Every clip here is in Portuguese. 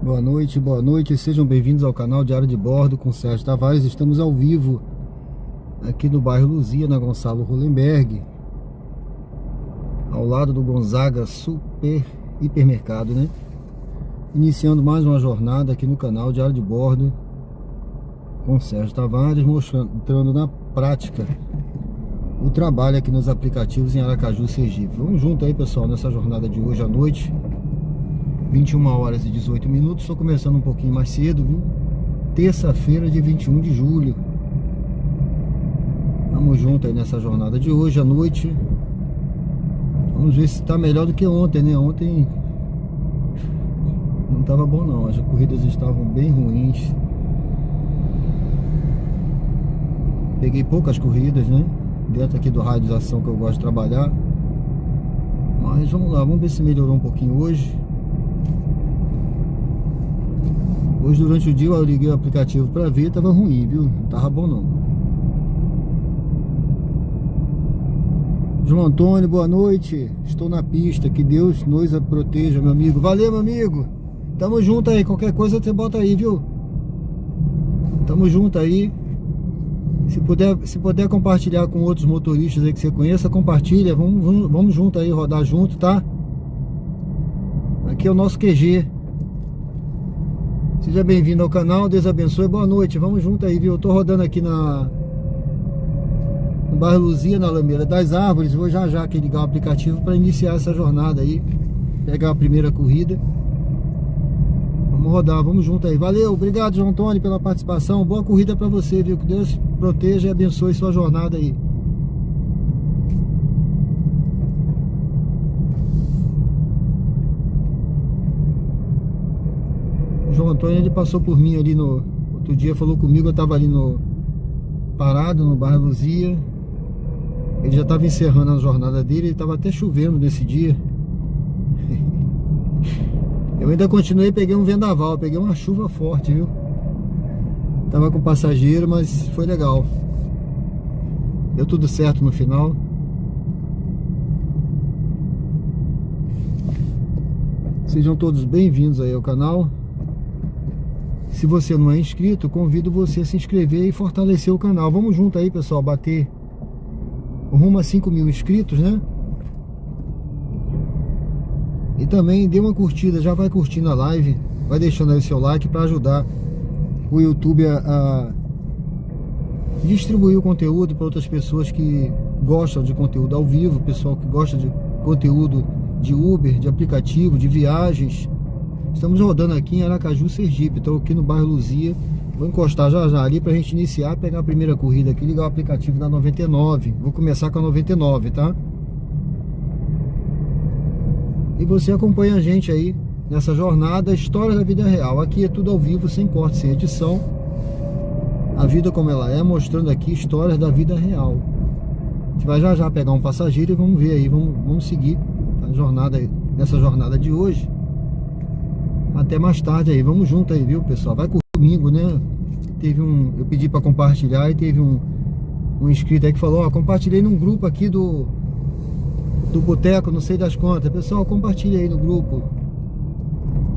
Boa noite, sejam bem-vindos ao canal Diário de Bordo com Sérgio Tavares. Estamos ao vivo aqui no bairro Luzia, na Gonçalo Hollenberg, ao lado do Gonzaga Super Hipermercado, né? Iniciando mais uma jornada aqui no canal Diário de Bordo com Sérgio Tavares, mostrando na prática o trabalho aqui nos aplicativos em Aracaju, Sergipe. Vamos junto aí, pessoal, nessa jornada de hoje à noite. 21 horas e 18 minutos, estou começando um pouquinho mais cedo, viu? Terça-feira de 21 de julho. Vamos junto aí nessa jornada de hoje à noite. Vamos ver se está melhor do que ontem, né? Ontem não estava bom não, as corridas estavam bem ruins. Peguei poucas corridas, né? Dentro aqui do raio de ação que eu gosto de trabalhar. Mas vamos lá, vamos ver se melhorou um pouquinho hoje. Hoje durante o dia eu liguei o aplicativo para ver, tava ruim, viu? Não tava bom não. João Antônio, boa noite. Estou na pista, que Deus nos proteja, meu amigo. Valeu, meu amigo. Tamo junto aí, qualquer coisa você bota aí, viu? Tamo junto aí. Se puder compartilhar com outros motoristas aí que você conheça, compartilha. Vamos junto aí, rodar junto, tá? Aqui é o nosso QG. Seja bem-vindo ao canal, Deus abençoe, boa noite, vamos junto aí, viu? Eu tô rodando aqui no bairro Luzia, na Alameda das Árvores. Vou já aqui ligar o aplicativo para iniciar essa jornada aí, pegar a primeira corrida. Vamos rodar, vamos junto aí. Valeu, obrigado, João Antônio, pela participação. Boa corrida para você, viu? Que Deus proteja e abençoe sua jornada aí. O João Antônio, ele passou por mim ali no outro dia, falou comigo, eu tava ali parado no bairro Luzia. Ele já tava encerrando a jornada dele, ele tava até chovendo nesse dia. Eu ainda continuei, peguei um vendaval, peguei uma chuva forte, viu? Tava com passageiro, mas foi legal. Deu tudo certo no final. Sejam todos bem-vindos aí ao canal. Se você não é inscrito, convido você a se inscrever e fortalecer o canal. Vamos junto aí, pessoal, bater rumo a 5.000 inscritos, né? E também dê uma curtida, já vai curtindo a live, vai deixando aí o seu like para ajudar o YouTube a distribuir o conteúdo para outras pessoas que gostam de conteúdo ao vivo, pessoal que gosta de conteúdo de Uber, de aplicativo, de viagens. Estamos rodando aqui em Aracaju, Sergipe. Estou aqui no bairro Luzia. Vou encostar já ali para a gente iniciar, pegar a primeira corrida aqui, ligar o aplicativo da 99. Vou começar com a 99, tá? E você acompanha a gente aí nessa jornada, história da vida real. Aqui é tudo ao vivo, sem corte, sem edição. A vida como ela é, mostrando aqui histórias da vida real. A gente vai já pegar um passageiro e vamos ver aí, vamos seguir a jornada, nessa jornada de hoje. Até mais tarde aí, vamos junto aí, viu, pessoal? Vai com domingo, né? Eu pedi para compartilhar e teve um inscrito aí que falou, ó, compartilhei num grupo aqui do Boteco, não sei das contas. Pessoal, compartilha aí no grupo.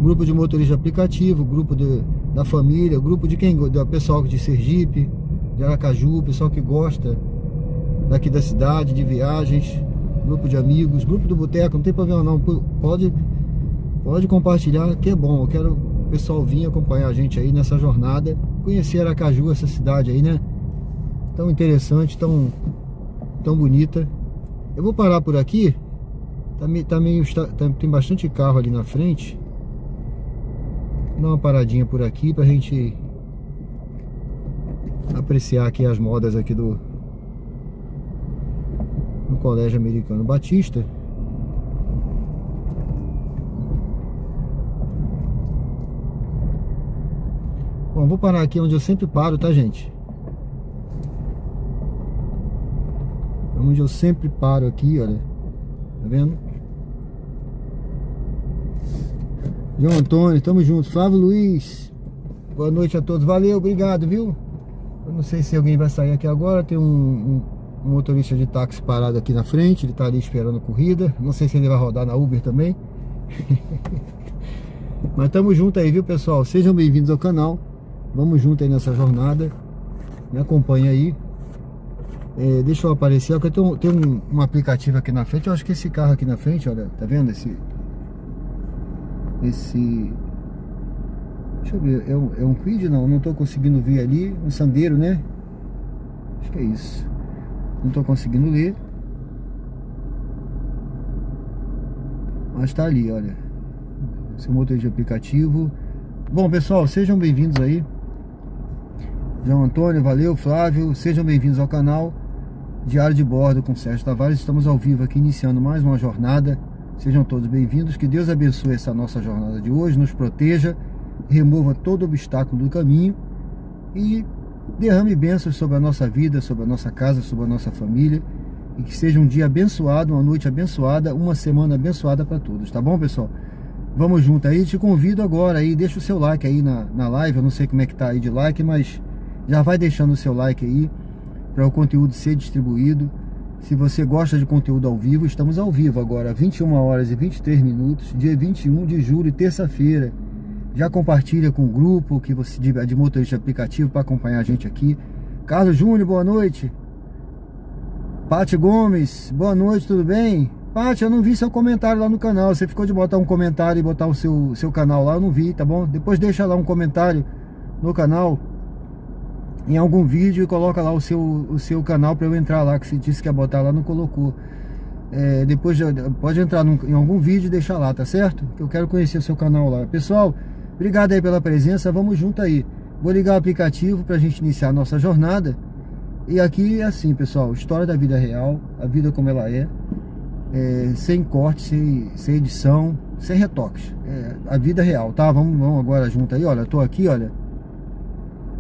Grupo de motorista de aplicativo, grupo da família, grupo de do pessoal de Sergipe, de Aracaju, pessoal que gosta daqui da cidade, de viagens, grupo de amigos, grupo do Boteco, não tem problema não, pode compartilhar, que é bom. Eu quero o pessoal vir acompanhar a gente aí nessa jornada, conhecer Aracaju, essa cidade aí, né? Tão interessante, tão bonita. Eu vou parar por aqui. Tem bastante carro ali na frente. Vou dar uma paradinha por aqui pra gente apreciar aqui as modas aqui no Colégio Americano Batista. Bom, vou parar aqui onde eu sempre paro, tá, gente? Onde eu sempre paro aqui, olha. Tá vendo? João Antônio, tamo junto. Flávio Luiz, boa noite a todos. Valeu, obrigado, viu? Eu não sei se alguém vai sair aqui agora. Tem um motorista de táxi parado aqui na frente. Ele tá ali esperando a corrida. Não sei se ele vai rodar na Uber também. Mas tamo junto aí, viu, pessoal? Sejam bem-vindos ao canal. Vamos junto aí nessa jornada. Me acompanha aí. Deixa eu aparecer, porque eu tenho um aplicativo aqui na frente. Eu acho que esse carro aqui na frente, olha, tá vendo? Esse deixa eu ver, é um Quid? Não tô conseguindo ver ali. Um Sandero, né? Acho que é isso. Não tô conseguindo ler. Mas tá ali, olha. Seu motor de aplicativo. Bom, pessoal, sejam bem-vindos aí. João Antônio, valeu, Flávio. Sejam bem-vindos ao canal Diário de Bordo com Sérgio Tavares. Estamos ao vivo aqui, iniciando mais uma jornada. Sejam todos bem-vindos. Que Deus abençoe essa nossa jornada de hoje, nos proteja, remova todo obstáculo do caminho e derrame bênçãos sobre a nossa vida, sobre a nossa casa, sobre a nossa família. E que seja um dia abençoado, uma noite abençoada, uma semana abençoada para todos, tá bom, pessoal? Vamos junto aí, te convido agora aí, deixa o seu like aí na live. Eu não sei como é que tá aí de like, mas já vai deixando o seu like aí para o conteúdo ser distribuído. Se você gosta de conteúdo ao vivo, estamos ao vivo agora, 21 horas e 23 minutos, dia 21 de julho, terça-feira. Já compartilha com o grupo que você de motorista de aplicativo para acompanhar a gente aqui. Carlos Júnior, boa noite. Pati Gomes, boa noite, tudo bem? Pati, eu não vi seu comentário lá no canal. Você ficou de botar um comentário e botar o seu canal lá, eu não vi, tá bom? Depois deixa lá um comentário no canal, em algum vídeo, e coloca lá o seu canal para eu entrar lá, que você disse que ia botar lá, não colocou. Depois pode entrar em algum vídeo e deixar lá, tá certo? Que eu quero conhecer o seu canal lá. Pessoal, obrigado aí pela presença, vamos junto aí. Vou ligar o aplicativo pra gente iniciar a nossa jornada. E aqui é assim, pessoal, história da vida real, a vida como ela sem corte, sem edição, sem retoques, a vida real, tá? Vamos agora junto aí, olha, eu tô aqui, olha,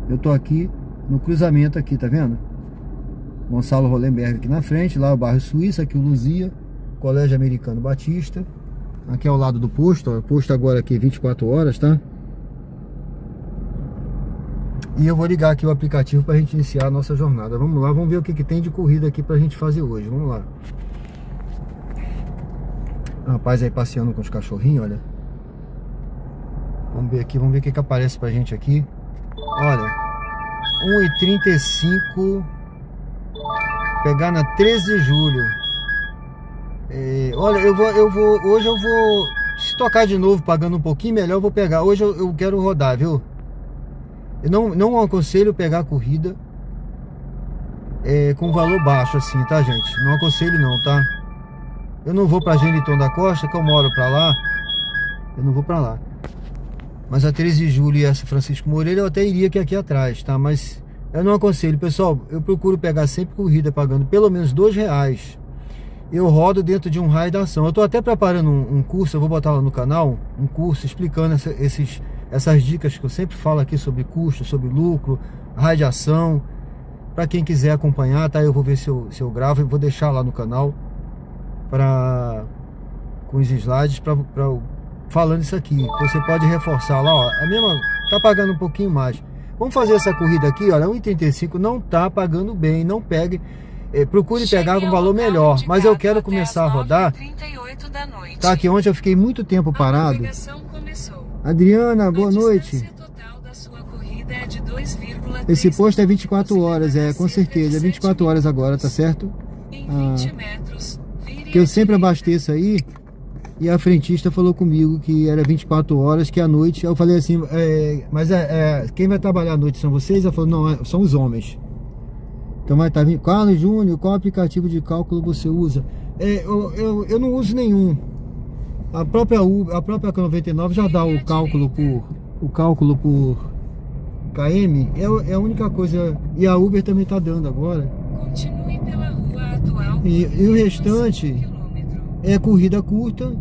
eu tô aqui no cruzamento aqui, tá vendo? Gonçalo Rolenberg aqui na frente, lá o bairro Suíça, aqui o Luzia, Colégio Americano Batista, aqui ao lado do posto, ó, o posto agora aqui 24 horas, tá? E eu vou ligar aqui o aplicativo pra gente iniciar a nossa jornada. Vamos lá, vamos ver o que tem de corrida aqui pra gente fazer hoje, vamos lá. Rapaz aí passeando com os cachorrinhos, olha. Vamos ver aqui, vamos ver o que aparece pra gente aqui. Olha, 1h35, pegar na 13 de julho. Olha, hoje eu vou, se tocar de novo pagando um pouquinho melhor, eu vou pegar. Hoje eu quero rodar, viu? Eu não aconselho pegar a corrida com valor baixo assim, tá, gente? Não aconselho não, tá? Eu não vou pra Geniton da Costa, que eu moro pra lá. Eu não vou pra lá. Mas a 13 de julho e essa Francisco Moreira eu até iria aqui atrás, tá? Mas eu não aconselho, pessoal. Eu procuro pegar sempre corrida pagando pelo menos R$2. Eu rodo dentro de um raio da ação. Eu tô até preparando um curso, eu vou botar lá no canal, um curso explicando essas dicas que eu sempre falo aqui sobre custo, sobre lucro, raio de ação. Pra quem quiser acompanhar, tá? Eu vou ver se eu gravo e vou deixar lá no canal com os slides falando isso aqui. Você pode reforçar lá, ó, a mesma, tá pagando um pouquinho mais. Vamos fazer essa corrida aqui, olha, 1h35 não tá pagando bem, não pegue, procure pegar com um valor melhor, mas eu quero começar a rodar. Tá aqui, ontem eu fiquei muito tempo parado. Adriana, boa noite. Esse posto é 24 horas, com certeza, é 24 horas agora, tá certo? Que eu sempre abasteço aí. E a frentista falou comigo que era 24 horas, que à noite. Eu falei assim, mas quem vai trabalhar à noite são vocês? Ela falou, não, são os homens. Então vai estar vindo. Carlos Júnior, qual aplicativo de cálculo você usa? Eu não uso nenhum. A própria K99 já dá o cálculo por KM. É a única coisa. E a Uber também está dando agora. Continue pela rua atual. E o restante é corrida curta.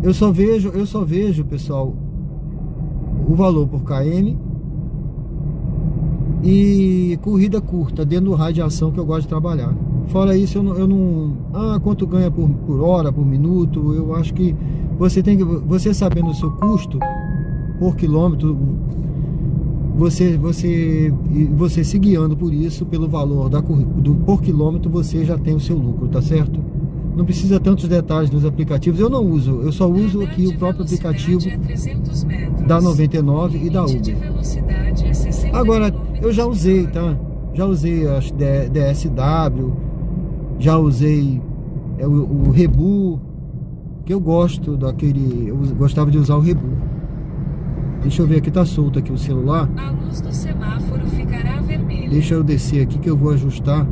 Eu só vejo, pessoal, o valor por KM e corrida curta dentro do raio de ação que eu gosto de trabalhar. Fora isso, eu não quanto ganha por hora, por minuto. Eu acho que você sabendo o seu custo por quilômetro, você se guiando por isso, pelo valor por quilômetro, você já tem o seu lucro, tá certo? não precisa tantos detalhes dos aplicativos. Eu não uso, eu só uso aqui o próprio aplicativo da 99 e da Uber. Agora, eu já usei, tá? Já usei as DSW, já usei o Rebu, que eu gosto daquele, eu gostava de usar o Rebu. Deixa eu ver aqui, tá solto aqui o celular. A luz do semáforo ficará vermelha. Deixa eu descer aqui que eu vou ajustar.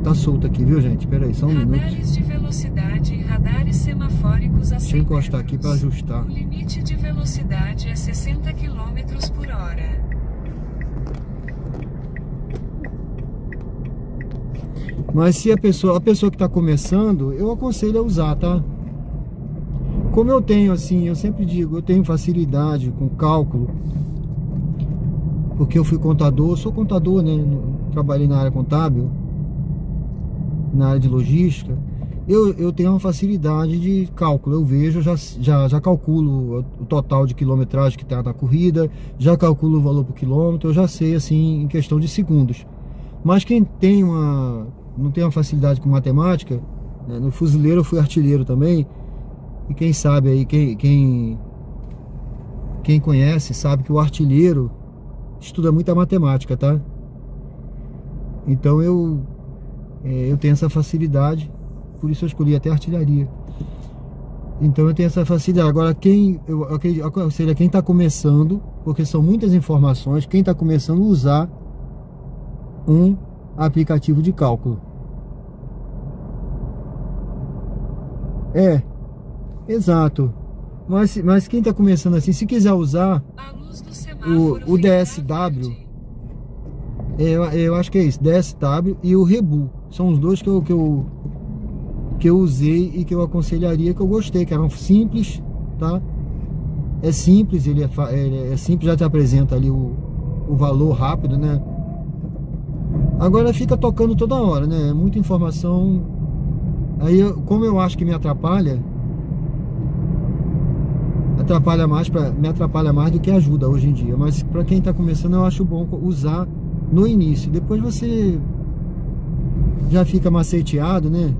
Tá solto aqui, viu, gente? Espera aí, só um minuto. Radares de velocidade e radares semafóricos a 100 Deixa eu encostar aqui para ajustar. O limite de velocidade é 60 km por hora. Mas se a pessoa que está começando, eu aconselho a usar, tá? Como eu tenho, assim, eu sempre digo, eu tenho facilidade com cálculo, porque eu fui contador, sou contador, né? Trabalhei na área contábil, na área de logística. Eu tenho uma facilidade de cálculo. Eu vejo, já calculo o total de quilometragem que está na corrida, já calculo o valor por quilômetro, eu já sei, assim, em questão de segundos. Mas quem tem não tem uma facilidade com matemática, né? No fuzileiro eu fui artilheiro também, e quem sabe aí, quem conhece, sabe que o artilheiro estuda muita matemática, tá? Então eu tenho essa facilidade, por isso eu escolhi até artilharia. Então eu tenho essa facilidade. Agora eu aconselho quem está começando, porque são muitas informações, quem está começando a usar um aplicativo de cálculo. Exato. Mas quem está começando assim, se quiser usar o DSW, eu acho que é isso, DSW e o Rebu, são os dois que eu usei e que eu aconselharia, que eu gostei, que eram simples, tá? É simples, ele é simples, já te apresenta ali o valor rápido, né? Agora fica tocando toda hora, né? Muita informação. Aí, como eu acho que me atrapalha mais do que ajuda hoje em dia. Mas para quem está começando, eu acho bom usar no início. Depois você já fica maceteado, né?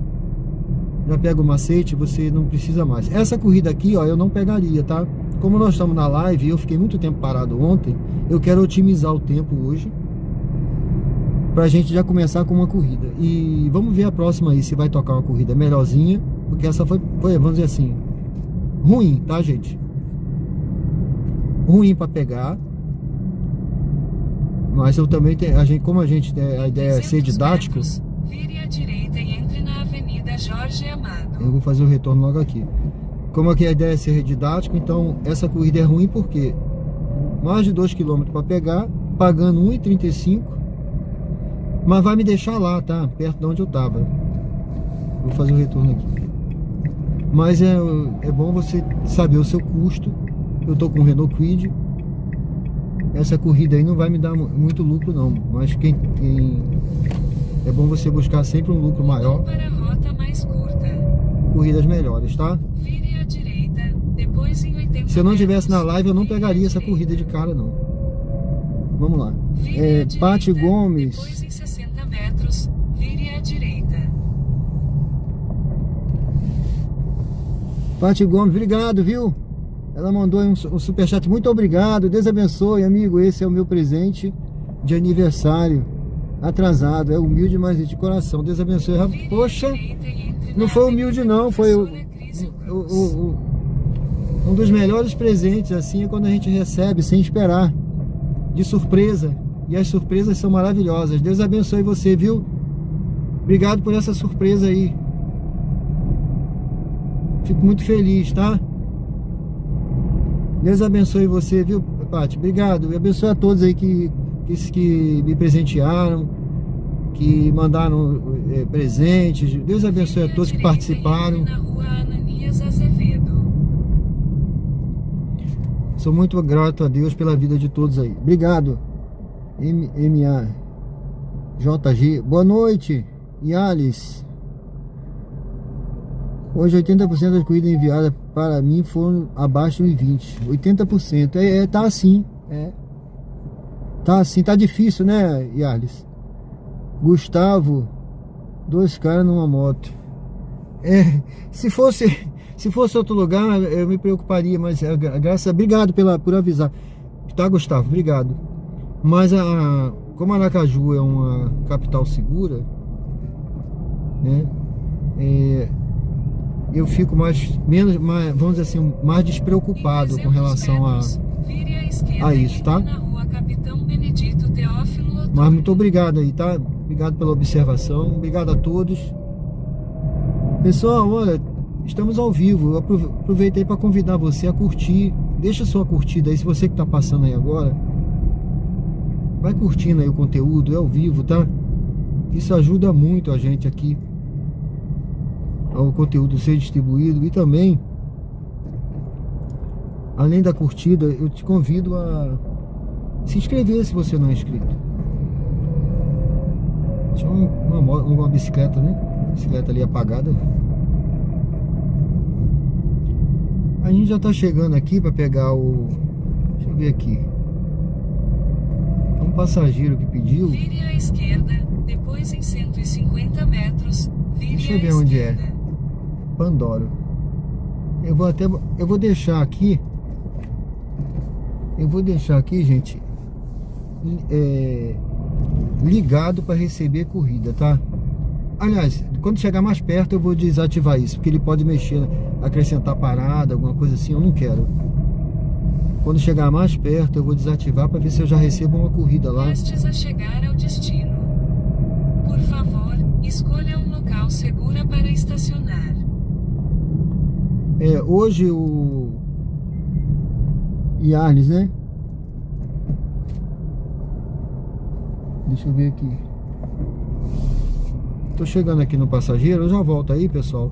Já pega o macete, você não precisa mais. Essa corrida aqui, ó, eu não pegaria, tá? Como nós estamos na live e eu fiquei muito tempo parado ontem, eu quero otimizar o tempo hoje, pra gente já começar com uma corrida. E vamos ver a próxima aí, se vai tocar uma corrida melhorzinha, porque essa foi, vamos dizer assim, ruim, tá, gente? Ruim para pegar. Mas eu também tenho, como a ideia é ser didático, metros, vire à direita e entre na Avenida Jorge Amado. eu vou fazer o retorno logo aqui. Como aqui a ideia é ser didático, então essa corrida é ruim porque mais de 2 km para pegar, pagando 1,35, mas vai me deixar lá, tá? Perto de onde eu tava. Vou fazer o retorno aqui. Mas é bom você saber o seu custo. Eu tô com o Renault Kwid. Essa corrida aí não vai me dar muito lucro não, mas é bom você buscar sempre um lucro maior. Para a rota mais curta. Corridas melhores, tá? Vire à direita, depois em 80 Se eu não estivesse na metros, live, eu não vire à pegaria essa direita. corrida de cara não. Vamos lá. Vire à Pati direita, Gomes. depois em 60 metros, vire à direita. Pati Gomes, obrigado, viu? Ela mandou um superchat, muito obrigado, Deus abençoe, amigo, esse é o meu presente de aniversário, atrasado, é humilde, mas de coração, Deus abençoe. Poxa, não foi humilde não, foi um dos melhores presentes, assim, é quando a gente recebe sem esperar, de surpresa, e as surpresas são maravilhosas. Deus abençoe você, viu? Obrigado por essa surpresa aí, fico muito feliz, tá? Deus abençoe você, viu, Paty? Obrigado. E abençoe a todos aí que me presentearam, que mandaram presentes. Deus abençoe a todos que participaram. Na rua Ananias Azevedo. Sou muito grato a Deus pela vida de todos aí. Obrigado. JG. Boa noite, Yales. Hoje 80% das corridas enviadas para mim foram abaixo de 1,20. 80%. Tá assim. Tá assim, tá difícil, né, Yarlis? Gustavo Dois caras numa moto. É, se fosse outro lugar, eu me preocuparia, mas obrigado por avisar. Tá, Gustavo? Obrigado. Mas como Aracaju é uma capital segura, né? Eu fico menos, vamos dizer assim, mais despreocupado com relação a isso, tá? Mas muito obrigado aí, tá? Obrigado pela observação, obrigado a todos. Pessoal, olha, estamos ao vivo. Eu aproveitei para convidar você a curtir. Deixa sua curtida aí, se você que está passando aí agora, vai curtindo aí o conteúdo, é ao vivo, tá? Isso ajuda muito a gente aqui, ao conteúdo ser distribuído. E também, além da curtida, eu te convido a se inscrever se você não é inscrito. Tinha uma bicicleta, né? Bicicleta ali apagada. A gente já tá chegando aqui para pegar o... Deixa eu ver aqui. Um passageiro que pediu. Vire à esquerda, depois em 150 metros, vire Deixa eu ver onde é. Pandoro. Eu vou deixar aqui. Eu vou deixar aqui, gente, ligado para receber corrida, tá? Aliás, quando chegar mais perto eu vou desativar isso, porque ele pode mexer, acrescentar parada, alguma coisa assim, eu não quero. Quando chegar mais perto eu vou desativar para ver se eu já recebo uma corrida lá. Prestes a chegar ao destino. Por favor, escolha um local seguro para estacionar. Hoje o Yarnes, né? Deixa eu ver aqui. Tô chegando aqui no passageiro, eu já volto aí, pessoal.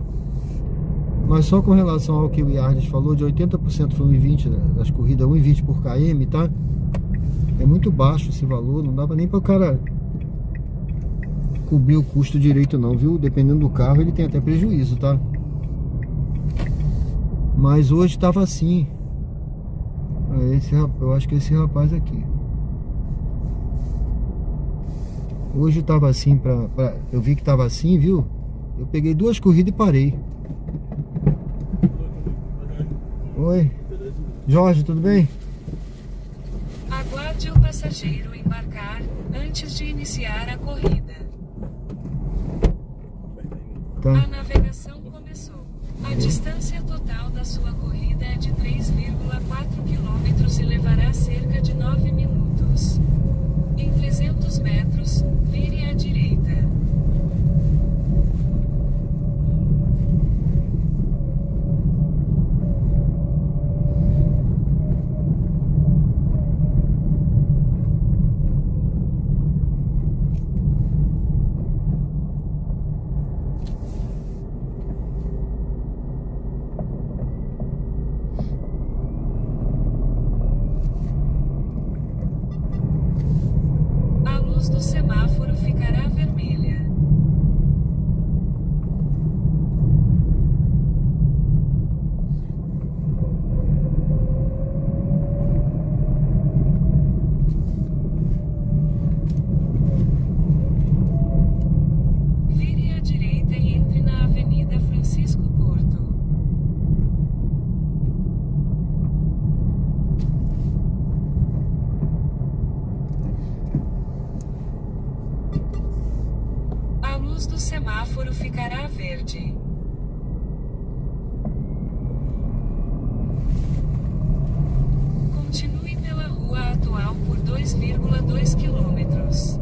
Mas só com relação ao que o Yardes falou, de 80% foi 1,20 das corridas, 1,20 por km, tá? É muito baixo esse valor, não dava nem para o cara cobrir o custo direito não, viu? Dependendo do carro, ele tem até prejuízo, tá? Mas hoje tava assim. Eu acho que esse rapaz aqui. Hoje tava assim, eu vi que tava assim, viu? Eu peguei 2 corridas e parei. Oi, Jorge, tudo bem? Aguarde o passageiro embarcar antes de iniciar a corrida. Tá. A navegação começou. A distância total da sua corrida é de 3,4 km e levará cerca de 9 minutos. Em 300 metros, vire à direita. A luz do semáforo ficará vermelha. Vire à direita e entre na Avenida Francisco Porto. A luz do semáforo ficará verde. Continue pela rua atual por 2,2 quilômetros.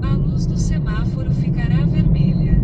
A luz do semáforo ficará vermelha.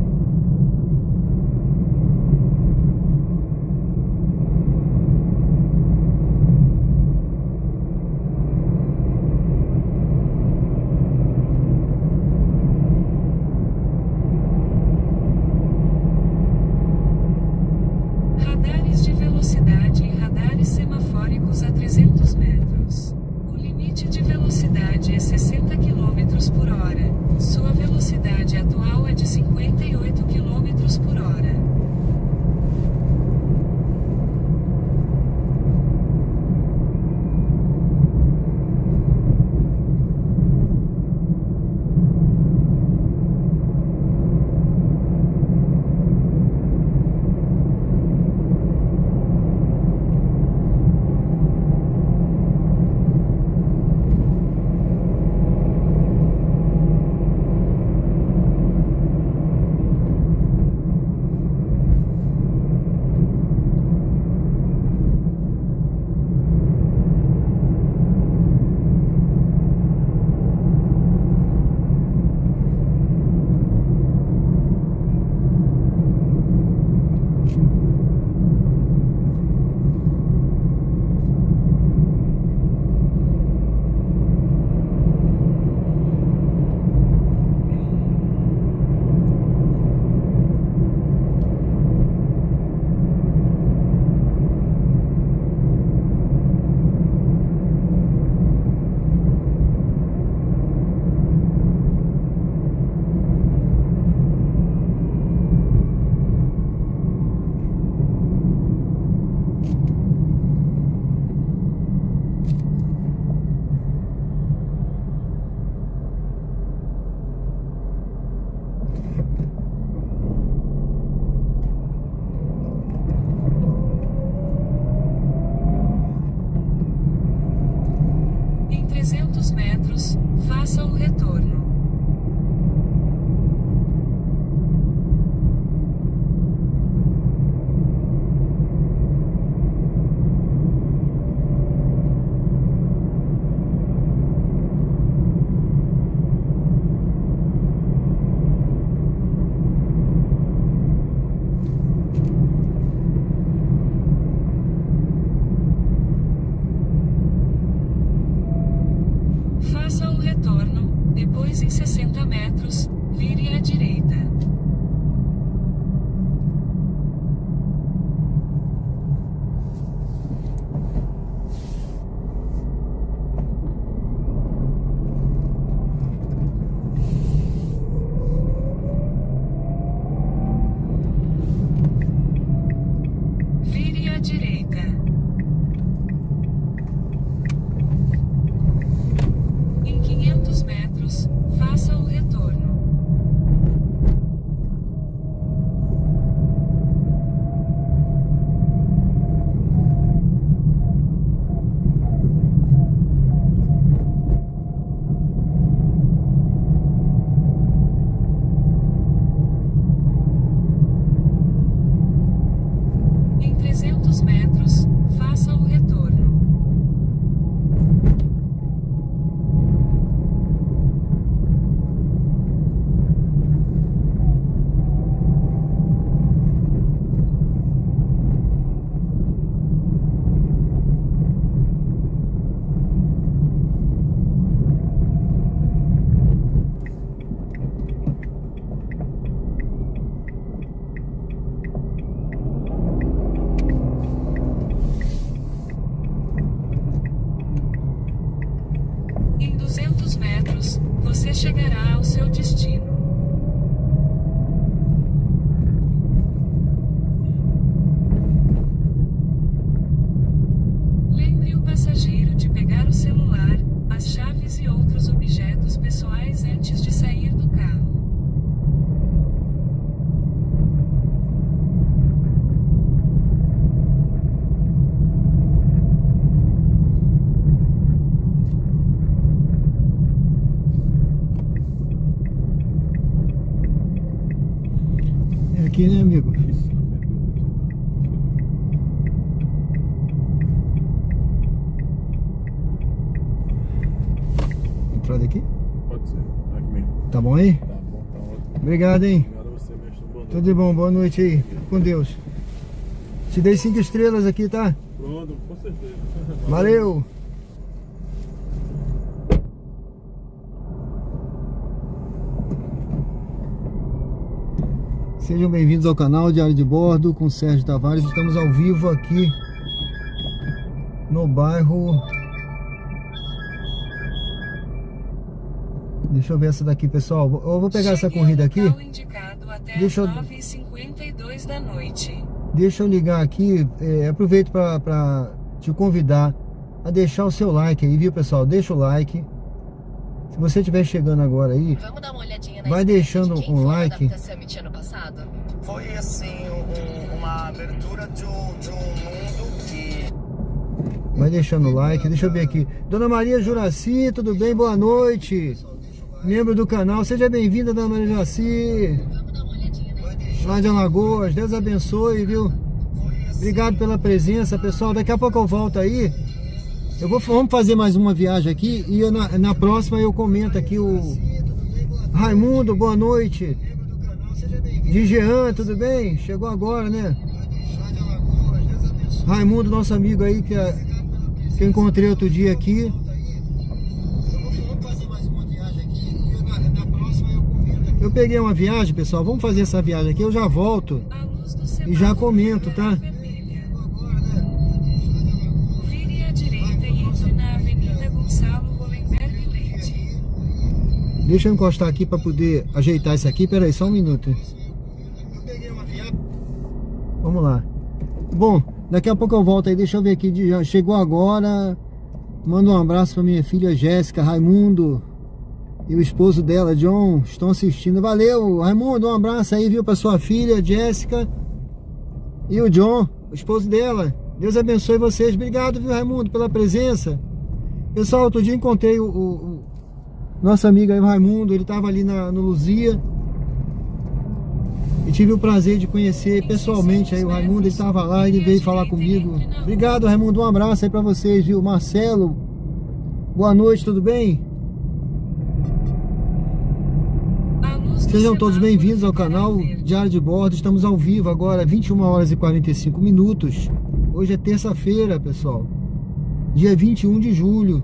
Faça o retorno. Faça o retorno, depois em 60 metros, vire à direita. Vire à direita. Em 500 metros, faça o retorno. Em 300 metros, faça o retorno. Em 200 metros, você chegará ao seu destino. Lembre o passageiro de pegar o celular, as chaves e outros objetos pessoais antes de sair do carro. É aqui, né, amigo? Entrada aqui? Pode ser, aqui mesmo. Tá bom aí? Tá bom, tá ótimo. Obrigado, hein? Obrigado a você, mestre. Boa noite. Tudo de bom, boa noite aí. Fica com Deus. Te dei 5 estrelas aqui, tá? Pronto, com certeza. Valeu! Sejam bem-vindos ao canal Diário de Bordo com Sérgio Tavares. Estamos ao vivo aqui no bairro... Deixa eu ver essa daqui, pessoal. Eu vou pegar essa Chegue corrida ao aqui. local indicado até Deixa eu- às 9h52 da noite. Deixa eu ligar aqui. Aproveito para te convidar a deixar o seu like aí, viu, pessoal? Deixa o like. Se você estiver chegando agora aí, Vamos dar uma olhadinha na vai script deixando de quem um foi like. na Adapta Summit ano passado? Foi assim, uma abertura de um mundo que vai deixando o like. Deixa eu ver aqui. Dona Maria Juraci, tudo bem? Boa noite. Membro do canal, seja bem-vinda, Dona Maria Juraci. Vamos dar uma olhadinha na script. Lá de Alagoas, Deus abençoe, viu? Obrigado pela presença, pessoal. Daqui a pouco eu volto aí. Vamos fazer mais uma viagem aqui e na próxima eu comento aqui o Raimundo, boa noite. De Jean, tudo bem? Chegou agora, né? Raimundo, nosso amigo aí que eu encontrei outro dia aqui. Eu peguei uma viagem, pessoal. Vamos fazer essa viagem aqui. Eu já volto A luz do e já semáforo comento, tá? é vermelha. Vire à direita e entre na Avenida Gonçalo Hollenberg Leite. Deixa eu encostar aqui para poder ajeitar isso aqui. Pera aí, só um minuto. Vamos lá. Bom, daqui a pouco eu volto aí. Deixa eu ver aqui. Chegou agora. Manda um abraço para minha filha Jéssica, Raimundo e o esposo dela, John, estão assistindo. Valeu, Raimundo, um abraço aí, viu, para sua filha Jéssica e o John, o esposo dela. Deus abençoe vocês. Obrigado, viu, Raimundo, pela presença. Pessoal, outro dia encontrei o Nosso amigo aí, o Raimundo, ele estava ali no Luzia. E tive o prazer de conhecer pessoalmente aí o Raimundo, ele estava lá, ele veio falar comigo. Obrigado, Raimundo, um abraço aí pra vocês, viu? Marcelo, boa noite, tudo bem? Sejam todos bem-vindos ao canal Diário de Bordo. Estamos ao vivo agora, 21 horas e 45 minutos. Hoje é terça-feira, pessoal, dia 21 de julho.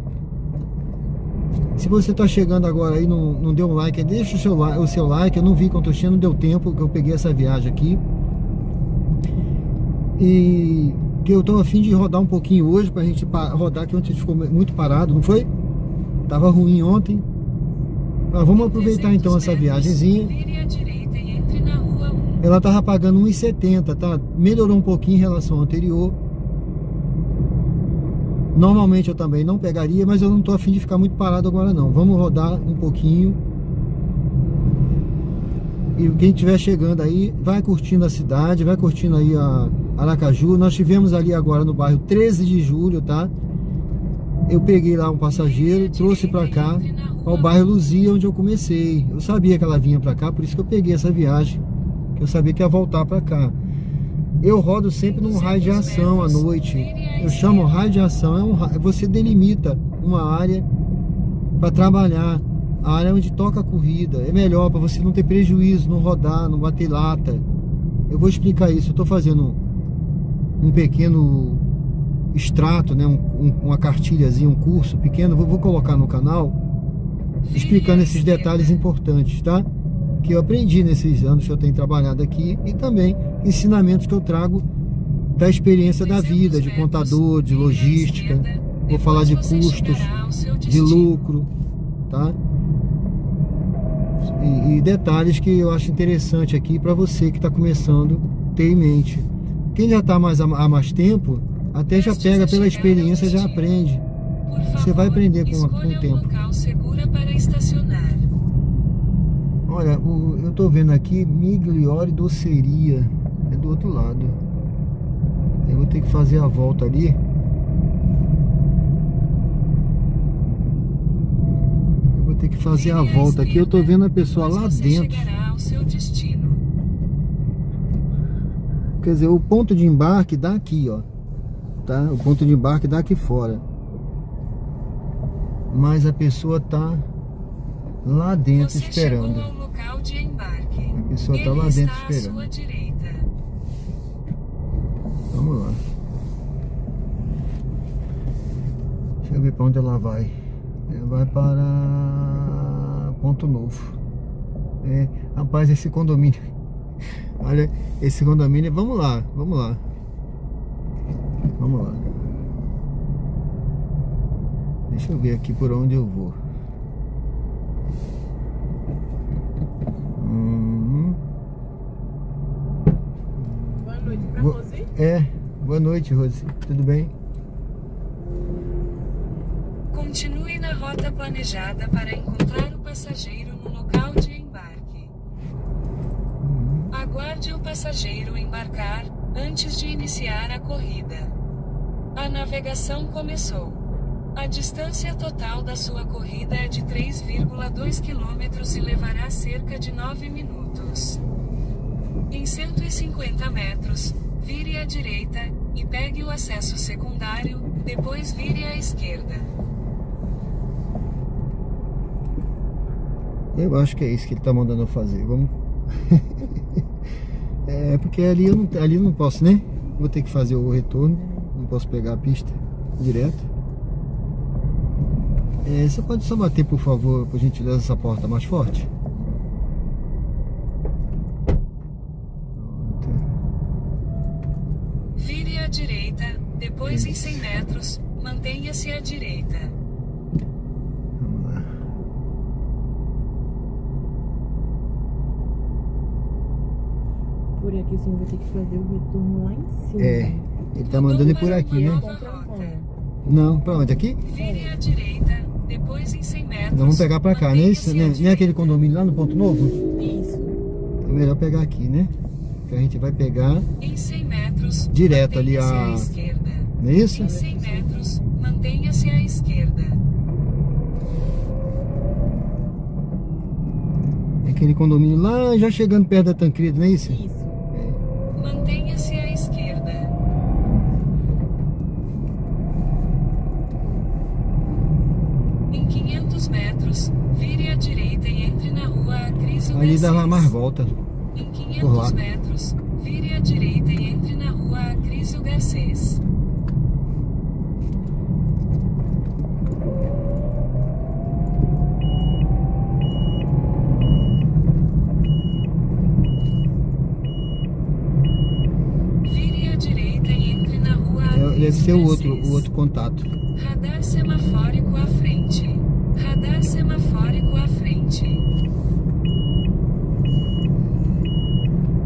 Se você está chegando agora aí, não deu um like, deixa o seu like. Eu não vi quanto eu tinha, não deu tempo que eu peguei essa viagem aqui. E que eu tô a fim de rodar um pouquinho hoje, pra gente rodar, que ontem a gente ficou muito parado, não foi? Tava ruim ontem. Mas vamos aproveitar então essa viagenzinha. Ela tava pagando 1,70, tá? Melhorou um pouquinho em relação ao anterior. Normalmente eu também não pegaria, mas eu não tô a fim de ficar muito parado agora não. Vamos rodar um pouquinho. E quem estiver chegando aí, vai curtindo a cidade, vai curtindo aí a Aracaju. Nós estivemos ali agora no bairro 13 de julho, tá? Eu peguei lá um passageiro, trouxe pra cá, ao bairro Luzia, onde eu comecei. Eu sabia que ela vinha pra cá, por isso que eu peguei essa viagem, que eu sabia que ia voltar pra cá. Eu rodo sempre num raio de ação à noite. Eu chamo raio de ação, você delimita uma área para trabalhar, a área onde toca a corrida. É melhor para você não ter prejuízo, não rodar, não bater lata. Eu vou explicar isso. Eu estou fazendo um pequeno extrato, né? Uma cartilhazinha, um curso pequeno. Vou colocar no canal explicando esses detalhes importantes, tá? Que eu aprendi nesses anos que eu tenho trabalhado aqui, e também ensinamentos que eu trago da experiência da vida, de contador, de logística. Vou falar de custos, de lucro, tá? E detalhes que eu acho interessante aqui para você que está começando a ter em mente. Quem já está há mais tempo, até já pega pela experiência, já aprende. Você vai aprender com o tempo. Olha, eu tô vendo aqui Migliore Doceria. É do outro lado. Eu vou ter que fazer a volta ali. Eu vou ter que fazer a volta aqui. Eu tô vendo a pessoa lá dentro. Quer dizer, o ponto de embarque dá aqui, ó. Tá? O ponto de embarque dá aqui fora. Mas a pessoa tá lá dentro esperando. A pessoa tá lá dentro esperando. Vamos lá. Deixa eu ver para onde ela vai. Ela vai para Ponto Novo. Rapaz, esse condomínio. Olha, esse condomínio. Vamos lá, vamos lá. Vamos lá. Deixa eu ver aqui por onde eu vou. Boa noite pra Rosi. Boa noite, Rosi. Tudo bem? Continue na rota planejada para encontrar o passageiro no local de embarque. Aguarde o passageiro embarcar antes de iniciar a corrida. A navegação começou. A distância total da sua corrida é de 3,2 km e levará cerca de 9 minutos. Em 150 metros, vire à direita e pegue o acesso secundário, depois vire à esquerda. Eu acho que é isso que ele tá mandando eu fazer. Vamos. Porque ali eu não posso, né? Vou ter que fazer o retorno. Não posso pegar a pista direto. Você pode só bater, por favor, por gentileza, essa porta mais forte? Vire à direita, depois em 100 metros, mantenha-se à direita. Vamos lá. Por aqui o senhor vai ter que fazer o retorno lá em cima. Ele tá mandando ir por aqui, né? Não, pra onde? Aqui? Vire à direita, depois em 100 metros. Nós vamos pegar pra cá, né? Nem aquele condomínio lá no Ponto Novo? Isso. É melhor pegar aqui, né? Que a gente vai pegar Em 100 metros, direto ali mantenha-se à a... esquerda. Não é isso? Em 100 metros, mantenha-se à esquerda. aquele condomínio lá, já chegando perto da Tancredo, não é isso? Isso. Mantenha-se à esquerda. Em 500 metros, vire à direita e entre na rua Acrísio Ali dava Garcês. mais volta. Em por lá. 500 metros, vire à direita e entre na rua Acrísio Garcês. Vire à direita e entre na rua Acrísio Deve ser o Garcês. outro contato. Radar semafórico à frente. Radar semafórico à frente.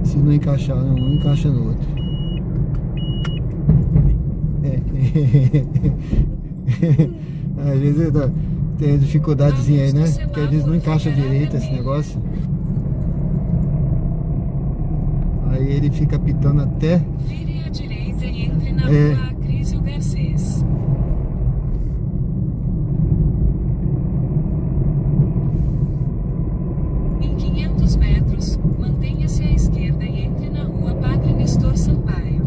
Se não encaixar, não encaixa no outro. Às vezes tem dificuldadezinha aí, né? Porque às vezes não encaixa direito esse negócio. Aí ele fica pitando até. Vire à direita e entre na É. rua Acrísio Garcês. Em 500 metros, mantenha-se à esquerda e entre na rua Padre Nestor Sampaio.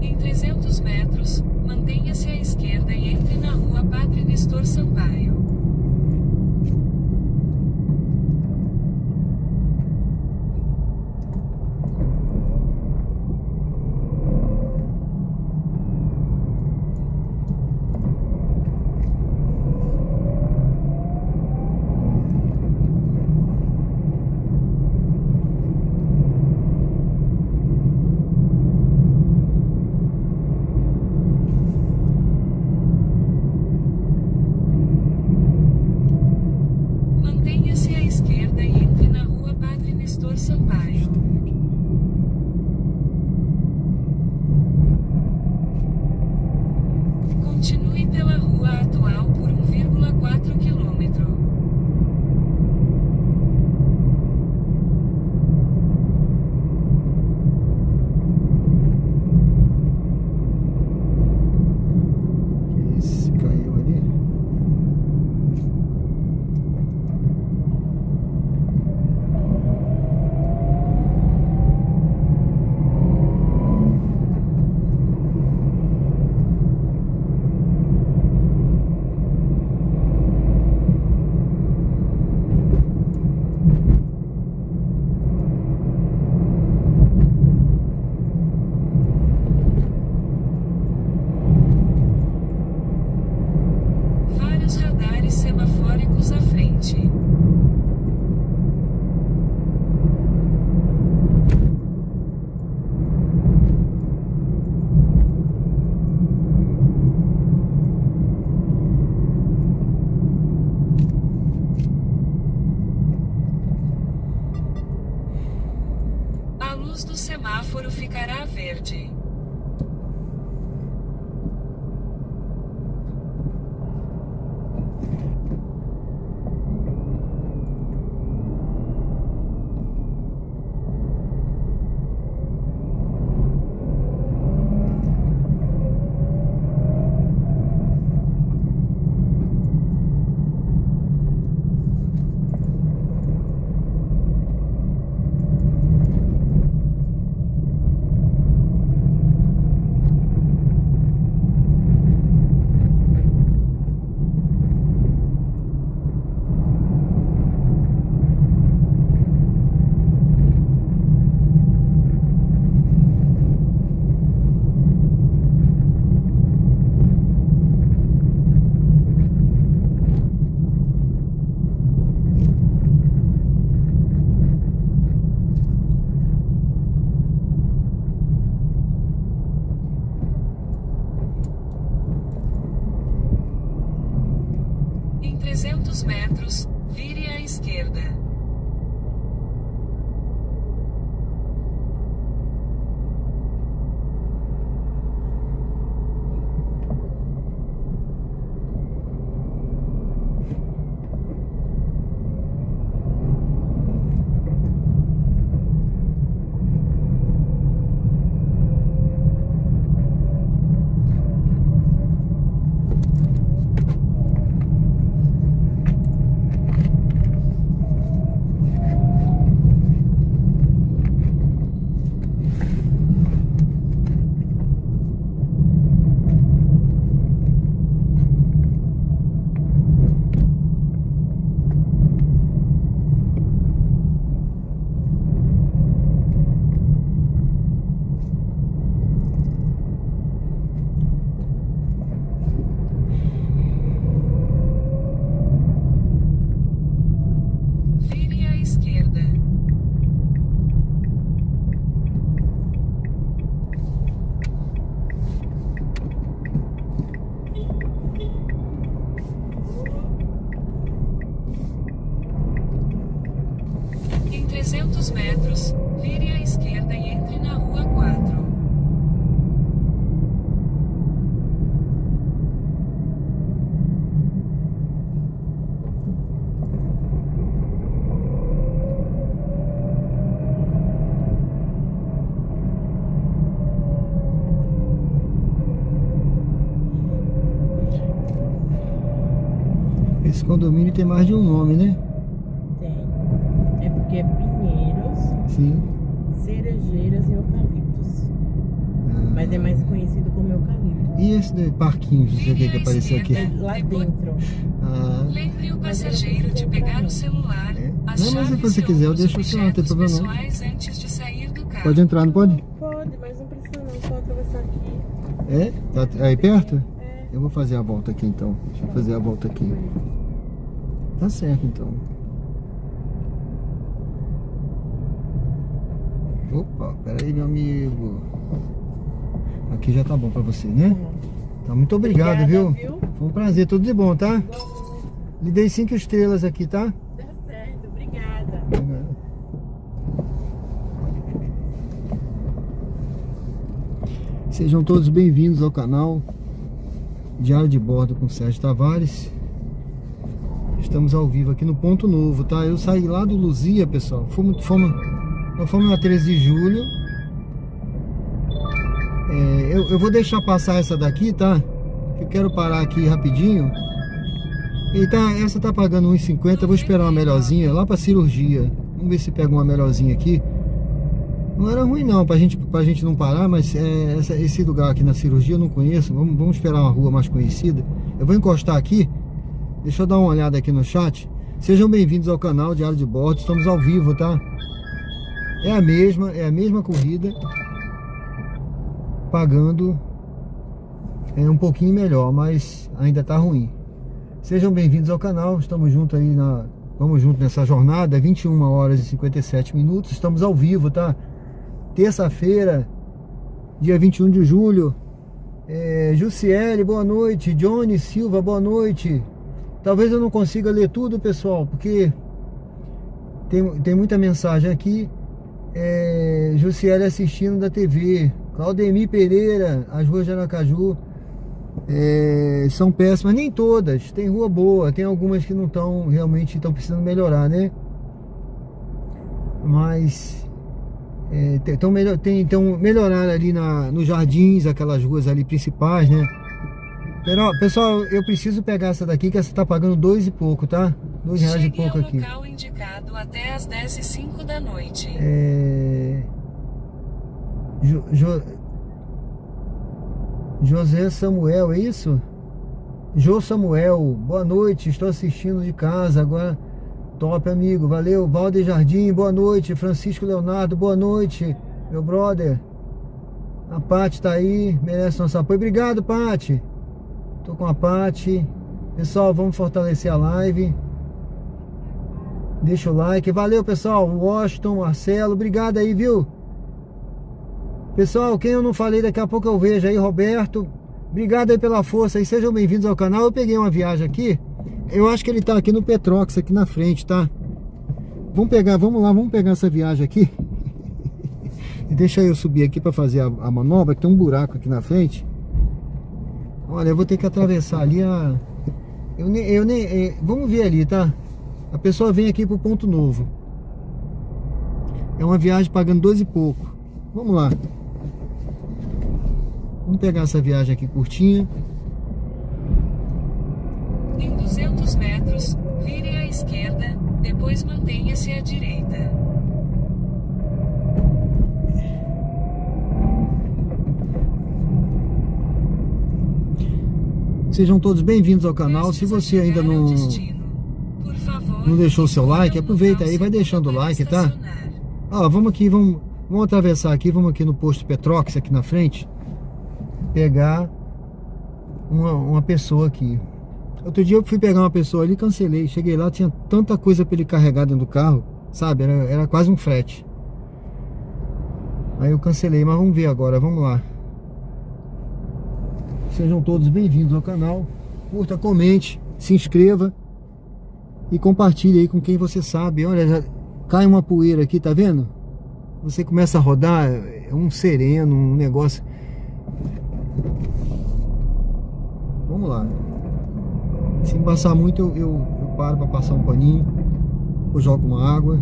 Em 300 metros, mantenha-se à esquerda e entre na rua Padre Nestor Sampaio. Mantenha-se à esquerda e entre na rua Padre Nestor Sampaio. Continue pela rua atual por 1,4 quilômetro. Esse caiu ali. Vários radares semafóricos à frente. A luz do semáforo ficará verde. Em 300 metros, vire à esquerda. 200 metros, vire à esquerda e entre na rua 4. Esse condomínio tem mais de um nome, né? Tem. É porque é Pinheiros, Sim. Cerejeiras e Eucaliptos. Mas é mais conhecido como Eucalipto. E esse parquinho, não sei o que apareceu aqui. É lá dentro. Ah, Lembre o passageiro de pegar o celular, as Não, mas se chaves você e quiser, eu outros deixo o celular, não tem objetos problema não. pessoais antes de sair do carro. pode entrar, não pode? Pode, mas não precisa não, só atravessar aqui. É? Tá aí perto? É. Eu vou fazer a volta aqui então. Deixa eu fazer a volta aqui. Tá certo então. Opa, pera aí, meu amigo. Aqui já tá bom pra você, né? Tá, muito obrigado, Obrigada, viu? Foi um prazer, tudo de bom, tá? Igualmente. Lhe dei 5 estrelas aqui, tá? Tá certo, obrigada. Sejam todos bem-vindos ao canal Diário de Bordo com Sérgio Tavares. Estamos ao vivo aqui no Ponto Novo, tá? Eu saí lá do Luzia, pessoal. Nós fomos na 13 de julho. Eu vou deixar passar essa daqui, tá? Eu quero parar aqui rapidinho. E tá, essa tá pagando 1,50. Eu vou esperar uma melhorzinha lá pra cirurgia. Vamos ver se pega uma melhorzinha aqui. Não era ruim não, pra gente não parar, mas esse lugar aqui na cirurgia eu não conheço. Vamos esperar uma rua mais conhecida. Eu vou encostar aqui. Deixa eu dar uma olhada aqui no chat. Sejam bem-vindos ao canal Diário de Bordo. Estamos ao vivo, tá? É a mesma corrida, pagando um pouquinho melhor, mas ainda tá ruim. Sejam bem-vindos ao canal. Estamos juntos aí vamos junto nessa jornada. 21 horas e 57 minutos. Estamos ao vivo, tá? Terça-feira, dia 21 de julho. Jussiele, boa noite. Johnny Silva, boa noite. Talvez eu não consiga ler tudo, pessoal, porque tem muita mensagem aqui. Jussiele assistindo da TV. Claudemir Pereira, as ruas de Aracaju são péssimas. Nem todas, tem rua boa. Tem algumas que não estão, realmente estão precisando melhorar, né? Mas então melhorar ali nos jardins, aquelas ruas ali principais, né? Pessoal, eu preciso pegar essa daqui, que essa tá pagando 2 e pouco, tá? R$2 e pouco aqui. Chegue ao local indicado até as 10h05 da noite. José Samuel, é isso? Jô Samuel, boa noite, estou assistindo de casa agora. Top, amigo, valeu. Valder Jardim, boa noite. Francisco Leonardo, boa noite, meu brother. A Paty tá aí, merece nosso apoio. Obrigado, Paty. Tô com a Paty. Pessoal, vamos fortalecer a live. Deixa o like. Valeu, pessoal. Washington, Marcelo, obrigado aí, viu? Pessoal, quem eu não falei, daqui a pouco eu vejo aí. Roberto, obrigado aí pela força aí. Sejam bem-vindos ao canal. Eu peguei uma viagem aqui. Eu acho que ele tá aqui no Petrox, aqui na frente, tá? Vamos pegar essa viagem aqui. E deixa eu subir aqui pra fazer a manobra, que tem um buraco aqui na frente. Olha, eu vou ter que atravessar ali a... Vamos ver ali, tá? A pessoa vem aqui pro Ponto Novo. É uma viagem pagando 2 e pouco. Vamos lá. Vamos pegar essa viagem aqui curtinha. Em 200 metros, vire à esquerda, depois mantenha-se à direita. Sejam todos bem-vindos ao canal. Se você ainda não deixou o seu like, aproveita aí, vai deixando o like, tá? Ó, vamos aqui, vamos atravessar aqui, vamos aqui no posto Petrox, aqui na frente, pegar uma pessoa aqui. Outro dia eu fui pegar uma pessoa ali, cancelei. Cheguei lá, tinha tanta coisa pra ele carregar dentro do carro, sabe? Era quase um frete. Aí eu cancelei, mas vamos ver agora, vamos lá. Sejam todos bem-vindos ao canal. Curta, comente, se inscreva e compartilhe aí com quem você sabe. Olha, cai uma poeira aqui, tá vendo? Você começa a rodar, é um sereno, um negócio. Vamos lá. Se embaçar muito, eu paro para passar um paninho, eu jogo uma água.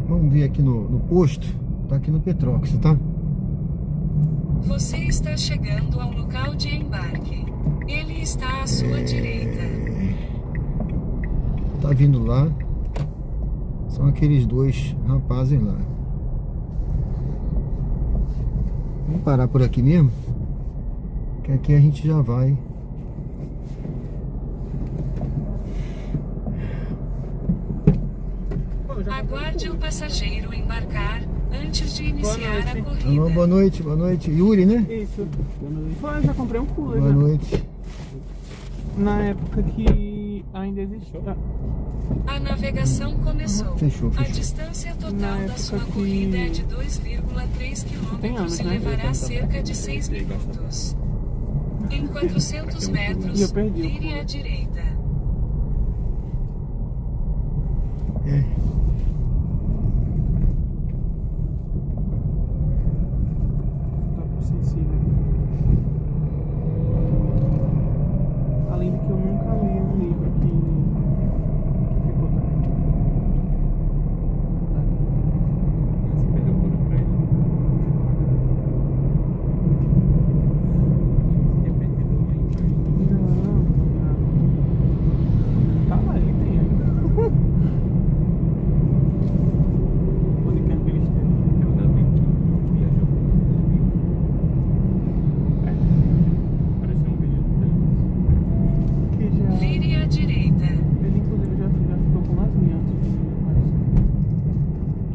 Vamos ver aqui no posto. Tá aqui no Petrópolis, tá? Você está chegando ao local de embarque. Ele está à sua direita. Tá vindo lá. São aqueles dois rapazes lá. Vamos parar por aqui mesmo, que aqui a gente já vai. Aguarde o passageiro embarcar antes de iniciar a corrida. Alô, boa noite, boa noite. Yuri, né? Isso. Eu já comprei um cooler. Boa já. noite. Na época que ainda existia. A navegação começou. Fechou, A fechou. distância Na total da época sua que- corrida é de 2,3 Tem km anos, e né? levará cerca de 6 minutos. Em 400 metros, E eu perdi o vire à pulo. direita. É. Tá sensível. Além de que eu nunca li um livro que ficou também. Você perdeu o pulo pra ele. Tinha perdido uma imagem. Não. Tá lá, ele tem ainda. Onde quer que ele esteja. Ainda bem que viajou. Pareceu um vídeo dele. Que já. Vire à direita. Ele inclusive já ficou com umas minhas antes de mim,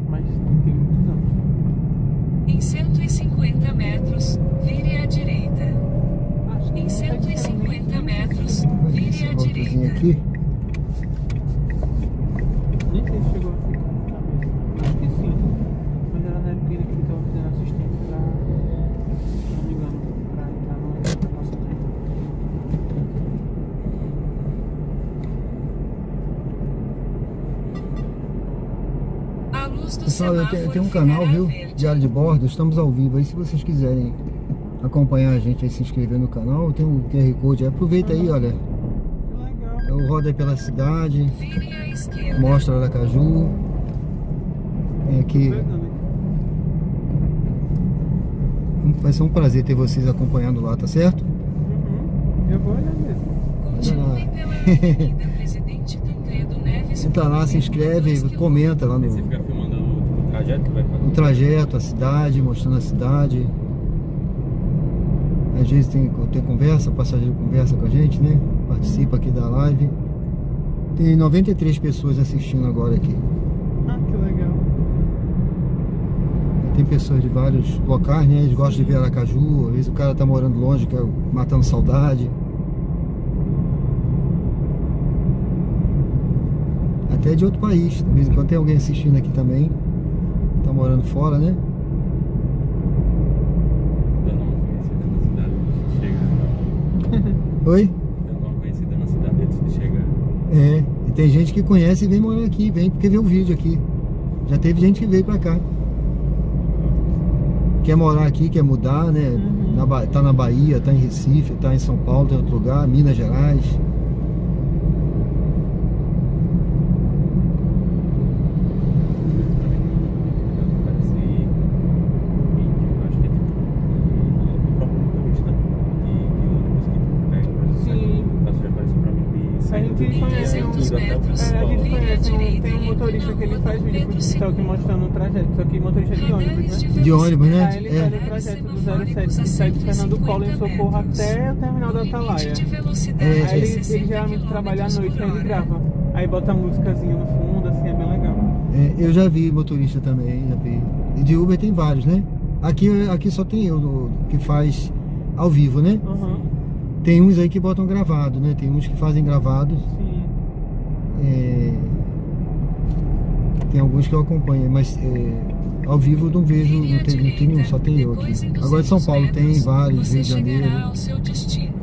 mas não tem muitos anos. Em 150 metros, vire à direita. Acho que Em não sei se é 150 nem- metros, Olha vire esse à rótulozinho direita. aqui. Nem sei se chegou a ficar mesmo. Acho que sim. Mas era na época que ele estava fazendo assistente pra. Se não me engano, pra entrar no nosso trem. A luz do Pessoal, eu semáforo tenho um canal, ficará viu? verde. Diário de Bordo, estamos ao vivo aí. Se vocês quiserem acompanhar a gente aí, se inscrever no canal, tem um QR Code aí. Aproveita aí, olha. Que legal. Eu rodo aí pela cidade, Vire à esquerda. mostra Aracaju. Vem aqui. Pegando aqui. Vai ser um prazer ter vocês acompanhando lá, tá certo? Eu vou olhar mesmo. Continue pela Avenida Presidente Tancredo Neves. Entra lá, se inscreve, comenta lá Você no fica filmando o trajeto que vai fazer. o trajeto, a cidade, mostrando a cidade. Às vezes tem conversa, o passageiro conversa com a gente, né? Participa aqui da live. Tem 93 pessoas assistindo agora aqui. Ah, que legal. Tem pessoas de vários locais, né? Eles gostam de ver Aracaju. Às vezes o cara tá morando longe, quer matando saudade. Até de outro país. De vez em quando tem alguém assistindo aqui também. Tá morando fora, né? Dando uma conhecida na cidade antes de chegar. Oi? Dando uma conhecida na cidade antes de chegar. É. E tem gente que conhece e vem morar aqui. Vem porque vê o vídeo aqui. Já teve gente que veio pra cá. Quer morar aqui, quer mudar, né? Tá na Bahia, tá em Recife, tá em São Paulo, tá em outro lugar, Minas Gerais. Parece índio, acho que é tipo o próprio motorista de ônibus que pega. Sim. Passageiro aparece pra mim de A gente Em conhece 300 metros, a gente vire à conhece direita tem um e motorista entre que ele na faz rua vídeo Dom pro Pedro TikTok II. mostrando o trajeto, só que motorista de ônibus, né? De ônibus, né? Aí ele faz o trajeto do 07 que sai de Fernando Collor em Socorro até o terminal da Atalaia. De velocidade É, Aí ele 60 geralmente trabalha à noite, aí ele km/h. grava. Aí bota a músicazinha no fundo, assim, é bem legal. É, eu já vi motorista também, já vi. E de Uber tem vários, né? Aqui só tem eu que faz ao vivo, né? Aham, Tem uns aí que botam gravado, né? Tem uns que fazem gravados. sim. Tem alguns que eu acompanho, mas ao vivo eu não vejo, não tem nenhum, só tem eu aqui. Agora em São Paulo tem vários, Rio de Janeiro, Ao seu destino.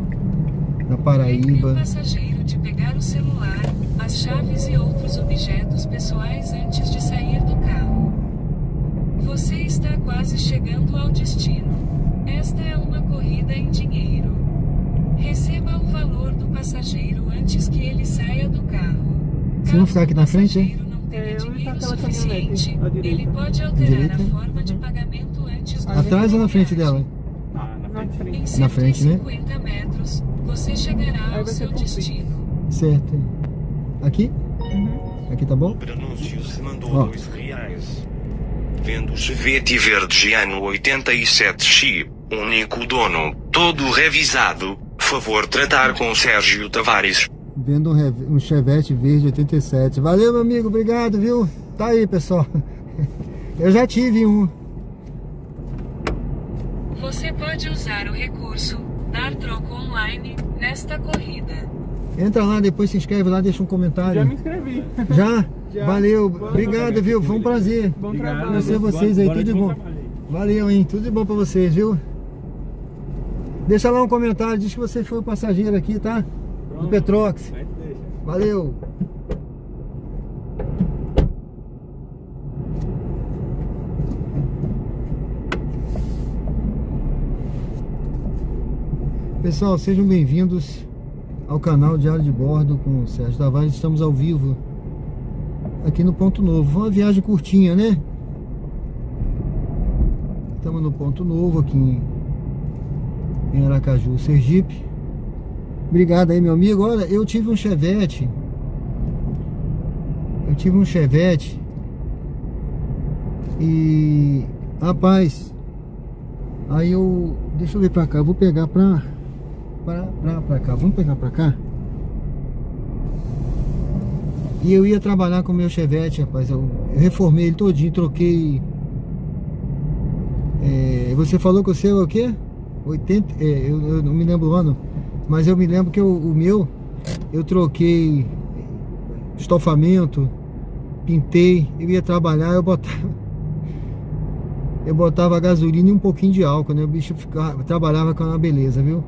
na Lembre o Paraíba. passageiro de pegar o celular, as chaves e outros objetos pessoais antes de sair do carro. Você está quase chegando ao destino. Esta é uma corrida em dinheiro. Receba o valor do passageiro antes que ele saia do carro. Se não ficar aqui na frente, hein? Caso o passageiro não tenha onde dinheiro tá aquela suficiente, caminhonete? À direita. ele pode alterar Direita? a forma de pagamento antes do Atrás ou na frente dela? Ah, na Na frente. Em frente. Na frente, né? 150 metros, você chegará Aí ao vai ser seu por fim. destino. Certo. Aqui? Uhum. Aqui tá bom? O prenúncio se mandou Ó. R$2. Vendo Chevette verde ano 87X, único dono, todo revisado. Favor tratar com Sérgio Tavares. Vendo um Chevette verde 87. Valeu, meu amigo, obrigado, viu? Tá aí, pessoal. Eu já tive um. Você pode usar o recurso Dar Troco Online nesta corrida. Entra lá, depois se inscreve lá, deixa um Já comentário. me inscrevi. Já? Já. Valeu, Boa obrigado, noite. viu? Foi um prazer. Bom Obrigado. trabalho. Conhecer vocês aí, Bora tudo de bom. trabalho aí. Valeu, hein? Tudo de bom pra vocês, viu? Deixa lá um comentário, diz que você foi o passageiro aqui, tá? Do Pronto. Petrox. Aí tu deixa. Valeu. Pessoal, sejam bem-vindos ao canal Diário de Bordo com o Sérgio Tavares. Estamos ao vivo aqui no Ponto Novo. Uma viagem curtinha, né? Estamos no Ponto Novo aqui em Aracaju, Sergipe. Obrigado aí, meu amigo. Olha, eu tive um Chevette. E rapaz, aí eu, deixa eu ver pra cá, eu vou pegar pra cá, vamos pegar pra cá. E eu ia trabalhar com o meu Chevette, rapaz. Eu reformei ele todinho, troquei. Você falou que o seu é o quê? 80, eu não me lembro o ano, mas eu me lembro que o meu, eu troquei estofamento, pintei, eu ia trabalhar, eu botava gasolina e um pouquinho de álcool, né? O bicho trabalhava com uma beleza, viu?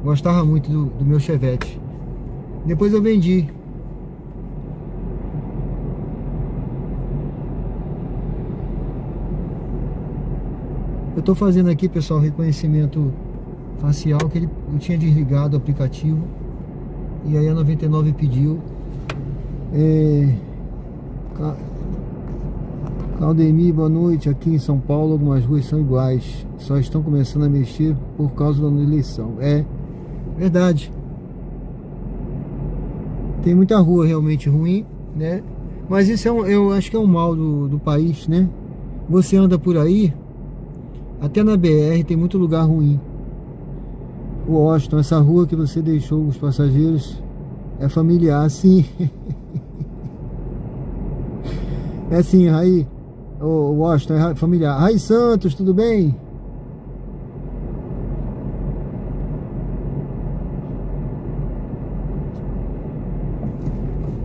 Gostava muito do meu Chevette. Depois eu vendi. Eu tô fazendo aqui, pessoal, reconhecimento facial, que eu tinha desligado o aplicativo. E aí a 99 pediu. Caldemir, boa noite. Aqui em São Paulo algumas ruas são iguais, só estão começando a mexer por causa da eleição. É verdade. Tem muita rua realmente ruim, né? Mas isso eu acho que é um mal do país, né? Você anda por aí, até na BR tem muito lugar ruim. O Washington, essa rua que você deixou os passageiros é familiar, sim. É assim, Raí. O Washington é familiar. Raí Santos, tudo bem?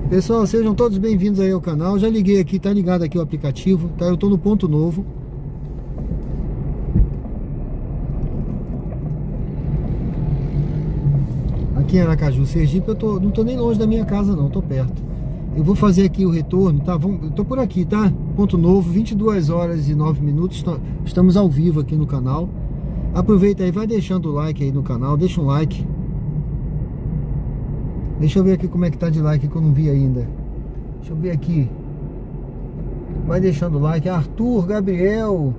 Pessoal, sejam todos bem-vindos aí ao canal. Já liguei aqui, tá ligado aqui o aplicativo, tá? Eu tô no Ponto Novo. Aqui em Aracaju, Sergipe, não tô nem longe da minha casa não, tô perto. Eu vou fazer aqui o retorno, tá? Eu tô por aqui, tá? Ponto Novo, 22 horas e 9 minutos, estamos ao vivo aqui no canal. Aproveita aí, vai deixando o like aí no canal, deixa um like. Deixa eu ver aqui como é que tá de like, que eu não vi ainda. Deixa eu ver aqui. Vai deixando o like. Arthur, Gabriel.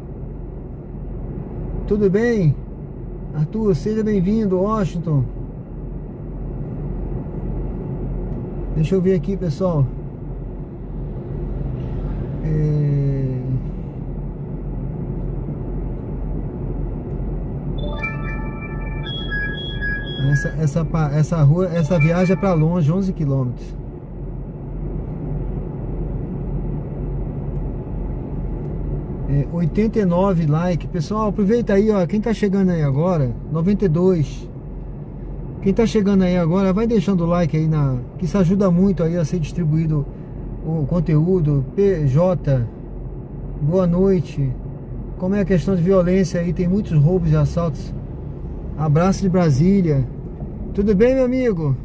Tudo bem? Arthur, seja bem-vindo, Washington. Deixa eu ver aqui, pessoal. Essa rua, essa viagem é pra longe, 11 quilômetros. É, 89 like. Pessoal, aproveita aí, ó. Quem tá chegando aí agora, 92. Quem tá chegando aí agora, vai deixando o like aí, que isso ajuda muito aí a ser distribuído o conteúdo. PJ, boa noite. Como é a questão de violência aí? Tem muitos roubos e assaltos. Abraço de Brasília. Tudo bem, meu amigo?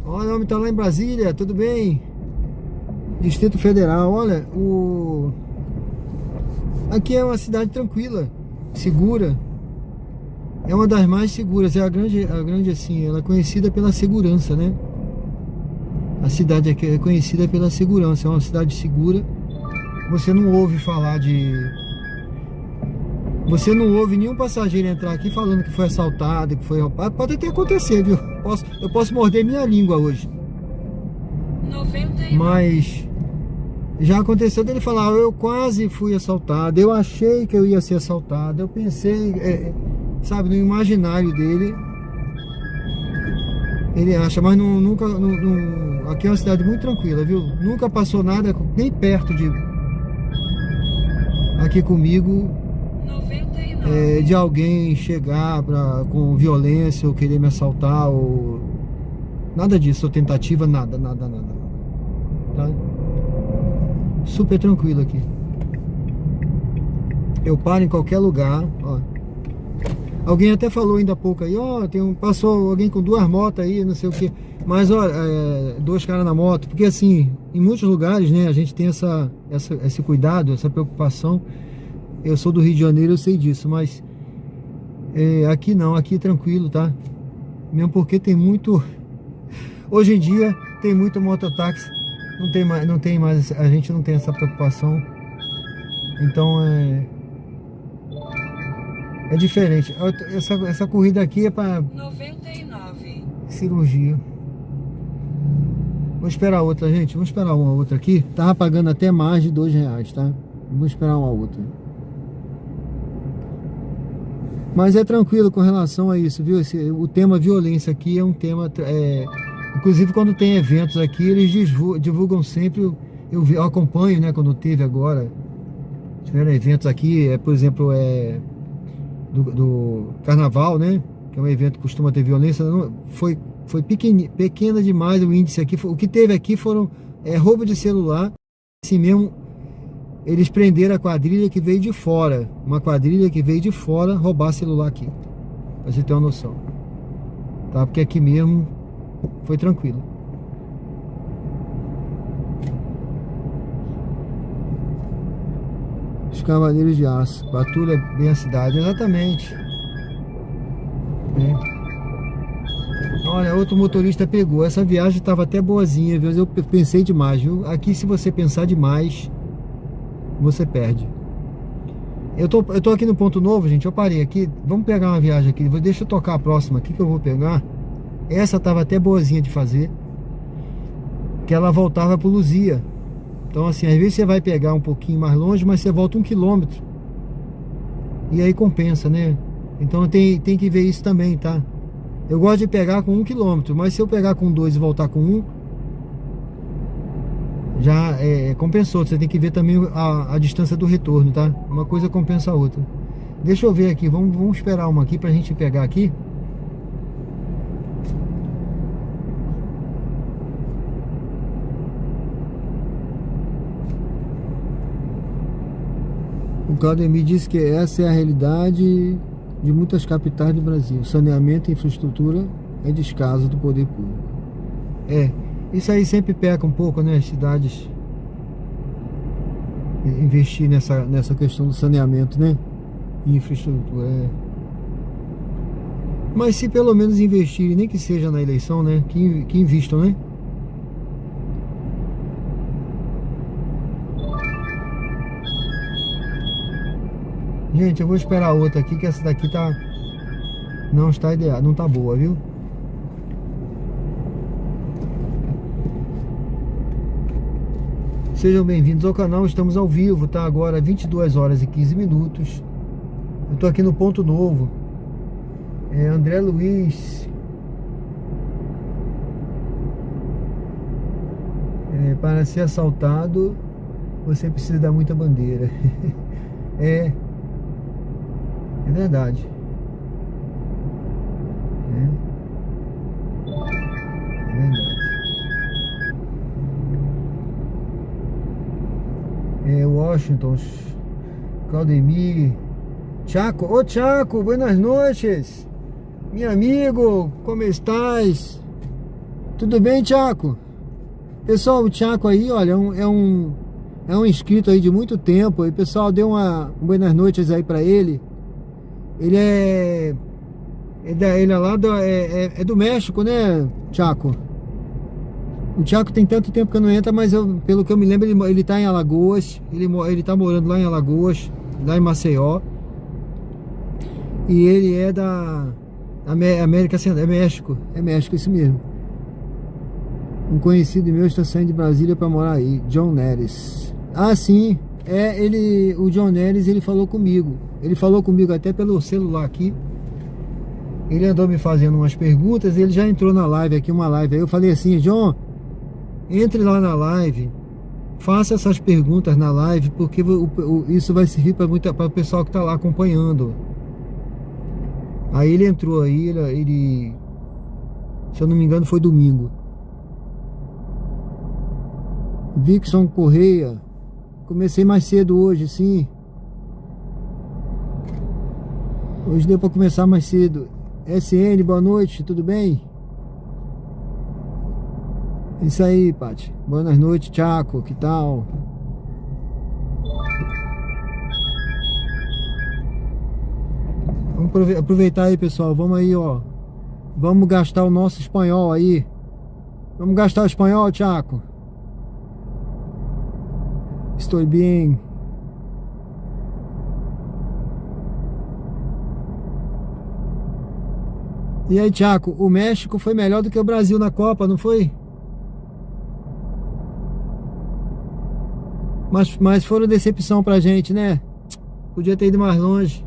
Olha, o homem tá lá em Brasília, tudo bem? Distrito Federal, olha, aqui é uma cidade tranquila, segura. É uma das mais seguras, a grande assim, ela é conhecida pela segurança, né? A cidade aqui é conhecida pela segurança, é uma cidade segura. Você não ouve falar Você não ouve nenhum passageiro entrar aqui falando que foi assaltado, que foi roubado. Pode até acontecer, viu? Eu posso morder minha língua hoje. 99. Mas já aconteceu dele falar, eu quase fui assaltado, eu achei que eu ia ser assaltado, eu pensei, sabe, no imaginário dele, ele acha, mas nunca, aqui é uma cidade muito tranquila, viu? Nunca passou nada nem perto de aqui comigo, 99. de alguém chegar com violência ou querer me assaltar, ou nada disso, ou tentativa, nada, tá? Super tranquilo aqui. Eu paro em qualquer lugar, ó. Alguém até falou ainda há pouco aí, ó, passou alguém com 2 motos aí, não sei o que. Mas, ó, 2 caras na moto. Porque assim, em muitos lugares, né, a gente tem esse cuidado, essa preocupação. Eu sou do Rio de Janeiro, eu sei disso, mas aqui não, aqui é tranquilo, tá? Mesmo porque tem muito... Hoje em dia tem muito mototáxi. Não tem mais, a gente não tem essa preocupação. Então é diferente. Essa corrida aqui é para 99. cirurgia. Vou esperar outra, gente. Vamos esperar uma outra aqui. Tava pagando até mais de R$2, tá? Vou esperar uma outra. Mas é tranquilo com relação a isso, viu? O tema violência aqui é um tema... Inclusive quando tem eventos aqui, eles divulgam sempre, eu acompanho, né, quando teve agora, tiveram eventos aqui, por exemplo, do carnaval, né, que é um evento que costuma ter violência, foi pequena demais o índice aqui, o que teve aqui foram roubo de celular, assim mesmo, eles prenderam a quadrilha que veio de fora, uma quadrilha que veio de fora roubar celular aqui, pra você ter uma noção, tá, porque aqui mesmo foi tranquilo. Os Cavaleiros de Aço patrulha bem a cidade, exatamente. Olha, outro motorista pegou. Essa viagem estava até boazinha, viu? Eu pensei demais, viu? Aqui, se você pensar demais, você perde. Eu tô aqui no Ponto Novo, gente. Eu parei aqui. Vamos pegar uma viagem aqui. Deixa eu tocar a próxima aqui que eu vou pegar. Essa tava até boazinha de fazer, que ela voltava pro Luzia. Então assim, às vezes você vai pegar um pouquinho mais longe, mas você volta 1 quilômetro. E aí compensa, né? Então tem que ver isso também, tá? Eu gosto de pegar com 1 quilômetro, mas se eu pegar com 2 e voltar com 1, já compensou. Você tem que ver também a distância do retorno, tá? Uma coisa compensa a outra. Deixa eu ver aqui, vamos esperar uma aqui pra gente pegar aqui. O Claudemir disse que essa é a realidade de muitas capitais do Brasil. Saneamento e infraestrutura é descaso do poder público. Isso aí sempre peca um pouco, né? As cidades investir nessa questão do saneamento, né? E infraestrutura. Mas se pelo menos investirem, nem que seja na eleição, né? Que investam, né? Gente, eu vou esperar outra aqui, que essa daqui não está ideal, não tá boa, viu? Sejam bem-vindos ao canal, estamos ao vivo, tá? Agora 22 horas e 15 minutos. Eu tô aqui no Ponto Novo. André Luiz. Para ser assaltado, você precisa dar muita bandeira. É verdade. É verdade. Washington, Claudemir, Chaco. Ô Chaco, buenas noches. Meu amigo, como estás? Tudo bem, Tiago? Pessoal, o Tiago aí, olha, é um inscrito aí de muito tempo. E pessoal, deu uma boas noites aí pra ele. Ele ele é lá do México, né, Tiago? O Tiago tem tanto tempo que eu não entro, mas pelo que eu me lembro, ele tá em Alagoas. Ele tá morando lá em Alagoas, lá em Maceió. E ele é da América Central, é México, isso mesmo. Um conhecido meu está saindo de Brasília para morar aí, John Neres. Ah, sim, o John Neres, ele falou comigo. Ele falou comigo até pelo celular aqui. Ele andou me fazendo umas perguntas, ele já entrou na live aqui, uma live. Aí eu falei assim, John, entre lá na live, faça essas perguntas na live, porque isso vai servir para o pessoal que está lá acompanhando. Aí ele entrou aí, ele, se eu não me engano, foi domingo. Vixon Correia, comecei mais cedo hoje, sim. Hoje deu para começar mais cedo. SN, boa noite, tudo bem? Isso aí, Paty. Boas noites, Tiago, que tal? Vamos aproveitar aí, pessoal. Vamos aí, ó. Vamos gastar o nosso espanhol aí. Vamos gastar o espanhol, Tiago. Estou bem. E aí, Tiago, o México foi melhor do que o Brasil na Copa, não foi? Mas foram decepção pra gente, né? Podia ter ido mais longe.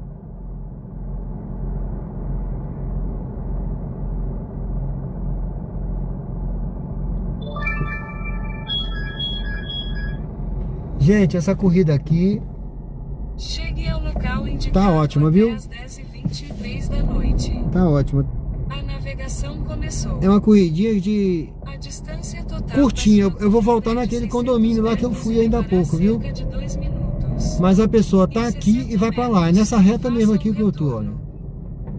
Gente, essa corrida aqui Chegue ao local indicado tá ótima, viu? às 10h23 da noite. Tá ótima. A navegação começou. É uma corridinha de A distância total curtinha. da sua Eu vou voltar corrida é de naquele 600 condomínio lá que eu fui ainda há levará pouco, viu? cerca de 2 minutos. Mas a pessoa tá aqui e vai pra lá. É nessa reta mesmo aqui que eu tô, olha.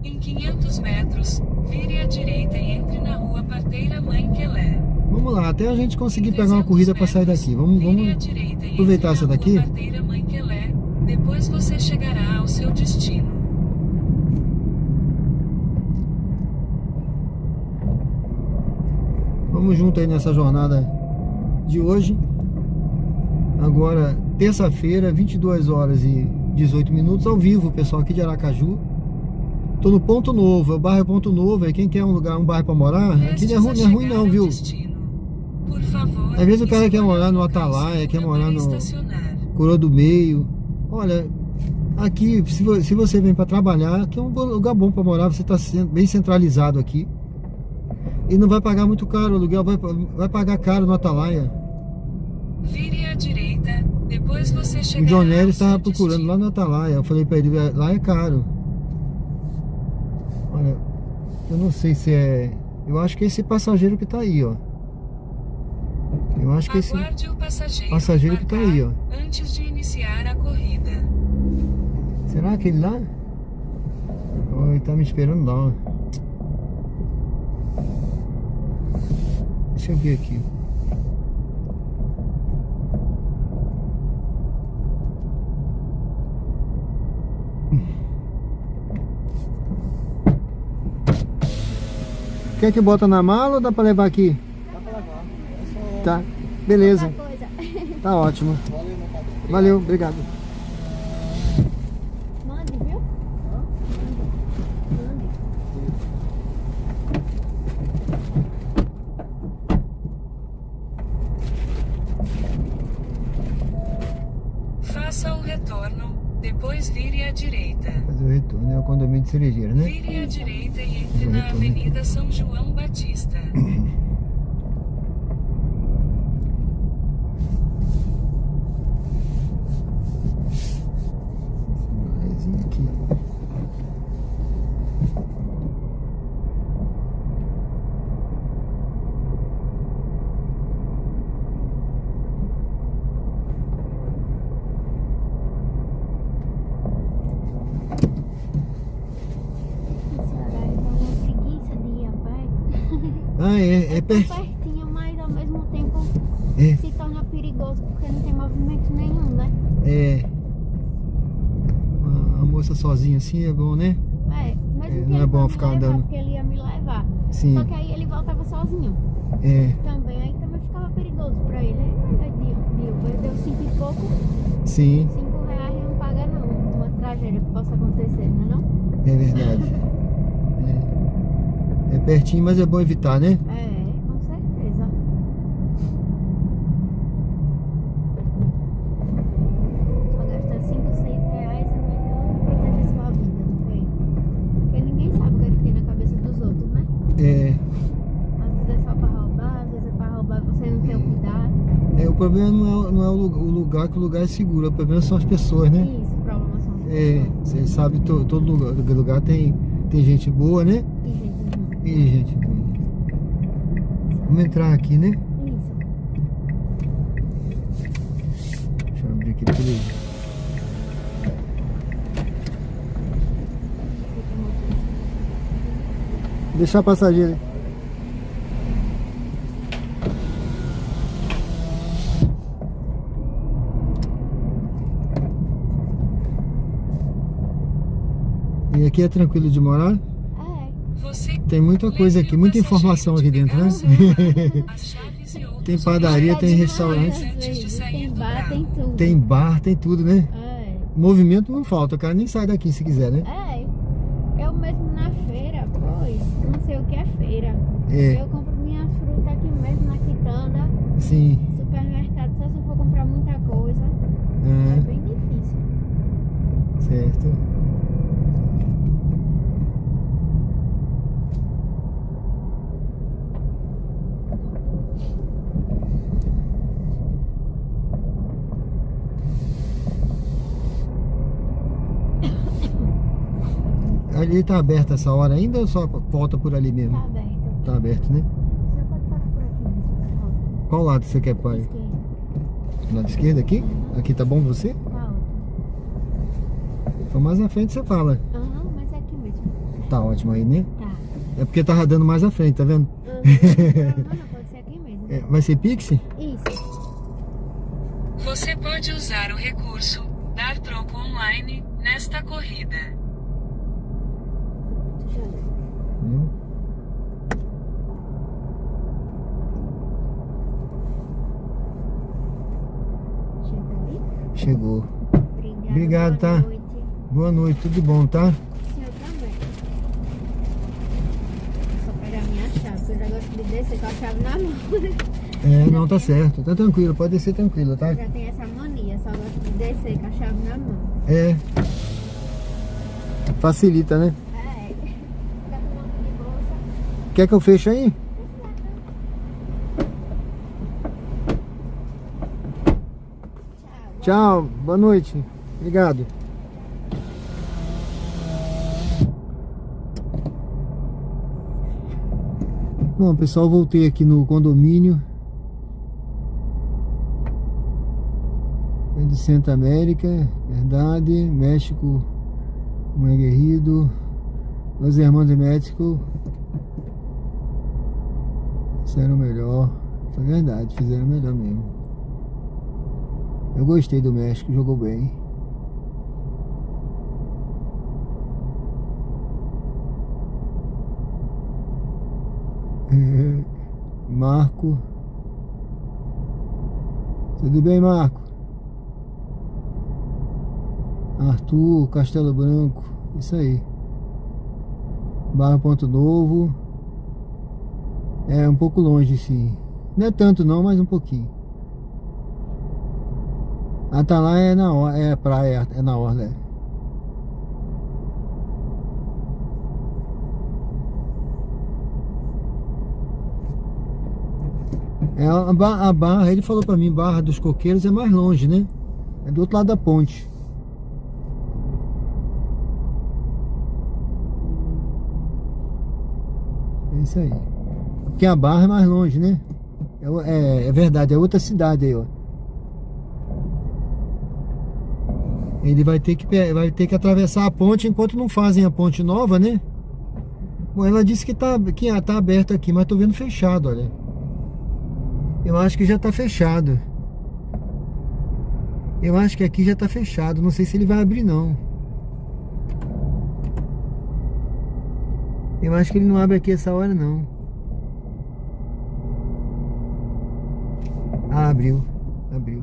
Em 500 metros, vire à direita e entre na rua Parteira Mãe Quelé. Vamos lá, até a gente conseguir pegar uma corrida pra sair daqui. Vamos aproveitar essa daqui? Parteira Mãe Quelé. Depois você chegará ao seu destino. Vamos junto aí nessa jornada de hoje. Agora, terça-feira, 22 horas e 18 minutos, ao vivo, pessoal, aqui de Aracaju. Tô no Ponto Novo, o bairro é Ponto Novo. Aí quem quer um bairro pra morar, aqui não é ruim não, viu? Por favor, Às vezes o cara quer morar no Atalaia, quer morar no Coroa do Meio. Olha, aqui, se você vem para trabalhar, aqui é um lugar bom para morar. Você está bem centralizado aqui. E não vai pagar muito caro, o aluguel vai pagar caro no Atalaia. Vire à direita, depois você O chegará John Neres ao estava seu procurando destino. lá no Atalaia. Eu falei para ele, lá é caro. Olha, eu não sei se é... Eu acho que é esse passageiro que tá aí, ó. Eu acho que esse Aguarde o passageiro que tá aí, ó. antes de iniciar a corrida. Será aquele lá? Oh, ele tá me esperando lá, ó. Deixa eu ver aqui. Quer que bota na mala ou dá pra levar aqui? Dá pra levar. Tá, beleza. Tá ótimo. Valeu, obrigado. Mande, viu? Faça o retorno, depois vire à direita. Fazer o retorno, é o condomínio de Cerejeira, né? Vire à direita e entre Vou na retorno. Avenida São João Batista. Esse aqui. Esse horário dá uma preguiça de ir a pé. Ah, é pertinho. pertinho, mas ao mesmo tempo É. se torna perigoso porque não tem movimento nenhum, né? É. A moça sozinha assim é bom, né? Mesmo que não é ele bom fosse ficar me levar, andando. porque ele ia me levar. Sim. Só que aí ele voltava sozinho. É. Aí também ficava perigoso pra ele. Aí de Uber deu 5 e pouco, Sim, R$5 não paga não. Uma tragédia que possa acontecer, né não? é verdade. É pertinho, mas é bom evitar, né? Com certeza. Só gastar 5, 6 reais é melhor proteger sua vida do que aí. Porque ninguém sabe o que é que tem na cabeça dos outros, né? É. Às vezes é só pra roubar, às vezes é pra roubar e você não tem o cuidado. O problema não é o lugar, que o lugar é seguro. O problema são as pessoas, né? Isso, o problema são as É, pessoas. você sabe, todo lugar tem gente boa, né? E gente ruim. E gente ruim. Vamos entrar aqui, né? Isso. Deixa eu abrir aqui pra ele. Deixar a passageira, né? E aqui é tranquilo de morar? Você Tem muita coisa aqui, muita informação aqui dentro, né? as chaves e outros Tem padaria, tem Às restaurante, vezes, tem bar, tem tudo. tem bar, tem tudo, né? É. Movimento não falta, o cara nem sai daqui se quiser, né? Eu mesmo na feira, pois, não sei o que é feira. É. Eu compro minhas frutas aqui mesmo na quitanda. Sim. Supermercado, só se eu for comprar muita coisa. É bem difícil. Certo. Ali tá aberto essa hora ainda ou só volta por ali mesmo? Tá aberto. Tá aberto, né? Você pode parar por aqui mesmo, tá ótimo. Qual lado você quer, pai? Esquerda, Do lado esquerdo aqui? Aqui tá bom pra você? tá ótimo. For mais à frente você fala. Mas é aqui mesmo. Tá ótimo aí, né? Tá. É porque tava dando mais à frente, tá vendo? Não, pode ser aqui mesmo. Vai ser Pix? Isso. Você pode usar o recurso dar troco online nesta corrida. Viu? Chega ali. Chegou. Obrigado, Obrigado, tá? boa noite. Boa noite, tudo de bom, tá? O senhor também. Só pegar minha chave, porque eu já gosto de descer com a chave na mão. Não, tá certo. Tá tranquilo, pode descer tranquilo, tá? Já tem essa mania, só gosto de descer com a chave na mão. Facilita, né? Fica com uma de bolsa. Quer que eu feche aí? Tchau, boa noite. Obrigado. Bom, pessoal, voltei aqui no condomínio. É de Santa América, verdade. México, muy aguerrido. Los Hermanos de México fizeram melhor. Foi verdade, fizeram melhor mesmo. Eu gostei do México, jogou bem. Marco. Tudo bem, Marco? Arthur, Castelo Branco. Isso aí. Barra Ponto Novo. É um pouco longe, sim. Não é tanto não, mas um pouquinho. Atalá é na orla, é praia, é na orla. A Barra, ele falou pra mim, Barra dos Coqueiros é mais longe, né? É do outro lado da ponte. É isso aí. Porque a Barra é mais longe, né? É verdade, é outra cidade aí, ó. Ele vai ter que atravessar a ponte enquanto não fazem a ponte nova, né? Bom, ela disse que tá aberto aqui, mas tô vendo fechado, olha. Eu acho que já tá fechado. Eu acho que aqui já tá fechado. Não sei se ele vai abrir, não. Eu acho que ele não abre aqui essa hora, não. Ah, abriu. Abriu.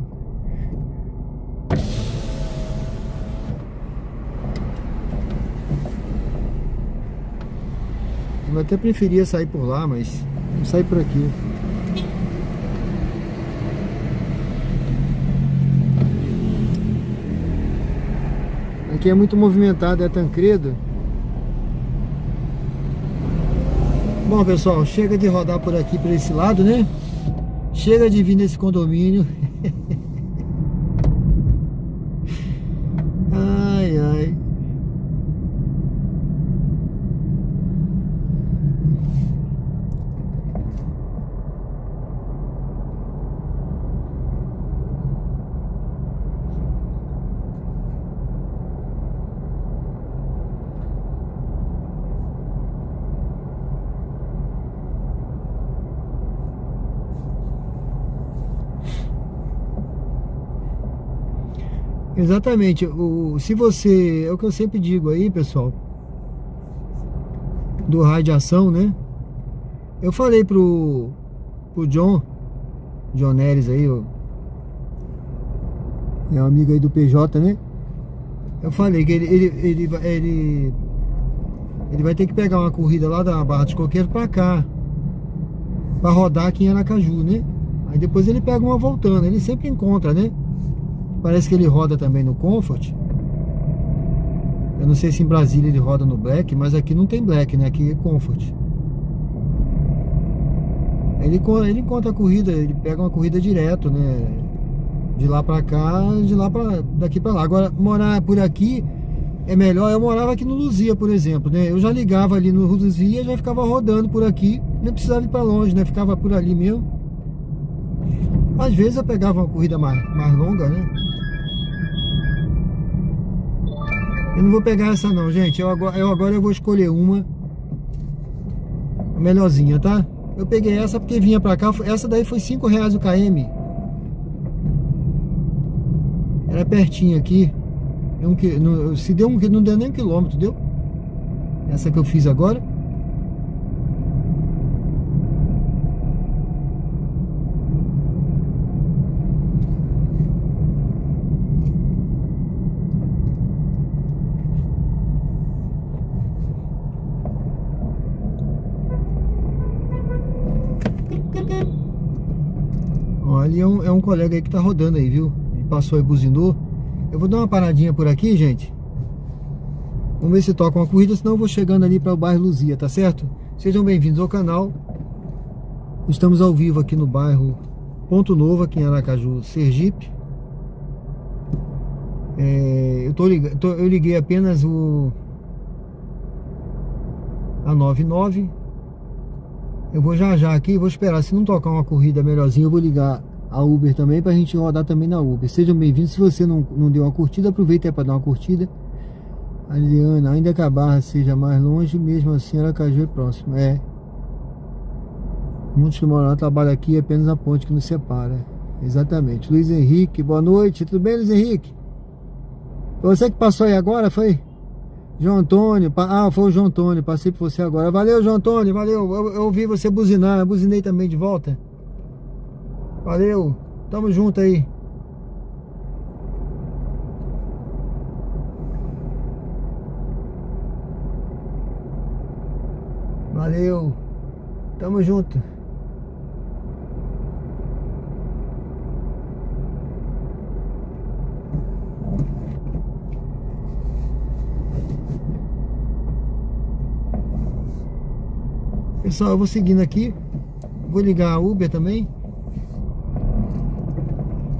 Eu até preferia sair por lá, mas vou sair por aqui. Aqui é muito movimentado, é Tancredo. Bom, pessoal, chega de rodar por aqui, por esse lado, né? Chega de vir nesse condomínio. Ai, ai. Exatamente, se você, é o que eu sempre digo aí, pessoal, do radiação, né? Eu falei pro John Neres aí, é um amigo aí do PJ, né? Eu falei que ele vai ter que pegar uma corrida lá da Barra dos Coqueiros pra cá, pra rodar aqui em Aracaju, né? Aí depois ele pega uma voltando, ele sempre encontra, né? Parece que ele roda também no Comfort. Eu não sei se em Brasília ele roda no Black, mas aqui não tem Black, né? Aqui é Comfort. Ele encontra a corrida, ele pega uma corrida direto, né? De lá pra cá, daqui pra lá. Agora, morar por aqui é melhor. Eu morava aqui no Luzia, por exemplo, né? Eu já ligava ali no Luzia e já ficava rodando por aqui. Nem precisava ir pra longe, né? Ficava por ali mesmo. Às vezes eu pegava uma corrida mais longa, né? Eu não vou pegar essa não, gente. Agora eu vou escolher uma melhorzinha, tá? Eu peguei essa porque vinha pra cá. Essa daí foi R$5 o km. Era pertinho aqui. Se deu não deu nem 1 quilômetro, deu? Essa que eu fiz agora. Ali é um colega aí que tá rodando aí, viu? Ele passou e buzinou. Eu vou dar uma paradinha por aqui, gente. Vamos ver se toca uma corrida, senão eu vou chegando ali para o bairro Luzia, tá certo? Sejam bem-vindos ao canal. Estamos ao vivo aqui no bairro Ponto Novo, aqui em Aracaju, Sergipe. Eu liguei apenas a 99. Eu vou já aqui, vou esperar. Se não tocar uma corrida melhorzinha, eu vou ligar a Uber também, pra gente rodar também na Uber. Sejam bem-vindos. Se você não deu uma curtida, aproveita aí pra dar uma curtida. A Liliana, ainda que a Barra seja mais longe, mesmo assim Aracaju é próximo. Muitos que moram lá trabalham aqui, é apenas a ponte que nos separa. Exatamente. Luiz Henrique, boa noite. Tudo bem, Luiz Henrique? Foi você que passou aí agora, foi? João Antônio, foi o João Antônio, passei por você agora. Valeu, João Antônio, valeu. Eu ouvi você buzinar, eu buzinei também de volta. Valeu, tamo junto aí. Valeu, tamo junto. Pessoal, eu vou seguindo aqui. Vou ligar a Uber também.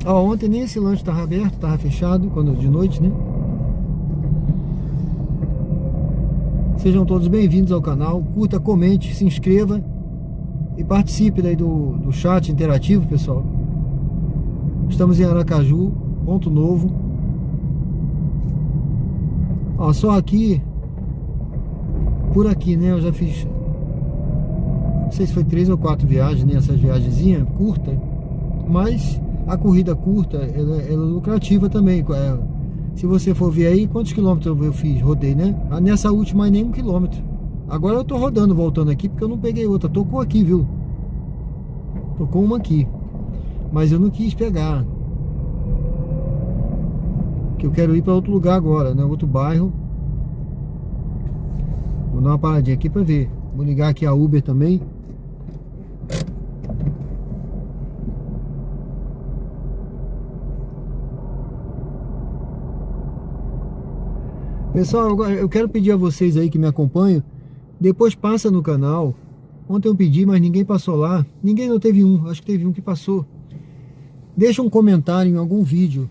Ontem nem esse lanche estava aberto, estava fechado, quando de noite, né? Sejam todos bem-vindos ao canal. Curta, comente, se inscreva e participe daí do chat interativo, pessoal. Estamos em Aracaju, Ponto Novo. Só aqui por aqui, né? Eu já fiz, não sei se foi 3 ou 4 viagens, né? Essas viagenzinhas curtas. Mas a corrida curta, ela é lucrativa também. Se você for ver aí, quantos quilômetros eu fiz, rodei, né? Nessa última, nem 1 quilômetro. Agora eu tô rodando, voltando aqui, porque eu não peguei outra. Tocou aqui, viu? Tocou uma aqui. Mas eu não quis pegar. Porque eu quero ir para outro lugar agora, né? Outro bairro. Vou dar uma paradinha aqui para ver. Vou ligar aqui a Uber também. Pessoal, eu quero pedir a vocês aí que me acompanham, depois passa no canal. Ontem eu pedi, mas ninguém passou lá. Ninguém, não teve um, acho que teve um que passou. Deixa um comentário em algum vídeo,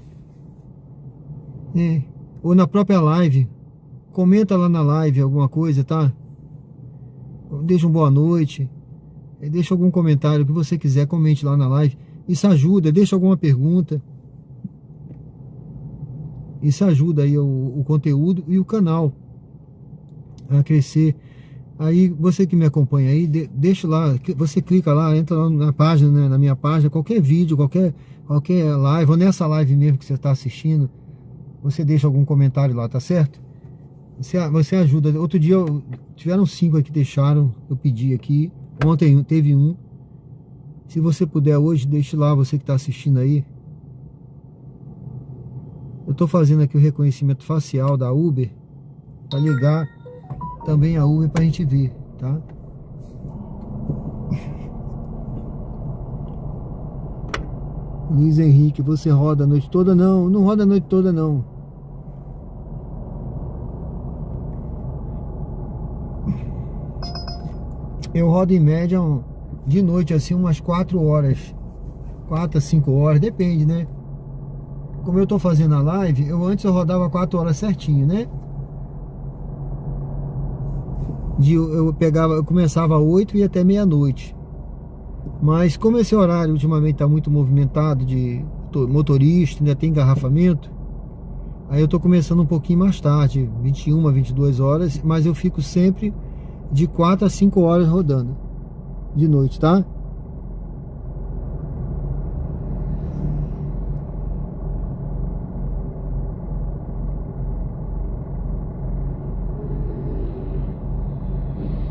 ou na própria live. Comenta lá na live alguma coisa, tá? Deixa um boa noite. Deixa algum comentário que você quiser, comente lá na live. Isso ajuda, deixa alguma pergunta. Isso ajuda aí o conteúdo e o canal a crescer. Aí você que me acompanha aí, deixa lá, você clica lá, entra lá na página, né, na minha página, qualquer vídeo, qualquer live, ou nessa live mesmo que você está assistindo, você deixa algum comentário lá, tá certo? Você ajuda. Outro dia tiveram 5 aqui que deixaram, eu pedi aqui. Ontem teve um. Se você puder hoje, deixe lá, você que está assistindo aí. Eu tô fazendo aqui o reconhecimento facial da Uber para ligar também a Uber pra gente ver, tá? Luiz Henrique, você roda a noite toda? Não, não roda a noite toda não. Eu rodo em média de noite assim umas 4 horas. 4 a 5 horas, depende, né? Como eu tô fazendo a live, antes eu rodava 4 horas certinho, né? Eu começava às 8 e ia até meia-noite. Mas como esse horário ultimamente tá muito movimentado de motorista, ainda tem engarrafamento, aí eu tô começando um pouquinho mais tarde, 21, 22 horas, mas eu fico sempre de 4 a 5 horas rodando de noite, tá?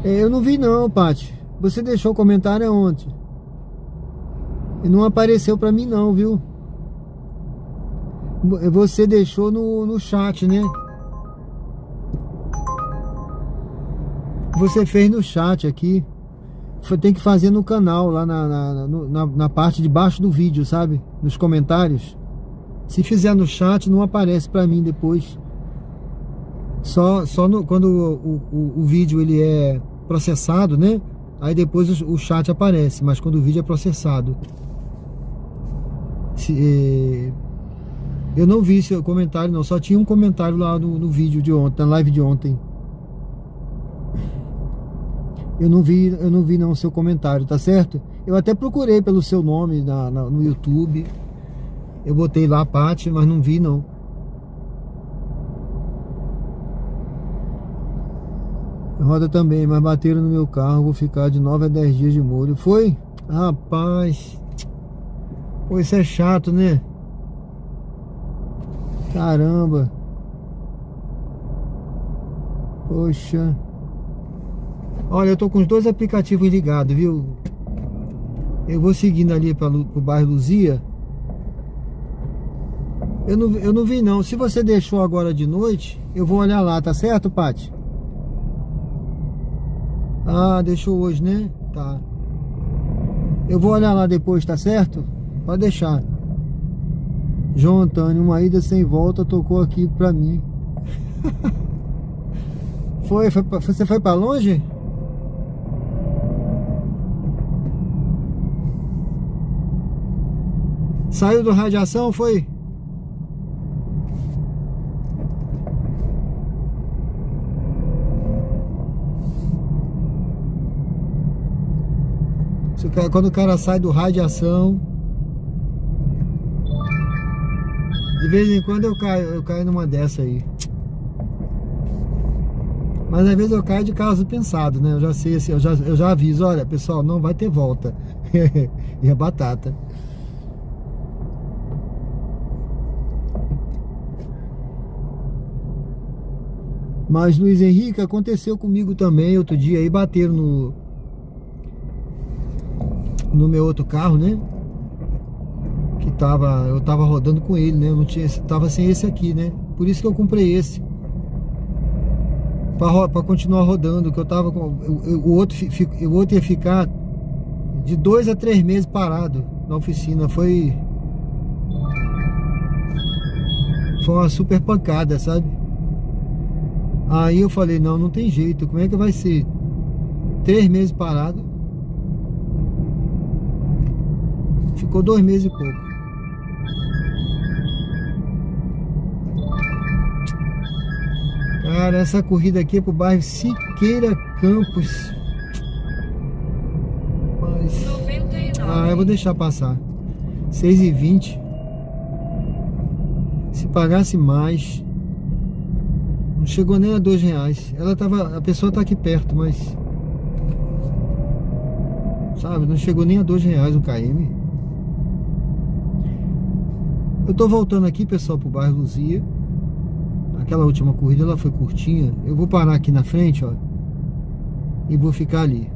Eu não vi não, Paty. Você deixou o comentário ontem. E não apareceu pra mim não, viu? Você deixou no chat, né? Você fez no chat aqui. Tem que fazer no canal, lá na parte de baixo do vídeo, sabe? Nos comentários. Se fizer no chat, não aparece pra mim depois. Só quando o vídeo ele é processado, né? Aí depois o chat aparece, mas quando o vídeo é processado. Eu não vi seu comentário não, só tinha um comentário lá no vídeo de ontem, na live de ontem. Eu não vi não o seu comentário, tá certo? Eu até procurei pelo seu nome no YouTube. Eu botei lá Paty, mas não vi não. Roda também, mas bateram no meu carro. Vou ficar de 9 a 10 dias de molho. Foi? Rapaz. Pô, isso é chato, né? Caramba. Poxa. Olha, eu tô com os 2 aplicativos ligados, viu? Eu vou seguindo ali pro bairro Luzia. Eu não vi não. Se você deixou agora de noite, eu vou olhar lá, tá certo, Paty? Ah, deixou hoje, né? Tá. Eu vou olhar lá depois, tá certo? Pode deixar. João Antônio, uma ida sem volta tocou aqui pra mim. Você foi pra longe? Saiu do radiação, foi? Quando o cara sai do radiação, de vez em quando eu caio numa dessa aí. Mas às vezes eu caio de caso pensado, né? Eu já sei assim, eu já aviso, olha, pessoal, não vai ter volta. E a batata. Mas, Luiz Henrique, aconteceu comigo também outro dia aí, bateram no meu outro carro, né? Que eu tava rodando com ele, né? Eu não tinha, tava sem esse aqui, né? Por isso que eu comprei esse. Pra continuar rodando, que eu tava com o outro ia ficar de 2 a 3 meses parado na oficina. Foi uma super pancada, sabe? Aí eu falei, não tem jeito, como é que vai ser? 3 meses parado. Ficou 2 meses e pouco. Cara, essa corrida aqui é pro bairro Siqueira Campos. Mas... 99. eu vou deixar passar. 6h20. Se pagasse mais... Não chegou nem a R$2. A pessoa tá aqui perto, mas... Sabe, não chegou nem a R$2 o KM. Eu tô voltando aqui, pessoal, pro bairro Luzia. Aquela última corrida, ela foi curtinha. Eu vou parar aqui na frente, ó. E vou ficar ali.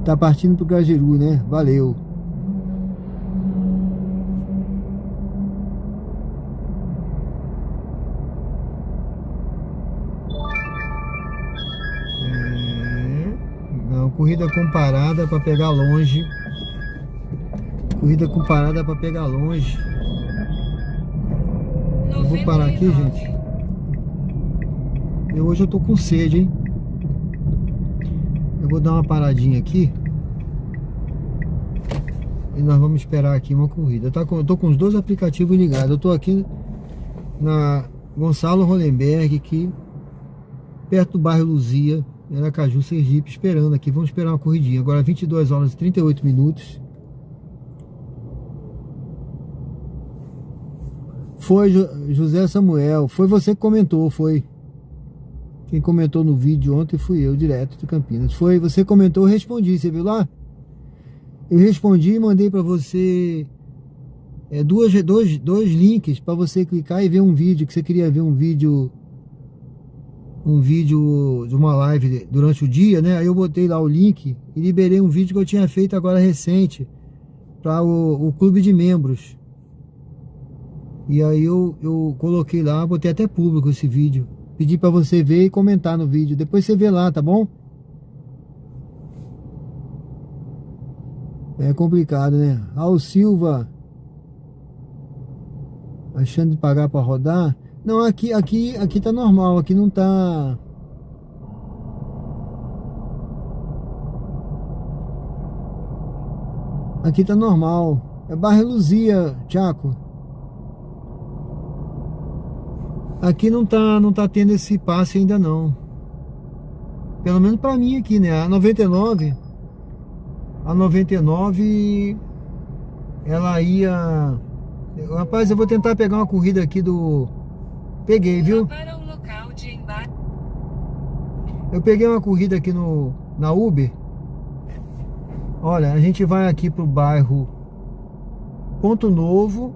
Tá partindo pro Grajaú, né? Valeu. Não, corrida comparada para pegar longe. Corrida comparada para pegar longe. Eu vou parar aqui, gente. Hoje eu tô com sede, hein? Eu vou dar uma paradinha aqui. E nós vamos esperar aqui uma corrida. Eu tô com os 2 aplicativos ligados. Eu tô aqui na Gonçalo Hollenberg, aqui perto do bairro Luzia, em Aracaju, Sergipe, esperando aqui. Vamos esperar uma corridinha. Agora 22 horas e 38 minutos. Foi José Samuel. Foi você que comentou, foi. Quem comentou no vídeo ontem fui eu, direto de Campinas. Foi, você comentou, eu respondi, você viu lá? Eu respondi e mandei para você dois links para você clicar e ver um vídeo, que você queria ver um vídeo de uma live durante o dia, né? Aí eu botei lá o link e liberei um vídeo que eu tinha feito agora recente para o clube de membros. E aí eu coloquei lá, botei até público esse vídeo. Pedi para você ver e comentar no vídeo. Depois você vê lá, tá bom? É complicado, né? Raul Silva, achando de pagar para rodar. Não, aqui tá normal. Aqui não tá... Aqui tá normal. É bairro Luzia, Tchaco. Aqui não tá tendo esse passe ainda não. Pelo menos pra mim aqui, né? A 99 ela ia... Rapaz, eu vou tentar pegar uma corrida aqui do... Peguei, viu? Para o local de embarque. Eu peguei uma corrida aqui na Uber. Olha, a gente vai aqui pro bairro Ponto Novo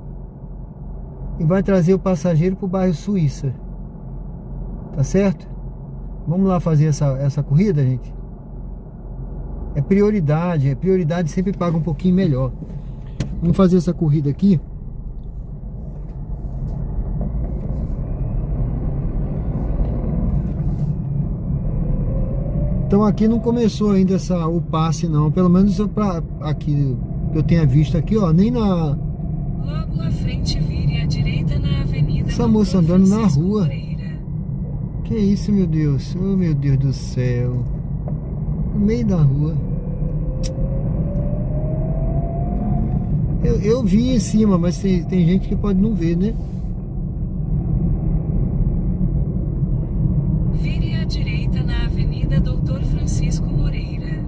e vai trazer o passageiro pro bairro Suíça. Tá certo? Vamos lá fazer essa corrida, gente? É prioridade sempre paga um pouquinho melhor. Vamos fazer essa corrida aqui. Então aqui não começou ainda o passe não, pelo menos aqui que eu tenha visto aqui, ó, nem na... Logo à frente, vire à direita na avenida. Essa moça andando na Francisco rua. Moreira. Que isso, meu Deus? Oh, meu Deus do céu. No meio da rua. Eu vi em cima, mas tem gente que pode não ver, né? Vire à direita na avenida Dr. Francisco Moreira.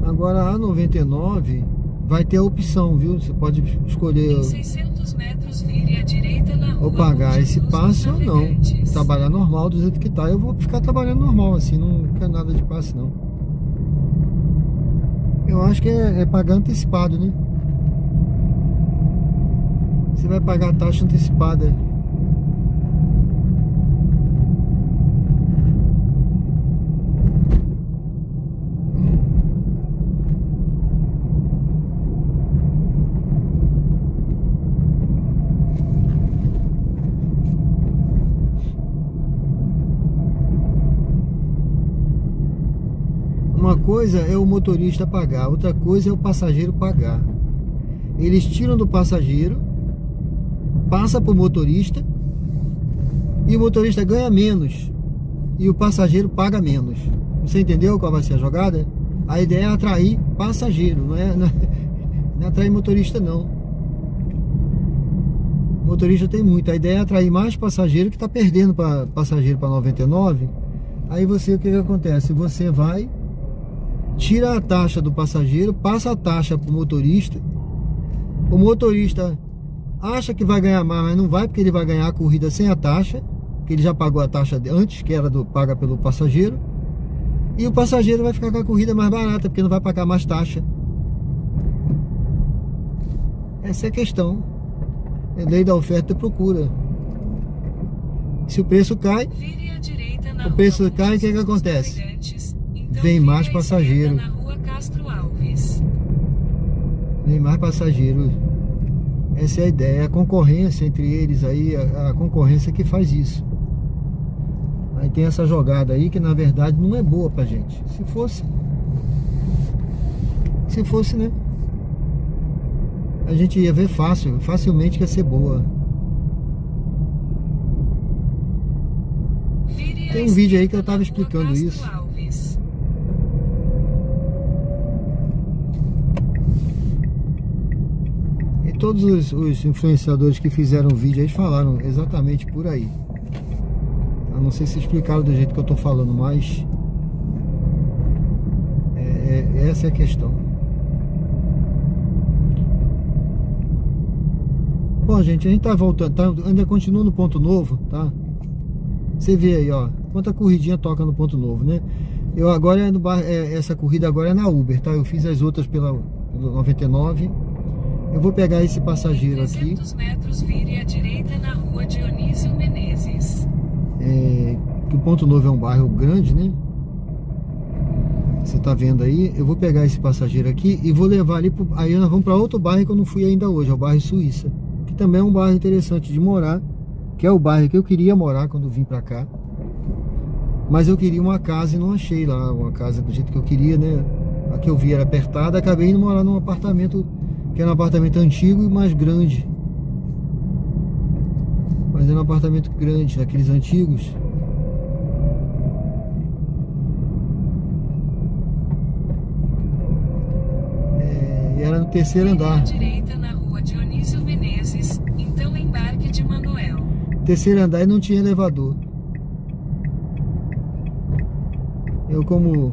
Agora a 99 vai ter a opção, viu? Você pode escolher Em 600 metros, vire à direita na rua ou pagar esse Monte dos passe ou não. Navegantes. Trabalhar normal do jeito que tá. Eu vou ficar trabalhando normal, assim, não quero nada de passe, não. Eu acho que é pagar antecipado, né? Você vai pagar a taxa antecipada. Uma coisa é o motorista pagar, outra coisa é o passageiro pagar. Eles tiram do passageiro, passa para o motorista e o motorista ganha menos e o passageiro paga menos. Você entendeu qual vai ser a jogada? A ideia é atrair passageiro, não é atrair motorista, não. O motorista tem muito. A ideia é atrair mais passageiro, que está perdendo para passageiro para 99. Aí você, o que acontece? Você vai, tira a taxa do passageiro, passa a taxa para o motorista. O motorista acha que vai ganhar mais, mas não vai, porque ele vai ganhar a corrida sem a taxa, porque ele já pagou a taxa antes, que era paga pelo passageiro. E o passageiro vai ficar com a corrida mais barata, porque não vai pagar mais taxa. Essa é a questão. É lei da oferta e procura. Se o preço cai, Vire à direita na o preço rua cai, o que Monte dos acontece? Navegantes. Então, Vem vire mais à passageiro. esquerda na rua Castro Alves. Vem mais passageiro. Essa é a ideia. A concorrência entre eles aí, a concorrência que faz isso. Aí tem essa jogada aí que na verdade não é boa pra gente. Se fosse, né? A gente ia ver facilmente que ia ser boa. Vire à Tem um vídeo aí que eu esquerda tava na explicando rua Castro isso. Alves. E todos os influenciadores que fizeram o vídeo aí falaram exatamente por aí. Eu não sei se explicaram do jeito que eu tô falando, mas essa é a questão. Bom, gente, a gente tá voltando, ainda continua no ponto novo, tá? Você vê aí, ó, quanta corridinha toca no ponto novo, né? Eu agora essa corrida agora é na Uber, tá? Eu fiz as outras pelo 99. Eu vou pegar esse passageiro aqui. 300 metros, vire à direita na rua Dionísio Menezes. Que o Ponto Novo é um bairro grande, né? Você tá vendo aí? Eu vou pegar esse passageiro aqui e vou levar ali aí nós vamos para outro bairro que eu não fui ainda hoje, é o bairro Suíça, que também é um bairro interessante de morar, que é o bairro que eu queria morar quando vim para cá. Mas eu queria uma casa e não achei lá uma casa do jeito que eu queria, né? A que eu vi era apertada, acabei indo morar num apartamento que era um apartamento antigo e mais grande. Mas era um apartamento grande, daqueles antigos. E era no terceiro andar. Vire à direita na rua Dionísio Menezes, então embarque de Manuel. Terceiro andar e não tinha elevador. Eu, como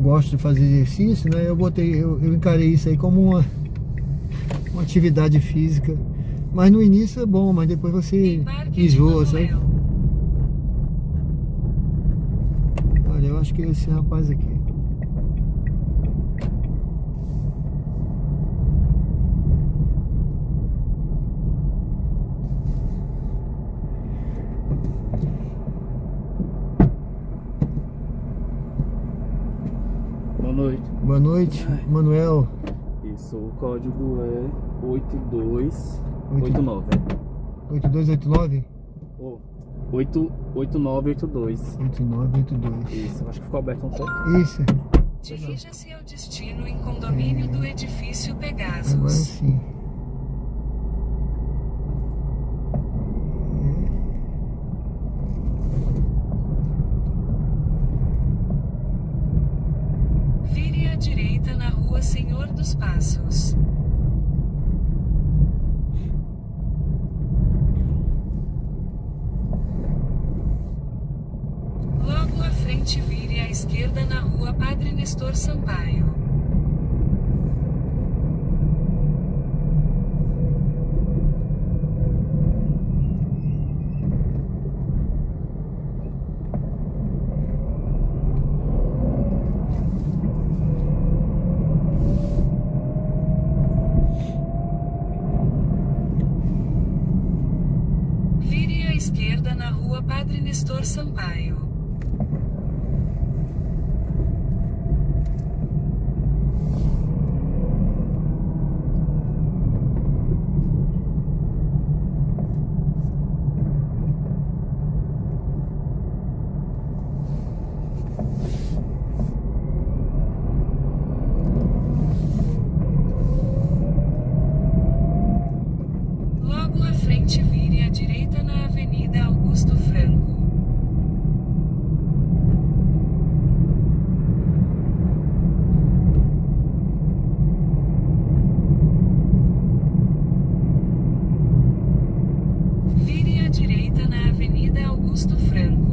gosto de fazer exercício, né? Eu encarei isso aí como uma atividade física. Mas no início é bom, mas depois você Embarque enjoa, de sabe? Manuel. Olha, eu acho que é esse rapaz aqui. Boa noite. Boa noite, Manuel. Isso, o código é 8289. 8289? Oh, 8982. 8982. Isso, acho que ficou aberto um pouco. Isso, Dirija-se ao destino em condomínio do edifício agora Pegasus. sim. direita na rua Senhor dos Passos. Logo à frente vire à esquerda na rua Padre Nestor Sampaio. Vire à esquerda na rua Padre Nestor Sampaio. Logo à frente vire à direita na Avenida Augusto Franco. Vire à direita na Avenida Augusto Franco.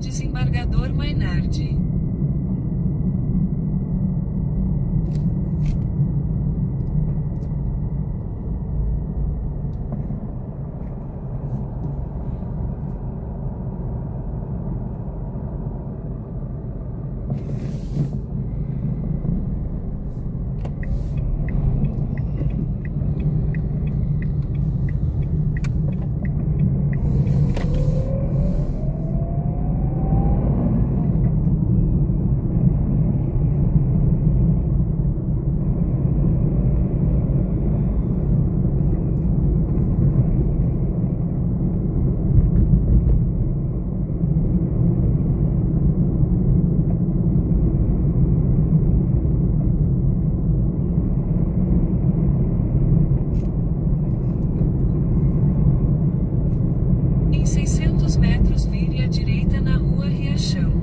Desembargador Mainardi. Em 600 metros, vire à direita na rua Riachão.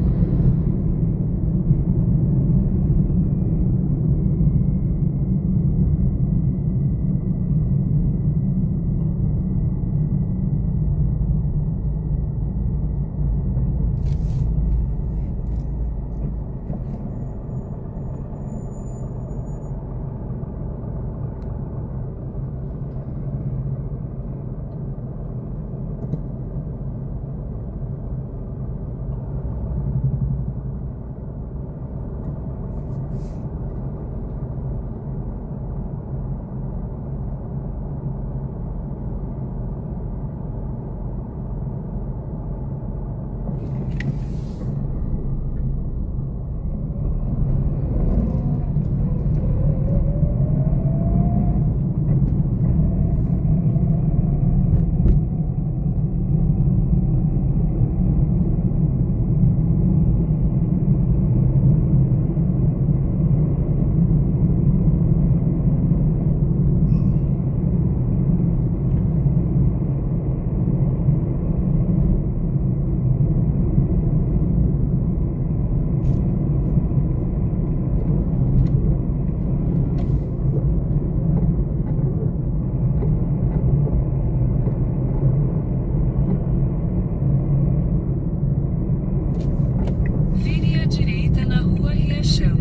Vire à direita na rua Riachão.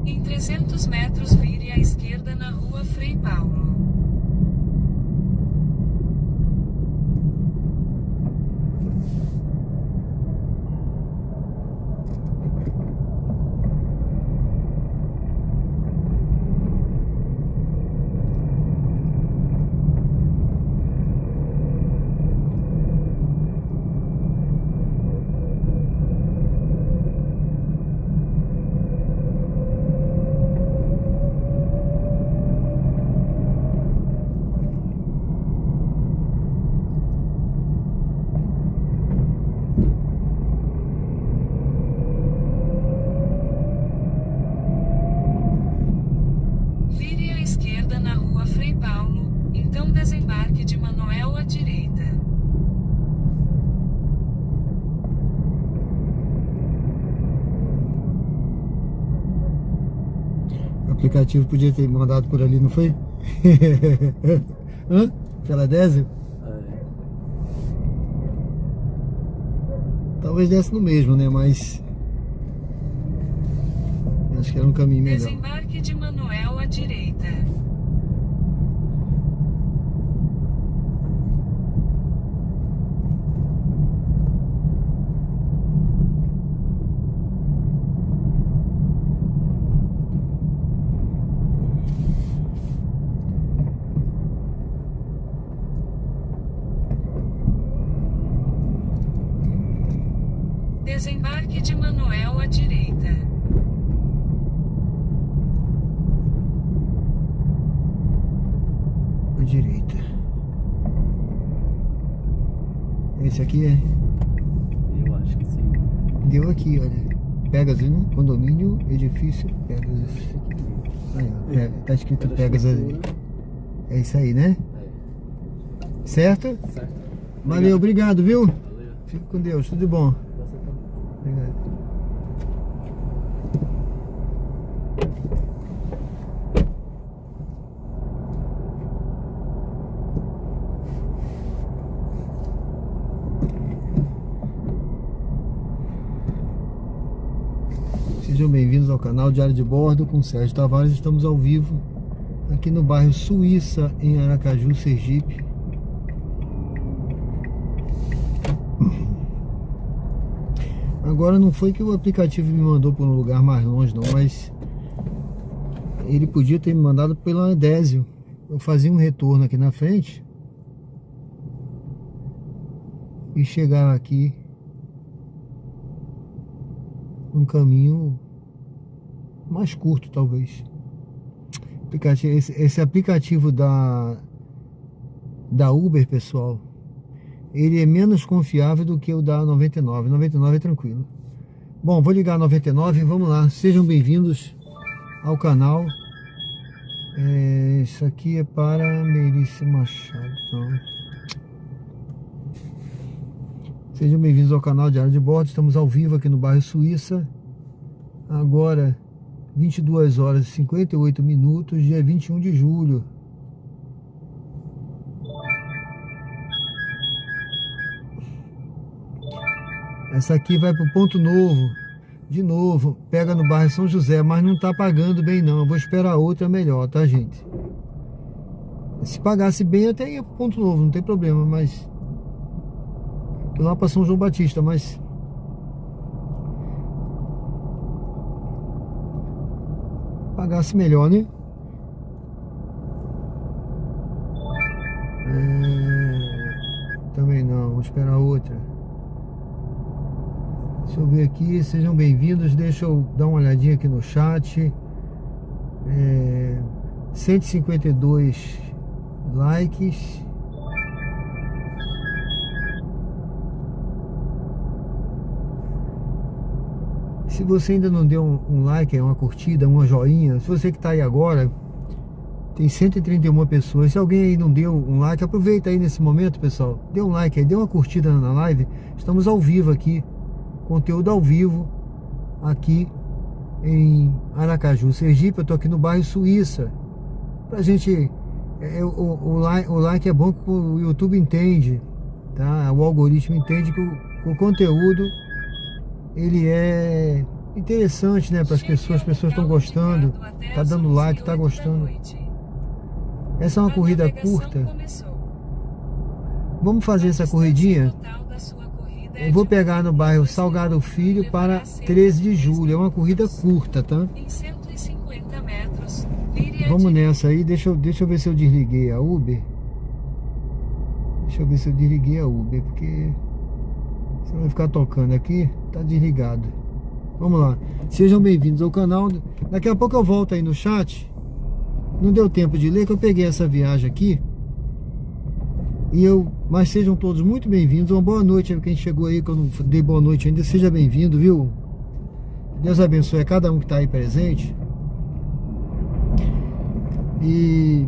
Em 300 metros, vire à esquerda na rua Frei Paulo. Vire à esquerda na rua Frei Paulo, então desembarque de Manoel à direita. O aplicativo podia ter mandado por ali, não foi? Hã? Pela Désio? Talvez desse no mesmo, né? Mas acho que era um caminho melhor. Desembarque de Manoel à direita. Desembarque de Manoel à direita. À direita. Esse aqui é? Eu acho que sim. Deu aqui, olha. Pegasus, né? Condomínio, edifício, Pegasus. Aí, ó, tá escrito Pegasus ali. É isso aí, né? É. Certo? Certo. Valeu, obrigado, viu? Valeu. Fique com Deus, tudo de bom. Você também. Obrigado. Sejam bem-vindos ao canal Diário de Bordo com Sérgio Tavares. Estamos ao vivo aqui no bairro Suíça, em Aracaju, Sergipe. Agora não foi que o aplicativo me mandou para um lugar mais longe não, mas ele podia ter me mandado pela Edésio. Eu fazia um retorno aqui na frente e chegava aqui um caminho mais curto, talvez. Esse aplicativo da Uber, pessoal, ele é menos confiável do que o da 99. 99 é tranquilo. Bom, vou ligar a 99 e vamos lá. Sejam bem-vindos ao canal. Isso aqui é para Melissa Machado. Então, sejam bem-vindos ao canal Diário de Bordo. Estamos ao vivo aqui no bairro Suíça. Agora 22 horas e 58 minutos, dia 21 de julho. Essa aqui vai para o Ponto Novo. De novo, pega no bairro São José, mas não tá pagando bem não. Eu vou esperar outra melhor, tá, gente? Se pagasse bem, até ia pro Ponto Novo, não tem problema, mas lá para São João Batista, mas pagasse melhor, né? Também não, vou esperar outra. Deixa eu ver aqui, sejam bem-vindos. Deixa eu dar uma olhadinha aqui no chat. 152 likes. Se você ainda não deu um like, uma curtida, uma joinha, se você que está aí agora, tem 131 pessoas. Se alguém aí não deu um like, aproveita aí nesse momento, pessoal. Dê um like aí, dê uma curtida na live. Estamos ao vivo aqui, conteúdo ao vivo, aqui em Aracaju, Sergipe. Eu tô aqui no bairro Suíça. Pra gente, o like é bom que o YouTube entende, tá? O algoritmo entende que o conteúdo ele é interessante, né, para as pessoas estão gostando, tá dando like, tá gostando. Essa é uma corrida curta. Vamos fazer essa corridinha. Eu vou pegar no bairro Salgado Filho para 13 de julho. É uma corrida curta, tá? Vamos nessa aí. Deixa eu ver se eu desliguei a Uber. Deixa eu ver se eu desliguei a Uber, porque você vai ficar tocando aqui, tá desligado. Vamos lá. Sejam bem-vindos ao canal. Daqui a pouco eu volto aí no chat. Não deu tempo de ler, que eu peguei essa viagem aqui. Mas sejam todos muito bem-vindos. Uma boa noite a quem chegou aí, que eu não dei boa noite ainda. Seja bem-vindo, viu? Deus abençoe a cada um que está aí presente. E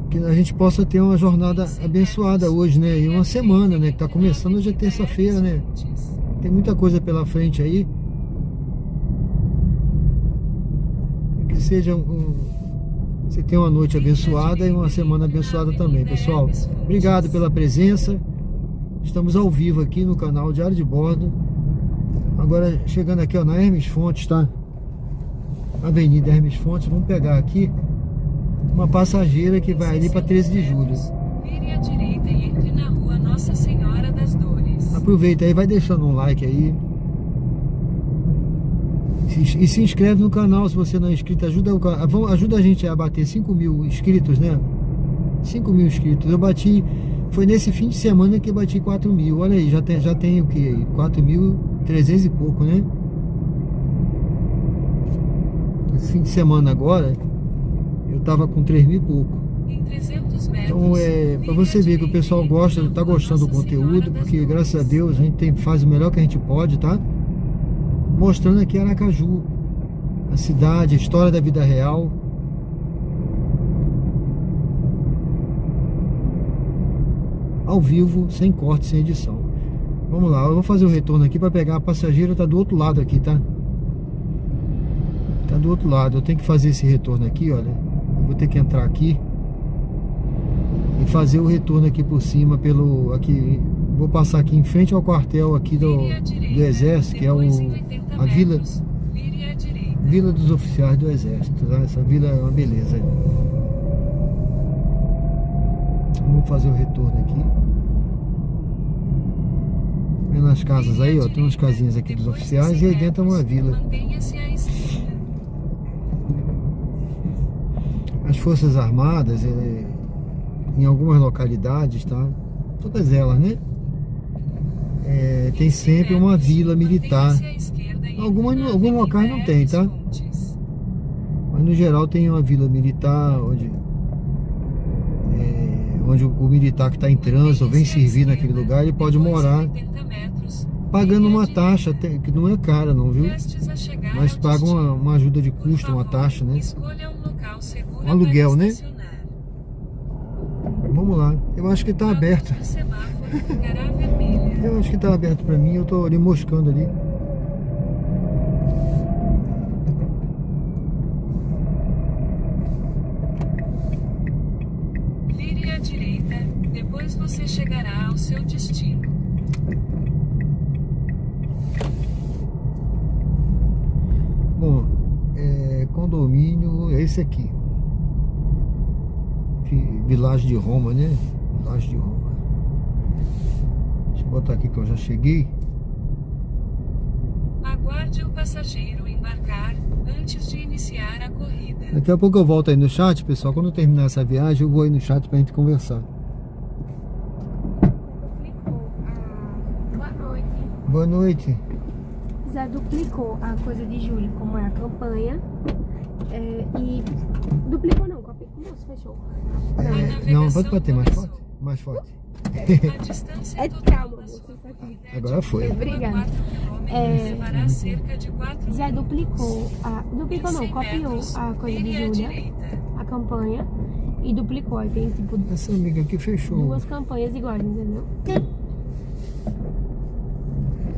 que a gente possa ter uma jornada abençoada hoje, né? E uma semana, né? Que tá começando, hoje é terça-feira, né? Tem muita coisa pela frente aí. Que seja você tenha uma noite abençoada e uma semana abençoada também, pessoal. Obrigado pela presença. Estamos ao vivo aqui no canal Diário de Bordo. Agora chegando aqui, ó, na Hermes Fontes, tá? Avenida Hermes Fontes. Vamos pegar aqui uma passageira que vai ali para 13 de julho. Vire à direita e entre na rua Nossa Senhora das Dores. Aproveita aí, vai deixando um like aí. E se inscreve no canal se você não é inscrito. Ajuda a gente a bater 5 mil inscritos, né? 5 mil inscritos. Eu bati, foi nesse fim de semana que eu bati 4 mil. Olha aí, já tem o que aí? 4.300 e pouco, né? Esse fim de semana agora eu tava com 3 mil e pouco. Então para você ver que o pessoal tá gostando do conteúdo, porque graças a Deus a gente faz o melhor que a gente pode, tá? Mostrando aqui Aracaju, a cidade, a história da vida real. ao vivo, sem corte, sem edição. Vamos lá, eu vou fazer o retorno aqui para pegar a passageira, tá do outro lado aqui, tá? Tá do outro lado, eu tenho que fazer esse retorno aqui, olha. Eu vou ter que entrar aqui e fazer o retorno aqui por cima pelo aqui. Vou passar aqui em frente ao quartel aqui do Exército, que é a Vila dos Oficiais do Exército, tá? Essa vila é uma beleza. Vamos fazer o retorno aqui. Vendo as casas aí, ó, tem umas casinhas aqui dos oficiais e aí dentro é uma vila. As Forças Armadas, em algumas localidades, tá? Todas elas, né? Tem sempre uma vila militar. Alguns locais não tem, tá? Mas no geral tem uma vila militar onde o militar que está em trânsito vem servir naquele lugar, ele pode morar pagando uma taxa, que não é cara não, viu? Mas paga uma ajuda de custo, uma taxa, né? Um aluguel, né? Vamos lá, eu acho que está aberto. Eu acho que está aberto para mim, eu tô ali moscando ali. Vire à direita, depois você chegará ao seu destino. Bom, condomínio é esse aqui. Vilagem de Roma, né? Vilagem de Roma. Deixa eu botar aqui que eu já cheguei. Aguarde o passageiro embarcar antes de iniciar a corrida. Daqui a pouco eu volto aí no chat, pessoal. Quando eu terminar essa viagem, eu vou aí no chat pra gente conversar. Boa noite. Boa noite. Zé duplicou a coisa de julho, como é a campanha. E duplicou não, copiou. Nossa, fechou. Não, pode bater mais forte. Mais forte. A distância Calma, da sua corrida é Agora foi. Obrigada. levará cerca de 4 Zé duplicou duplicou não, copiou a coisa de Júlia, a campanha, e duplicou. Aí tem tipo Essa amiga aqui fechou. duas campanhas iguais, entendeu?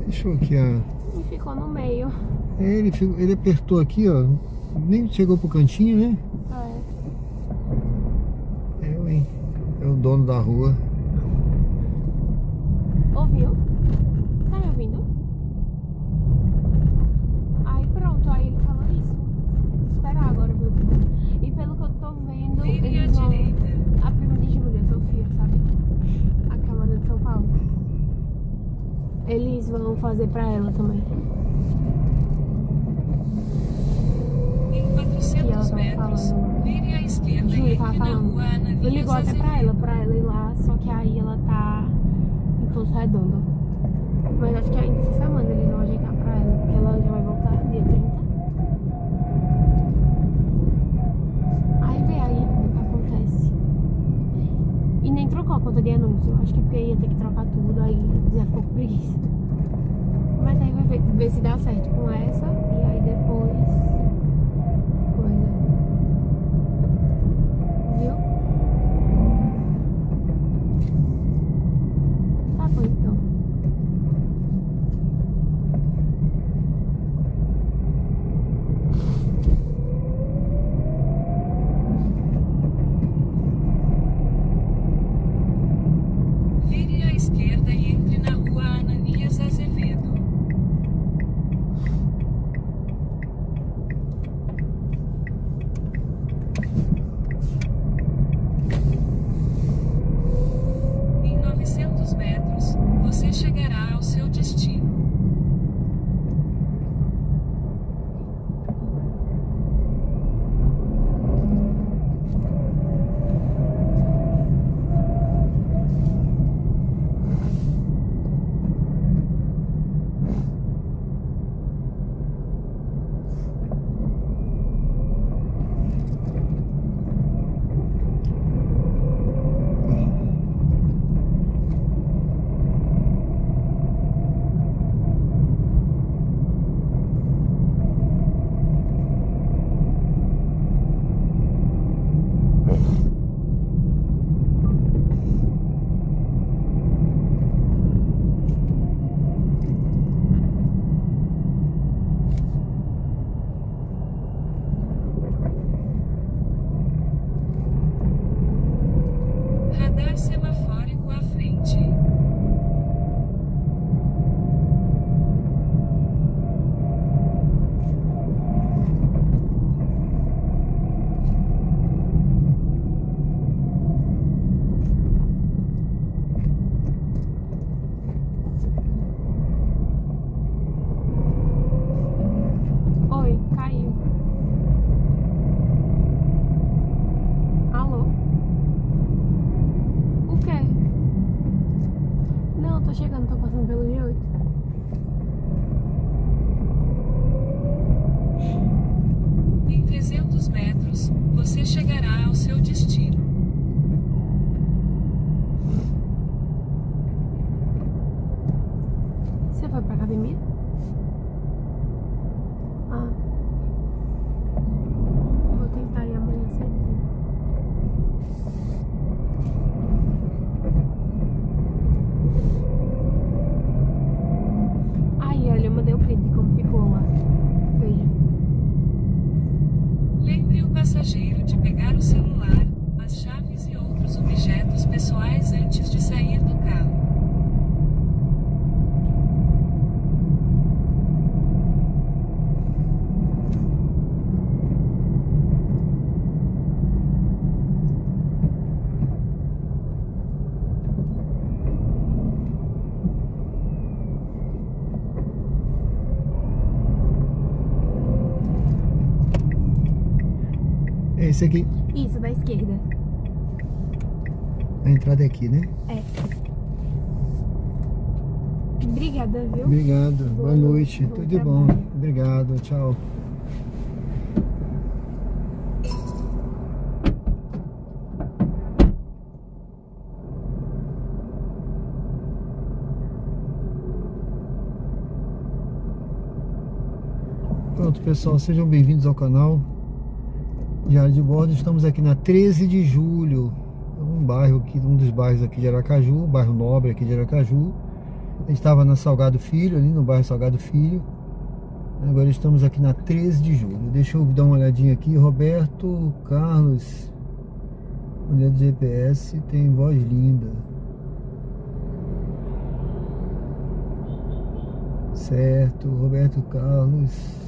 Fechou aqui a. E ficou no meio. Ele apertou aqui, ó. Nem chegou pro cantinho, né? É o dono da rua. Ouviu? Tá me ouvindo? Aí pronto, aí ele falou isso. Vou esperar agora, viu? E pelo que eu tô vendo, Vire à eles vão... direita. A prima de Júlia, Sofia, sabe? A Câmara de São Paulo. Eles vão fazer pra ela também. Em 400 metros, vire à esquerda e Júlia tava entre na falando. rua Ananias Eu ligou até pra Azevedo. ela ir lá, só que aí ela tá em Pouso Redondo. Mas acho que ainda essa semana eles vão ajeitar pra ela, porque ela já vai voltar dia 30. Aí vê aí o que acontece. E nem trocou a conta de anúncio. Eu acho que porque ia ter que trocar tudo, aí já ficou com preguiça. Mas aí vai ver se dá certo com essa e aí depois. Coisa. Viu? Tá bom então. Vire à esquerda e entre na rua Ananias Azevedo. Em 900 metros, você chegará ao seu destino. não tô passando pelo G8. Em 300 metros, você chegará ao seu destino. Você foi pra academia? Ah. Vou tentar ir amanhã cedinho. Aí, olha, eu mandei o print de como ficou lá. Veja. Lembre o passageiro de pegar o celular, as chaves e outros objetos pessoais antes de sair do carro. É esse aqui. Isso, da esquerda. A entrada é aqui, né? É. Obrigada, viu? Obrigado. Boa noite. Bom Tudo de bom. trabalho. Obrigado. Tchau. Pronto, pessoal, sejam bem-vindos ao canal Diário de Bordo. Estamos aqui na 13 de julho, um bairro aqui, um dos bairros aqui de Aracaju, um bairro nobre aqui de Aracaju. A gente estava na Salgado Filho, ali no bairro Salgado Filho. Agora estamos aqui na 13 de julho. Deixa eu dar uma olhadinha aqui. Roberto Carlos, mulher do GPS, tem voz linda. Certo, Roberto Carlos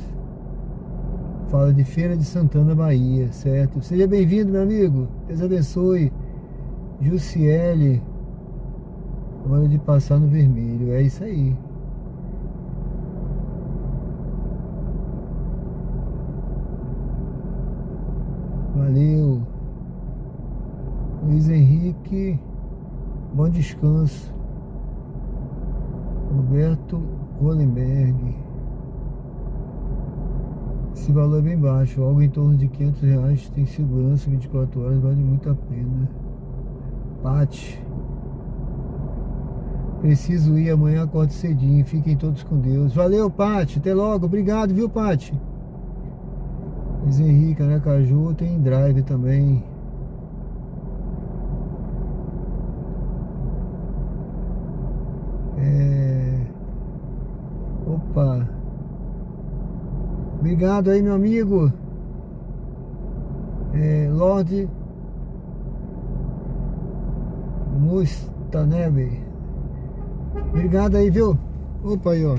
fala de Feira de Santana, Bahia, certo? Seja bem-vindo, meu amigo. Deus abençoe. Jussiele, hora de passar no vermelho. É isso aí. Valeu. Luiz Henrique, bom descanso. Roberto Rolenberg, esse valor é bem baixo, algo em torno de R$500, tem segurança, 24 horas, vale muito a pena. Pati, preciso ir amanhã, acordo cedinho, fiquem todos com Deus. Valeu, Pati, até logo, obrigado, viu, Pati? Luiz Henrique, Aracaju, tem drive também. Opa, obrigado aí, meu amigo. Lorde Mustanebe, obrigado aí, viu? Opa, aí, ó,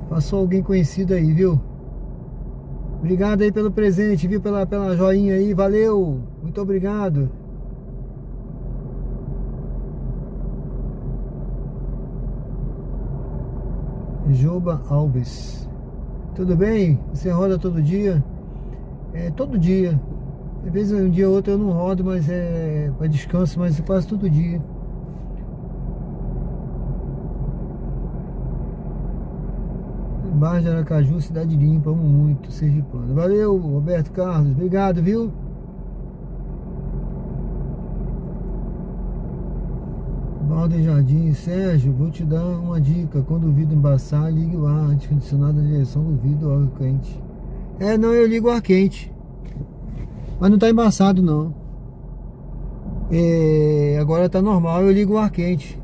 passou alguém conhecido aí, viu? Obrigado aí pelo presente, viu? Pela joinha aí, valeu, muito obrigado. Joba Alves, tudo bem? Você roda todo dia? Todo dia. Às vezes um dia ou outro eu não rodo, mas é para descanso, mas quase todo dia. Barra de Aracaju, cidade limpa, amo muito, sergipano. Valeu, Roberto Carlos, obrigado, viu? Valde Jardim, Sérgio, vou te dar uma dica. Quando o vidro embaçar, ligue o ar condicionado na direção do vidro, ar quente. Não, eu ligo o ar quente, mas não tá embaçado não. Agora tá normal, eu ligo o ar quente.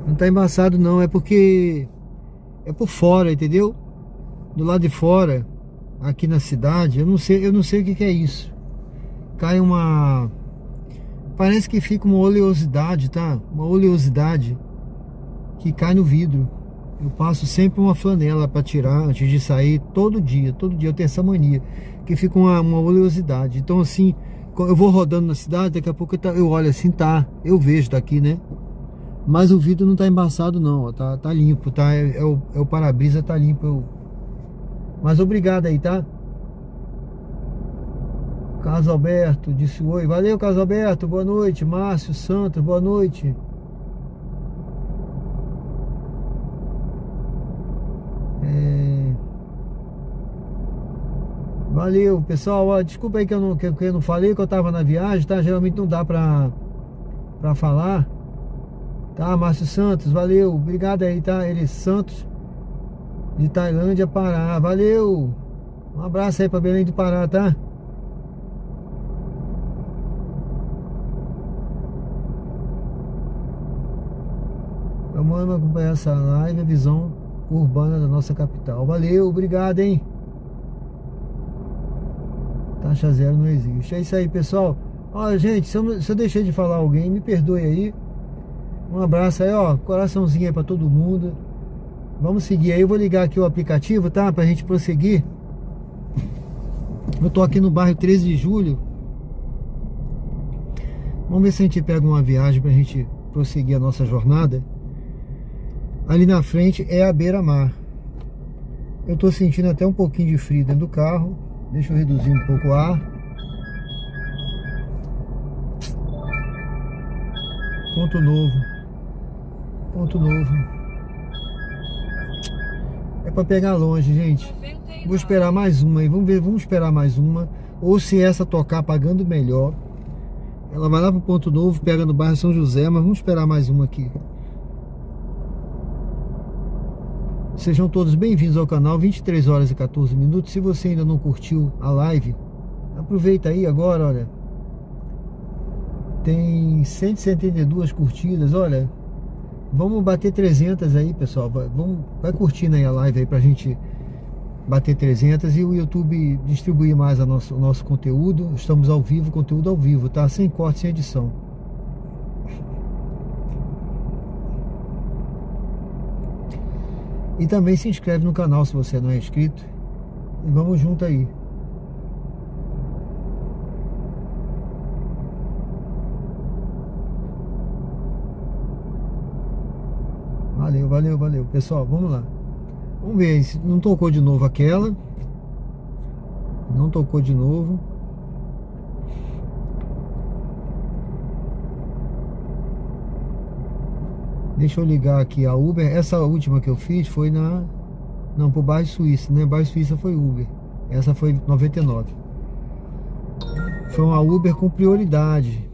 Não tá embaçado não, é porque é por fora, entendeu? Do lado de fora, aqui na cidade, eu não sei o que é isso. Cai uma... Parece que fica uma oleosidade, tá? Uma oleosidade que cai no vidro. Eu passo sempre uma flanela para tirar antes de sair, todo dia eu tenho essa mania, que fica uma oleosidade. Então assim, eu vou rodando na cidade, daqui a pouco eu olho assim, eu vejo daqui, né? Mas o vidro não tá embaçado não, ó, tá limpo, tá? O para-brisa tá limpo. Mas obrigado aí, tá? Carlos Alberto disse oi. Valeu, Carlos Alberto, boa noite. Márcio Santos, boa noite. Valeu, pessoal. Ó, desculpa aí que eu não falei, que eu tava na viagem, tá? Geralmente não dá pra falar. Tá, Márcio Santos, valeu. Obrigado aí, tá? Ele Santos, de Tailândia, Pará. Valeu. Um abraço aí pra Belém do Pará, tá? Vamos acompanhar essa live, a visão urbana da nossa capital. Valeu, obrigado, hein? Taxa zero não existe. É isso aí, pessoal. Ó, gente, se eu deixei de falar alguém, me perdoe aí. Um abraço aí, ó. Coraçãozinho aí pra todo mundo. Vamos seguir aí. Eu vou ligar aqui o aplicativo, tá? Pra gente prosseguir. Eu tô aqui no bairro 13 de Julho. Vamos ver se a gente pega uma viagem pra gente prosseguir a nossa jornada. Ali na frente é a beira-mar. Eu tô sentindo até um pouquinho de frio dentro do carro. Deixa eu reduzir um pouco o ar. Ponto novo. Ponto novo. É pra pegar longe, gente. Vou esperar mais uma aí. Vamos ver, vamos esperar mais uma. Ou se essa tocar pagando melhor, ela vai lá pro Ponto Novo, pega no bairro São José. Mas vamos esperar mais uma aqui. Sejam todos bem-vindos ao canal, 23 horas e 14 minutos. Se você ainda não curtiu a live, aproveita aí agora, olha. Tem 172 curtidas, olha. Vamos bater 300 aí, pessoal. Vai curtindo aí a live aí pra gente bater 300 e o YouTube distribuir mais o nosso conteúdo. Estamos ao vivo, conteúdo ao vivo, tá? Sem corte, sem edição. E também se inscreve no canal se você não é inscrito. E vamos junto aí. Valeu, valeu, valeu. Pessoal, vamos lá. Vamos ver se não tocou de novo aquela. Não tocou de novo. Deixa eu ligar aqui a Uber. Essa última que eu fiz foi pro bairro Suíça, né? Bairro Suíça foi Uber. Essa foi 99. Foi uma Uber com prioridade.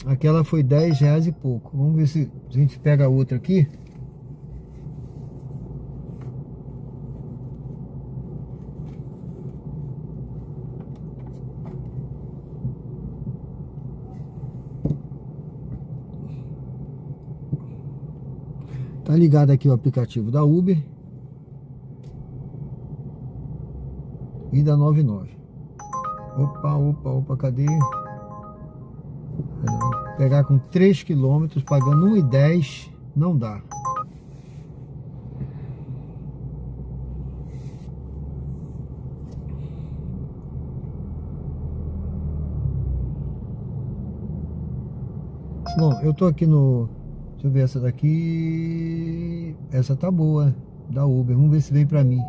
Aquela foi R$10 e pouco. Vamos ver se a gente pega a outra aqui. Tá ligado aqui o aplicativo da Uber e da 99. Opa, cadê? Pegar com 3 km pagando 1,10 não dá. Bom, eu tô aqui no... Deixa eu ver essa daqui. Essa tá boa, da Uber. Vamos ver se vem pra mim.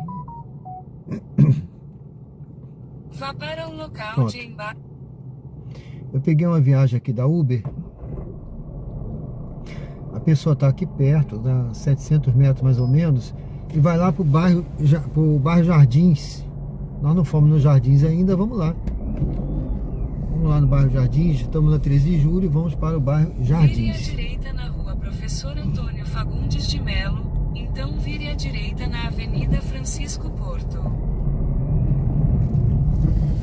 Vá para o local Pronto. de embarque. Eu peguei uma viagem aqui da Uber. A pessoa tá aqui perto, dá 700 metros mais ou menos, e vai lá pro bairro Jardins. Nós não fomos nos Jardins ainda, vamos lá. Vamos lá no bairro Jardins, estamos na 13 de julho e vamos para o bairro Vire à Jardins. direita na rua Professor Antônio Fagundes de Melo, então vire à direita na Avenida Francisco Porto.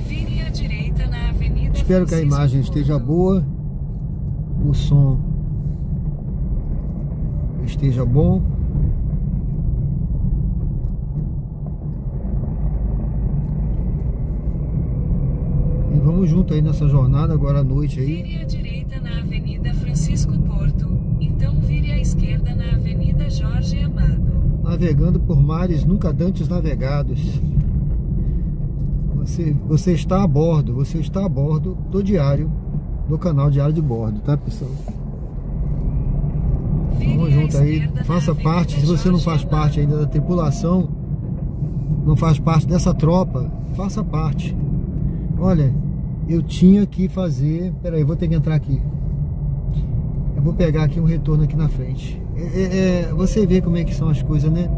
Vire à direita na Avenida Espero que a Francisco imagem Porto. esteja boa, o som esteja bom. E vamos junto aí nessa jornada agora à noite aí. Vire à direita na Avenida Francisco Porto, então vire à esquerda na Avenida Jorge Amado. Navegando por mares nunca dantes navegados. Você está a bordo do diário, do canal Diário de Bordo, tá, pessoal? Vamos junto aí, faça parte. Se você não faz parte ainda da tripulação, não faz parte dessa tropa, faça parte. Olha, eu tinha que fazer... Peraí, vou ter que entrar aqui. Eu vou pegar aqui um retorno aqui na frente. Você vê como é que são as coisas, né?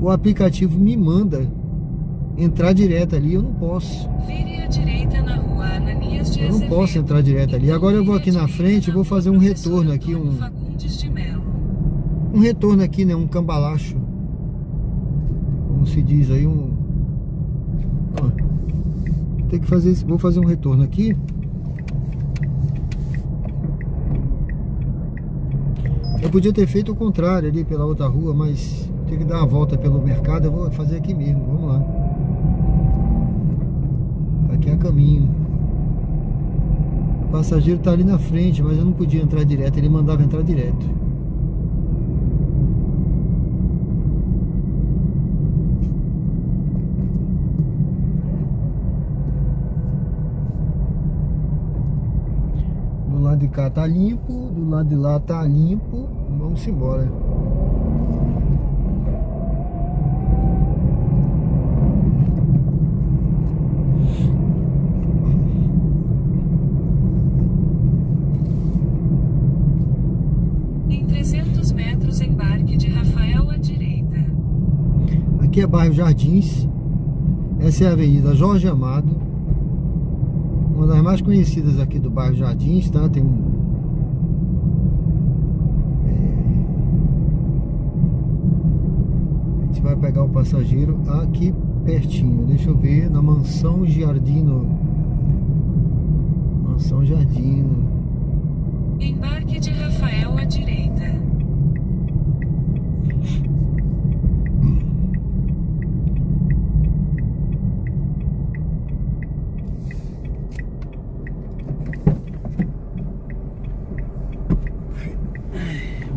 O aplicativo me manda entrar direto ali, eu não posso. Vire à direita na rua Ananias de Eu não Azevedo. posso entrar direto ali. Agora eu vou aqui na frente e vou fazer um retorno aqui, Antônio Fagundes de Melo. um retorno aqui, né? Um cambalacho. Como se diz aí, Ó, tem que fazer isso. Vou fazer um retorno aqui. Eu podia ter feito o contrário ali pela outra rua, mas tem que dar uma volta pelo mercado. Eu vou fazer aqui mesmo. Vamos lá. Aqui é caminho. O passageiro tá ali na frente, mas eu não podia entrar direto. Ele mandava entrar direto. Do lado de cá tá limpo, do lado de lá tá limpo. Vamos embora. Em 300 metros, embarque de Rafael à direita. Aqui é bairro Jardins. Essa é a Avenida Jorge Amado, uma das mais conhecidas aqui do bairro Jardins, tá? Tem a gente vai pegar o passageiro aqui pertinho. Deixa eu ver, na Mansão Giardino. Mansão Giardino. Embarque de Rafael à direita.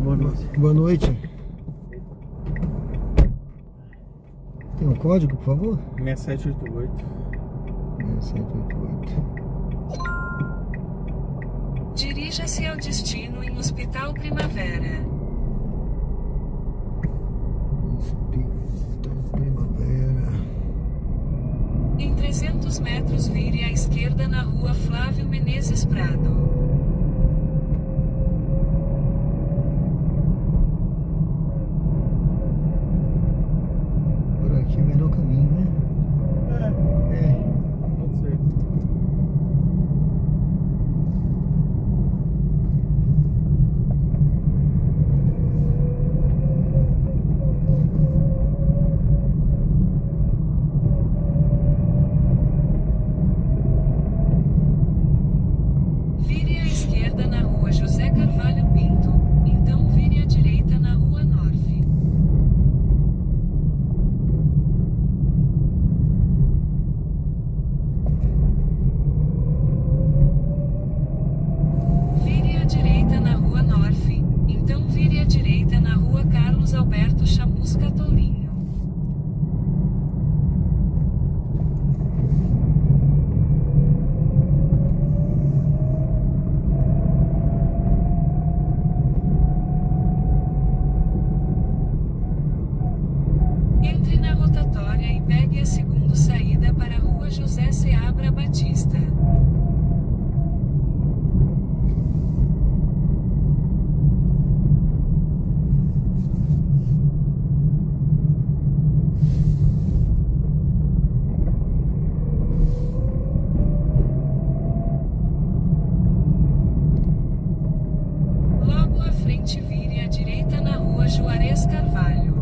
Boa noite. Boa noite. Tem um código, por favor? 6788. 6788. Dirija-se ao destino em Hospital Primavera. Hospital Primavera. Em 300 metros, vire à esquerda na rua Flávio Menezes Prado. Por aqui é o melhor caminho, né? É. Pode ser. Vire à esquerda na rua José Carvalho Pinto. Então vire à direita na rua Norfe. Vire à direita na rua Norfe. Então vire à direita na rua Carlos Alberto Chamusca Tourinho. Entre na rotatória e pegue a segunda saída para a rua José Seabra Batista. Logo à frente, vire à direita na rua Juarez Carvalho.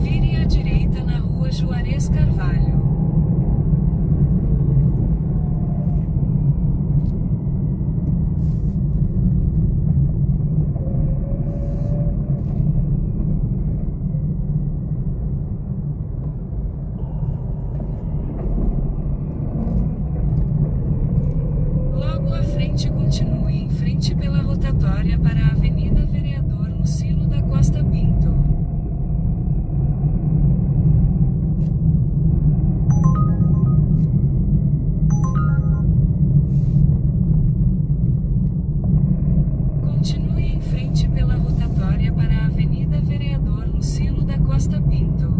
Vire à direita na rua Juarez Carvalho. Logo à frente, continue em frente pela rotatória para a Avenida Vereador Lucilo da Costa Pinto. Continue em frente pela rotatória para a Avenida Vereador Lucilo da Costa Pinto.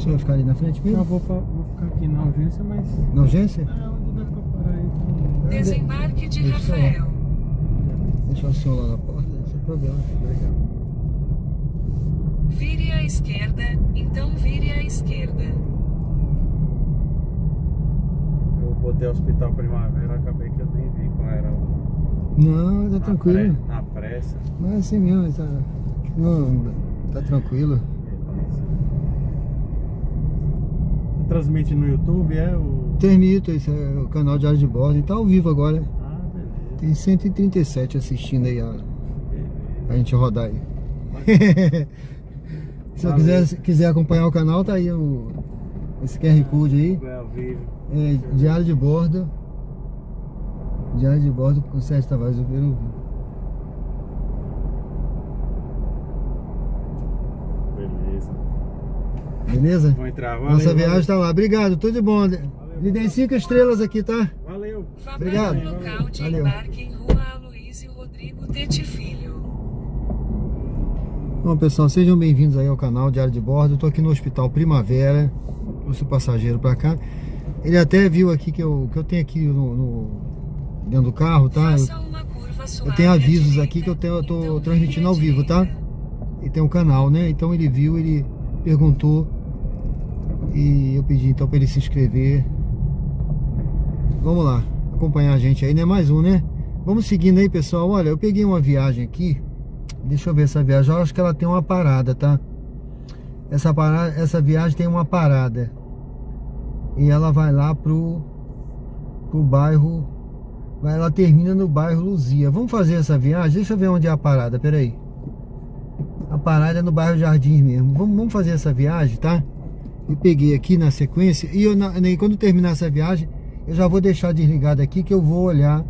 Você vai ficar ali na frente mesmo? Eu vou ficar aqui na urgência, mas... Na urgência? É, onde dá pra parar aí? Desembarque de Deixa eu- Rafael. Deixa o senhor lá na porta, sem problema. Legal. Vire à esquerda, então vire à esquerda. Eu botei Hospital Primavera, acabei que eu nem vi qual era o... Não, tá tranquilo. Na pressa. Não é assim mesmo, tá, não, tá tranquilo. Beleza. Você transmite no YouTube, é o... Termito, esse é o canal Diário de Bordo, tá ao vivo agora. Ah, beleza. Tem 137 assistindo aí Beleza. a gente rodar aí. Se eu quiser acompanhar o canal, tá aí esse QR Code aí. É ao vivo. É, Diário de Bordo. Diário de Bordo com Sérgio Tavares, o primeiro vídeo. Beleza. Beleza? Vou entrar, valeu. Nossa viagem tá lá. Obrigado, tudo de bom. Me dei 5 estrelas aqui, tá? Valeu. Vá Obrigado. para o local de Valeu. embarque em Rua Aloysio Rodrigo Tete Filho. Bom, pessoal, sejam bem-vindos aí ao canal Diário de Bordo. Eu tô aqui no Hospital Primavera. Trouxe o passageiro pra cá. Ele até viu aqui que eu tenho aqui dentro do carro, tá? Faça uma curva suave Eu tenho à avisos direita, aqui que eu tô então transmitindo vire à ao vivo, tá? direita. E tem um canal, né? Então ele viu, ele perguntou e eu pedi então pra ele se inscrever. Vamos lá, acompanhar a gente aí, né? Mais um, né? Vamos seguindo aí, pessoal. Olha, eu peguei uma viagem aqui. Deixa eu ver essa viagem. Eu acho que ela tem uma parada, tá? Essa viagem tem uma parada. E ela vai lá pro bairro. Ela termina no bairro Luzia. Vamos fazer essa viagem? Deixa eu ver onde é a parada, peraí. A parada é no bairro Jardins mesmo. Vamos fazer essa viagem, tá? Eu peguei aqui na sequência. E quando terminar essa viagem, eu já vou deixar desligado aqui que eu vou olhar.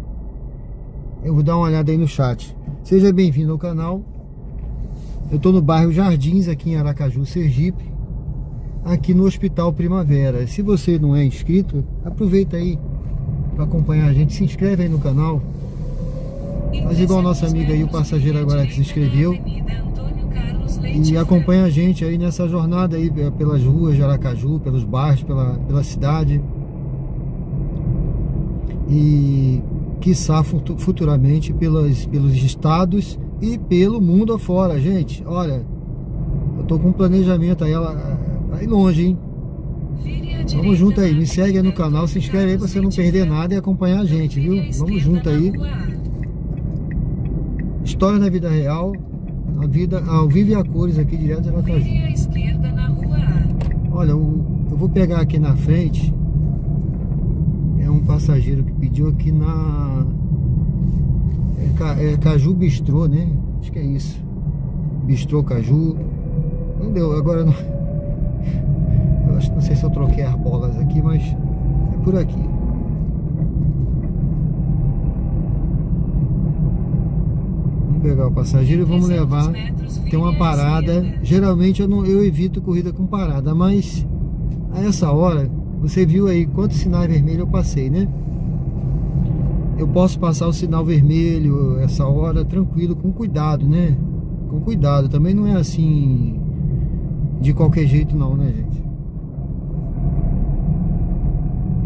Eu vou dar uma olhada aí no chat. Seja bem-vindo ao canal. Eu tô no bairro Jardins, aqui em Aracaju, Sergipe. Aqui no Hospital Primavera. Se você não é inscrito, aproveita aí para acompanhar a gente. Se inscreve aí no canal. Faz igual a nossa amiga aí, o passageiro agora que se inscreveu. E acompanha a gente aí nessa jornada aí pelas ruas de Aracaju, pelos bairros, pela cidade. E quiçá futuramente pelos estados e pelo mundo afora, gente. Olha, eu tô com um planejamento aí longe, hein? Vamos junto aí, me segue aí no canal, se inscreve aí pra você não perder nada e acompanhar a gente, viu? Vamos junto aí. História da vida real, a vida ao vivo e a cores aqui direto de Aracaju. Vire à esquerda na Rua A. Olha, eu vou pegar aqui na frente. É um passageiro que pediu aqui na... É Caju Bistrô, né? Acho que é isso. Bistrô Caju. Não deu, agora não... Eu acho que não sei se eu troquei as bolas aqui, mas é por aqui. Vamos pegar o passageiro e vamos levar. Tem uma parada. Geralmente eu evito corrida com parada, mas a essa hora, você viu aí quantos sinais vermelhos eu passei, né? Eu posso passar o sinal vermelho essa hora tranquilo, com cuidado, né? Com cuidado, também não é assim de qualquer jeito não, né, gente?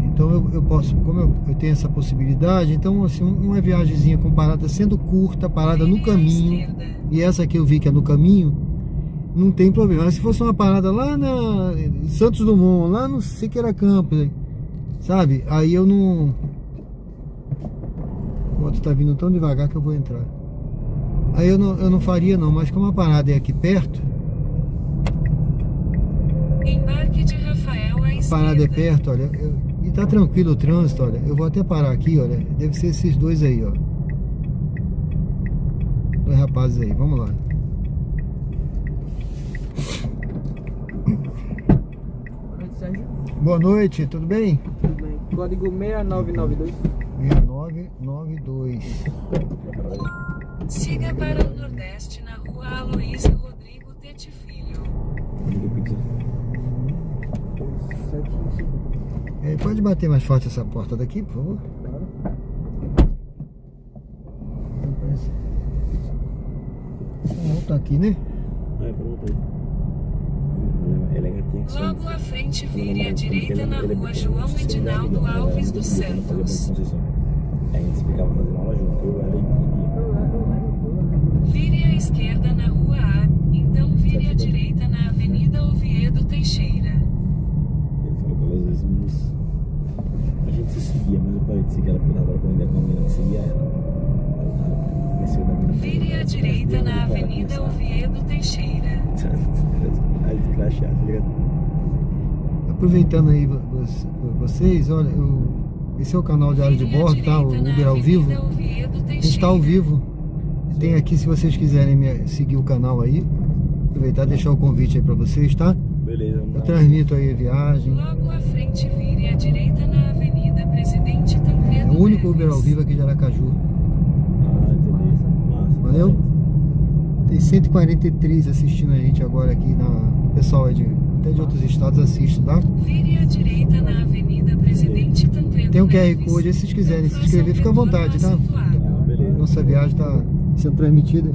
Então eu posso, como eu tenho essa possibilidade, então assim, uma viagemzinha com parada sendo curta, parada no caminho, e essa aqui eu vi que é no caminho, não tem problema. Mas se fosse uma parada lá na Santos Dumont, lá no Siqueira Campos, sabe? Aí eu não... O moto tá vindo tão devagar que eu vou entrar. Aí eu não faria não, mas como a parada é aqui perto... Embarque de Rafael à A parada é esquerda. perto, olha, e tá tranquilo o trânsito, olha. Eu vou até parar aqui, olha. Deve ser esses dois aí, ó. Dois rapazes aí, vamos lá. Boa noite, Sérgio. Boa noite, tudo bem? Tudo bem. Código 6992. 6992. Siga para o Nordeste na Rua Aloysio Rodrigo Tete Filho. Pode bater mais forte essa porta daqui, por favor? Não tá aqui, né? É, pronto aí. Ela tinha que ser. Logo à frente, vire à direita na rua João Edinaldo Alves dos Santos. Aí a gente ficava fazendo aula junto, eu, ela e Vire à esquerda na rua A, então vire à direita na Avenida Oviedo Teixeira. eu falo com ela às vezes, mas a gente se seguia, mas eu parei de seguir ela porque eu tava com a menina que seguia ela. Vire à direita na Avenida Oviedo Teixeira. Aí escrachado, tá ligado? Aproveitando aí vocês, olha, esse é o canal Diário de Bordo, tá? O Uber ao vivo. A gente está ao vivo. Tem aqui, se vocês quiserem seguir o canal aí, aproveitar e deixar o convite aí pra vocês, tá? Beleza, Eu transmito aí a viagem. Logo à frente, vire à direita na Avenida Presidente É Tancredo o único Neves. Uber ao vivo aqui de Aracaju. Ah, entendi. Massa. Valeu? Tem 143 assistindo a gente agora aqui, o pessoal até de outros estados assiste, tá? Vire à direita na Avenida Presidente Tancredo Tem um QR Neves. Code aí, se vocês quiserem se Então, inscrever, fica à faça o vontade, tá? retorno acentuado. Ah, beleza. Nossa viagem tá sendo transmitida.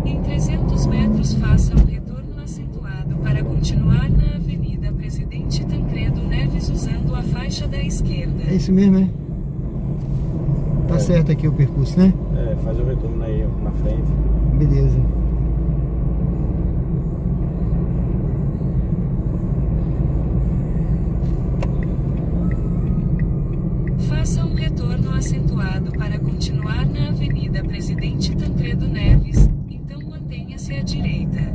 Em 300 metros, faça um retorno acentuado para continuar na Avenida Presidente Tancredo Neves usando a faixa da esquerda. É isso mesmo, né? Tá certo aqui o percurso, né? É, faz o retorno aí na frente. Beleza. Faça um retorno acentuado para continuar na Avenida Presidente Tancredo Neves, então mantenha-se à direita.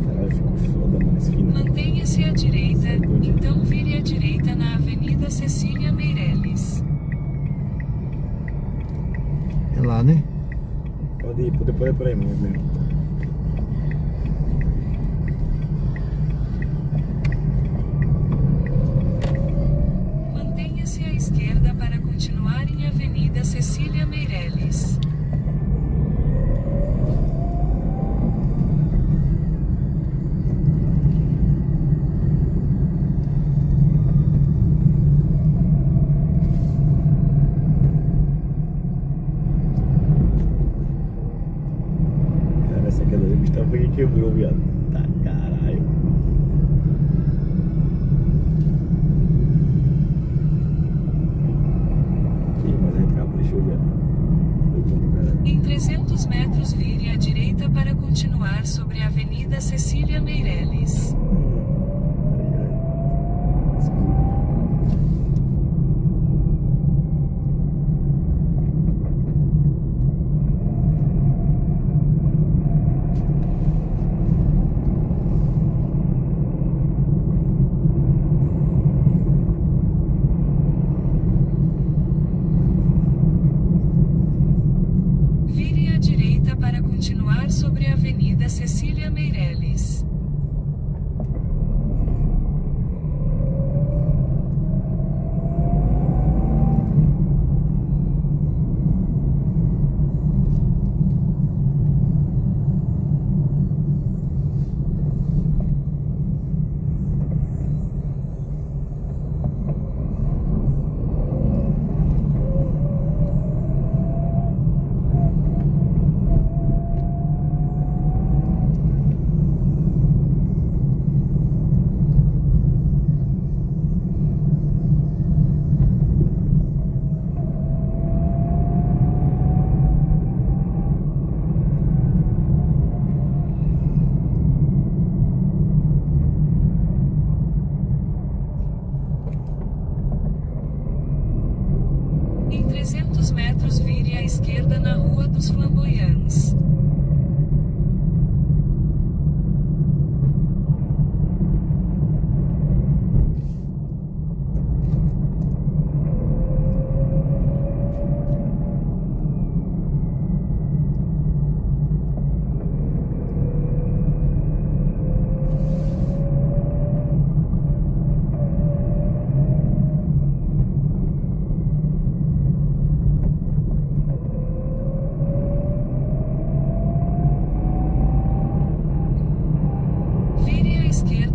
Caralho, ficou foda, mano, esse final. Mantenha-se à direita, então vire à direita na Avenida Cecília Meireles. É lá, né? Pode ir, depois é por aí mesmo. Mantenha-se à esquerda para continuar em Avenida Cecília Meireles. Cara, essa queda do Gustavo foi que quebrou, viado. Tá, caralho. Ih, mas a gente caprichou, viado. Foi bom pra caralho. Em 300 metros, vire à direita para continuar sobre a Avenida Cecília Meireles. Vire à direita para continuar sobre a Avenida Cecília Meireles.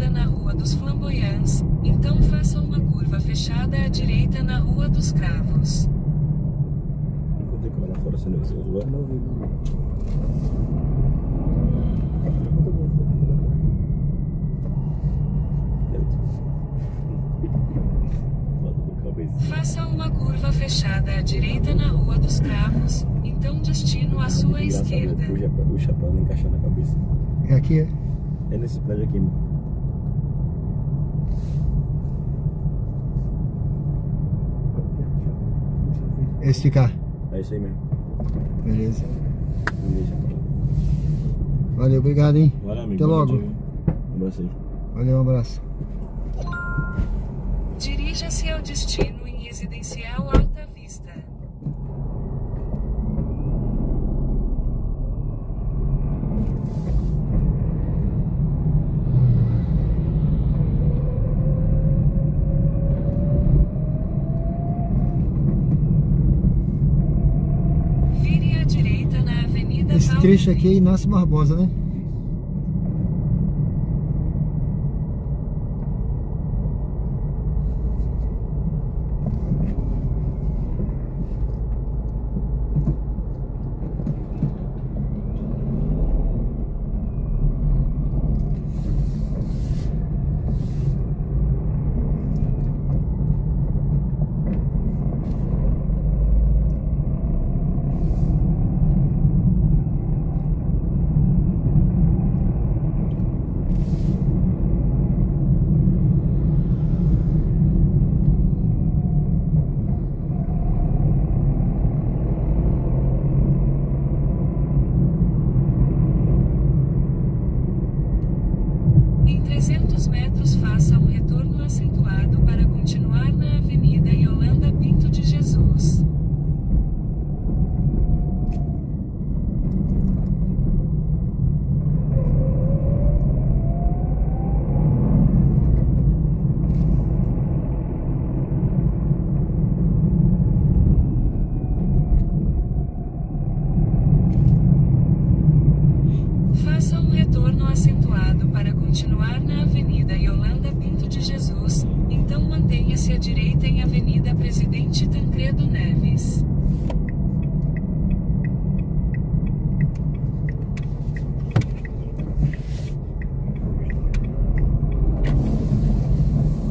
esquerda na Rua dos Flamboyants, então faça uma curva fechada à direita na Rua dos Cravos. Encontrei com ela fora, você não viu o lugar? Não vi. Faça uma curva fechada à direita na Rua dos Cravos, então destino à sua esquerda. O chapéu não encaixou na cabeça. É aqui, é? É nesse prédio aqui. Esse de cá. É isso aí mesmo. Beleza. Não deixa. Valeu, obrigado, hein? Valeu, amigo. Até logo. Um abraço aí. Valeu, um abraço. Dirija-se ao destino em Residencial Alta Vista. Vire à direita na Avenida Esse Paulo trecho aqui é Inácio Barbosa, né? Em 300 metros faça um retorno acentuado para continuar na Avenida Yolanda Pinto de Jesus. Faça um retorno acentuado para continuar na Avenida Yolanda Pinto de Jesus, então mantenha-se à direita em Avenida Presidente Tancredo Neves.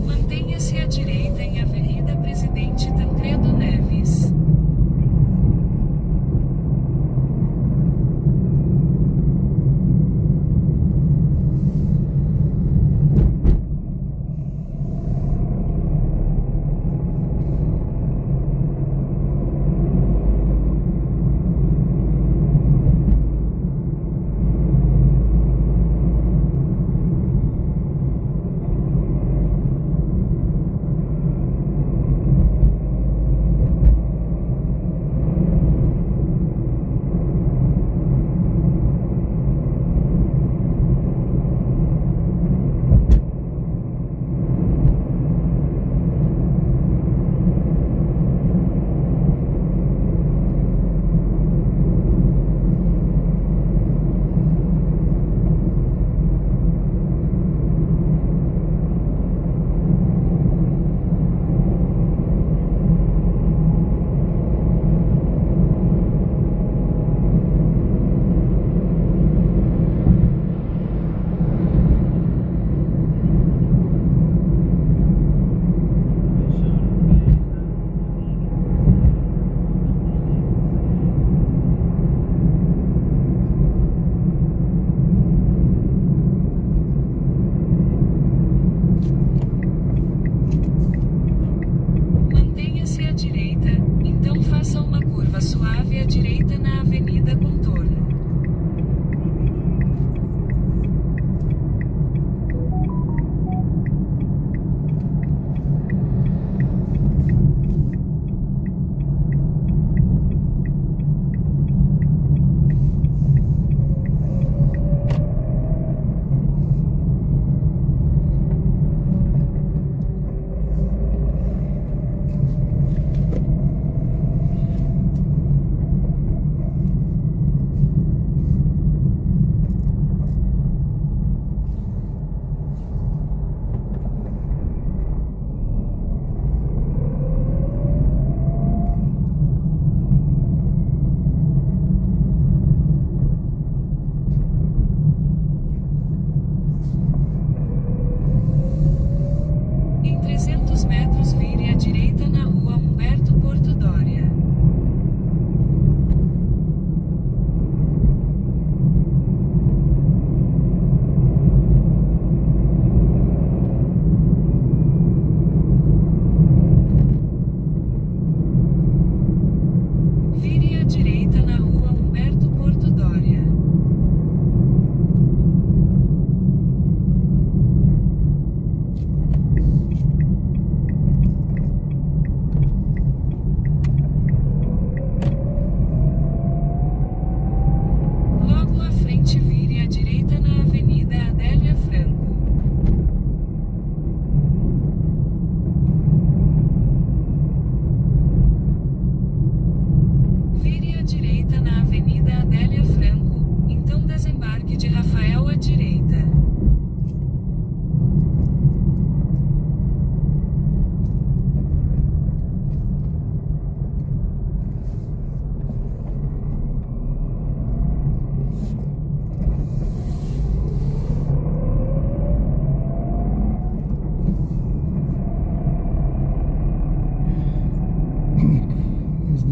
Mantenha-se à direita em Avenida Presidente Tancredo Neves.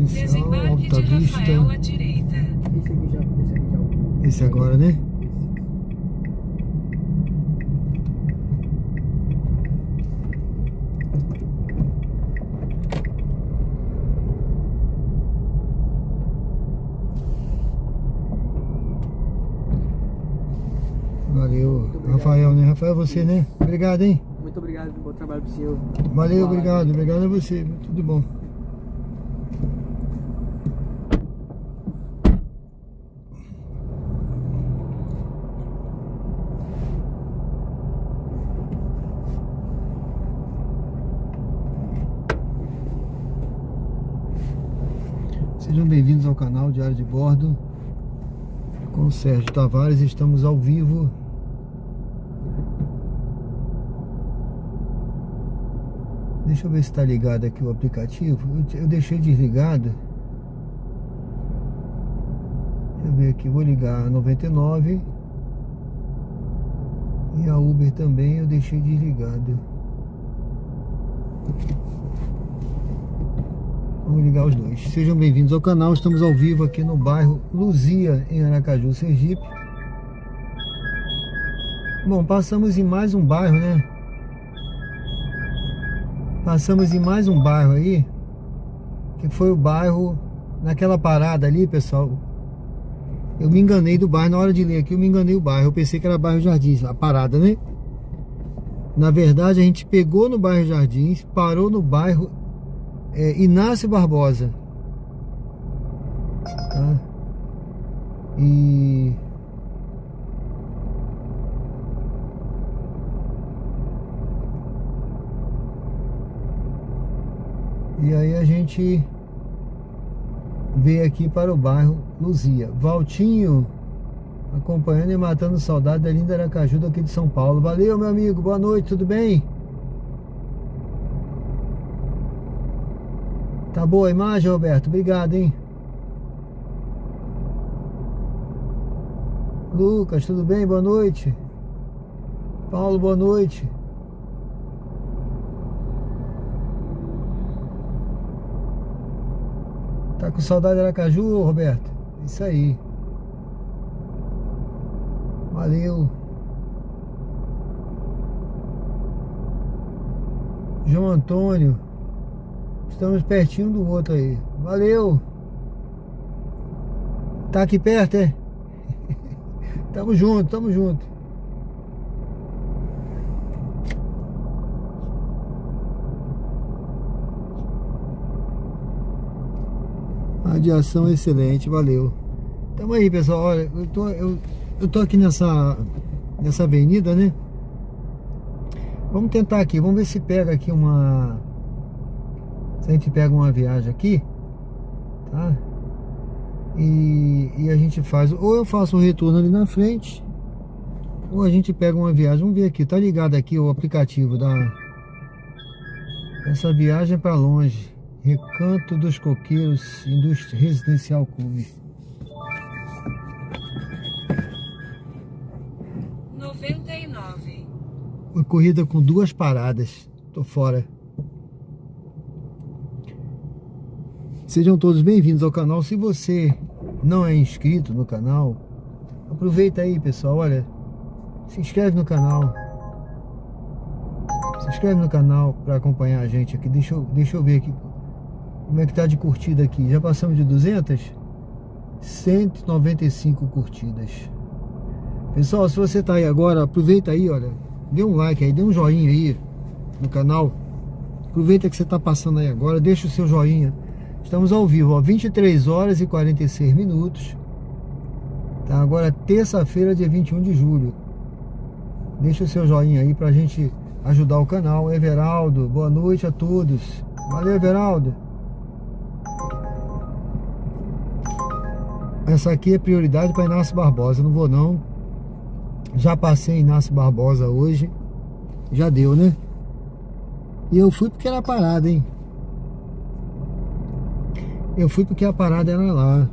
Residencial, Desembarque Alta de Vista. Rafael à direita. Esse aqui já é o... Esse agora, né? Valeu, Rafael, né? Rafael, você, né? Obrigado, hein? Muito obrigado, bom trabalho pro senhor. Valeu, obrigado. Obrigado a você. Tudo bom. Sejam bem-vindos ao canal Diário de Bordo com o Sérgio Tavares. Estamos ao vivo. Deixa eu ver se está ligado aqui o aplicativo. Eu deixei desligado. Deixa eu ver aqui. Vou ligar a 99 e a Uber também eu deixei desligado. Vamos ligar os dois. Sejam bem-vindos ao canal. Estamos ao vivo aqui no bairro Luzia, em Aracaju, Sergipe. Bom, passamos em mais um bairro, né? Passamos em mais um bairro aí, que foi o bairro, naquela parada ali, pessoal. Eu me enganei do bairro, na hora de ler aqui eu me enganei o bairro. Eu pensei que era bairro Jardins, a parada, né? Na verdade a gente pegou no bairro Jardins, parou no bairro Inácio Barbosa, tá? E aí a gente veio aqui para o bairro Luzia. Valtinho acompanhando e matando saudade da linda Aracaju daqui de São Paulo. Valeu, meu amigo, boa noite, tudo bem? Tá boa a imagem, Roberto? Obrigado, hein? Lucas, tudo bem? Boa noite. Paulo, boa noite. Tá com saudade de Aracaju, Roberto? Isso aí. Valeu. João Antônio. Estamos pertinho do outro aí. Valeu. Tá aqui perto, é? Tamo junto, tamo junto. Radiação excelente, valeu. Tamo aí, pessoal. Olha, eu tô aqui nessa avenida, né? Vamos tentar aqui, vamos ver se pega aqui se a gente pega uma viagem aqui, tá? E a gente faz, ou eu faço o retorno ali na frente, ou a gente pega uma viagem. Vamos ver aqui, tá ligado aqui o aplicativo essa viagem é pra longe. Recanto dos Coqueiros Residencial Clube. 99. Uma corrida com 2 paradas. Tô fora. Sejam todos bem-vindos ao canal. Se você não é inscrito no canal, aproveita aí, pessoal. Olha, se inscreve no canal. Se inscreve no canal para acompanhar a gente aqui. Deixa eu ver aqui como é que tá de curtida aqui. Já passamos de 200? 195 curtidas. Pessoal, se você tá aí agora, aproveita aí, olha. Dê um like aí, dê um joinha aí no canal. Aproveita que você tá passando aí agora, deixa o seu joinha. Estamos ao vivo, ó, 23 horas e 46 minutos. Tá, agora terça-feira, dia 21 de julho. Deixa o seu joinha aí pra gente ajudar o canal. Everaldo, boa noite a todos. Valeu, Everaldo. Essa aqui é prioridade para Inácio Barbosa. Não vou não. Já passei Inácio Barbosa hoje. Já deu, né? E eu fui porque era parada, hein? Eu fui porque a parada era lá.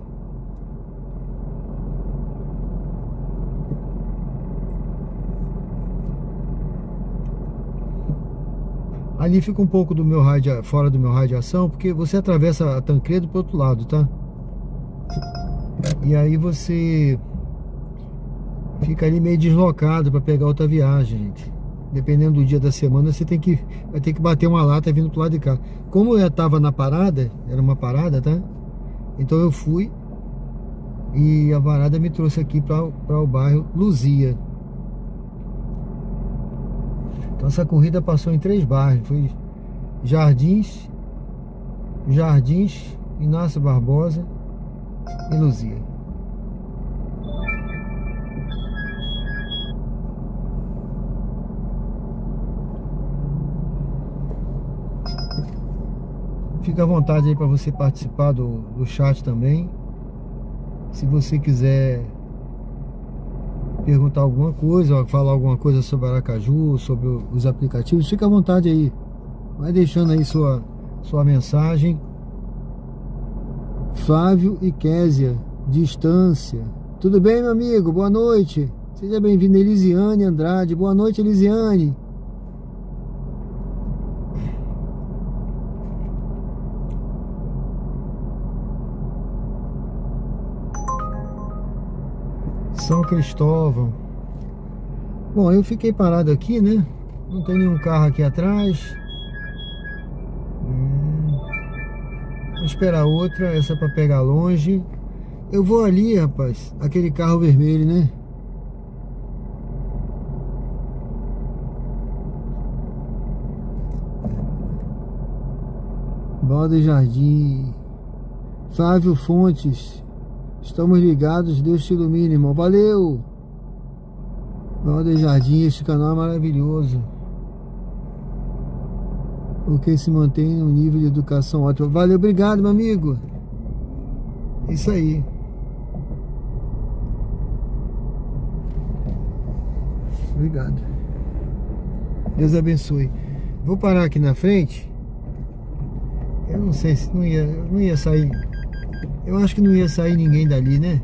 Ali fica um pouco do meu raio fora do meu raio de ação, porque você atravessa a Tancredo pro outro lado, tá? E aí você fica ali meio deslocado para pegar outra viagem, gente. Dependendo do dia da semana, você vai ter que bater uma lata vindo pro lado de cá. Como eu tava na parada, era uma parada, tá? Então eu fui e a parada me trouxe aqui para o bairro Luzia. Então essa corrida passou em 3 bairros. Foi Jardins, Inácio Barbosa e Luzia. Fica à vontade aí para você participar do chat também. Se você quiser perguntar alguma coisa, falar alguma coisa sobre Aracaju, sobre os aplicativos, fica à vontade aí. Vai deixando aí sua mensagem. Flávio e Késia, distância. Tudo bem, meu amigo? Boa noite. Seja bem-vindo, Elisiane Andrade. Boa noite, Elisiane. São Cristóvão. Bom, eu fiquei parado aqui, né? Não tem nenhum carro aqui atrás. Vou esperar outra, essa é pra pegar longe. Eu vou ali, rapaz, aquele carro vermelho, né? Balda Jardim. Flávio Fontes. Estamos ligados, Deus te ilumine, irmão. Valeu! Balda Jardim, este canal é maravilhoso. Porque se mantém no nível de educação ótimo. Valeu, obrigado, meu amigo. Isso aí. Obrigado. Deus abençoe. Vou parar aqui na frente. Eu não sei se não ia sair. Eu acho que não ia sair ninguém dali, né?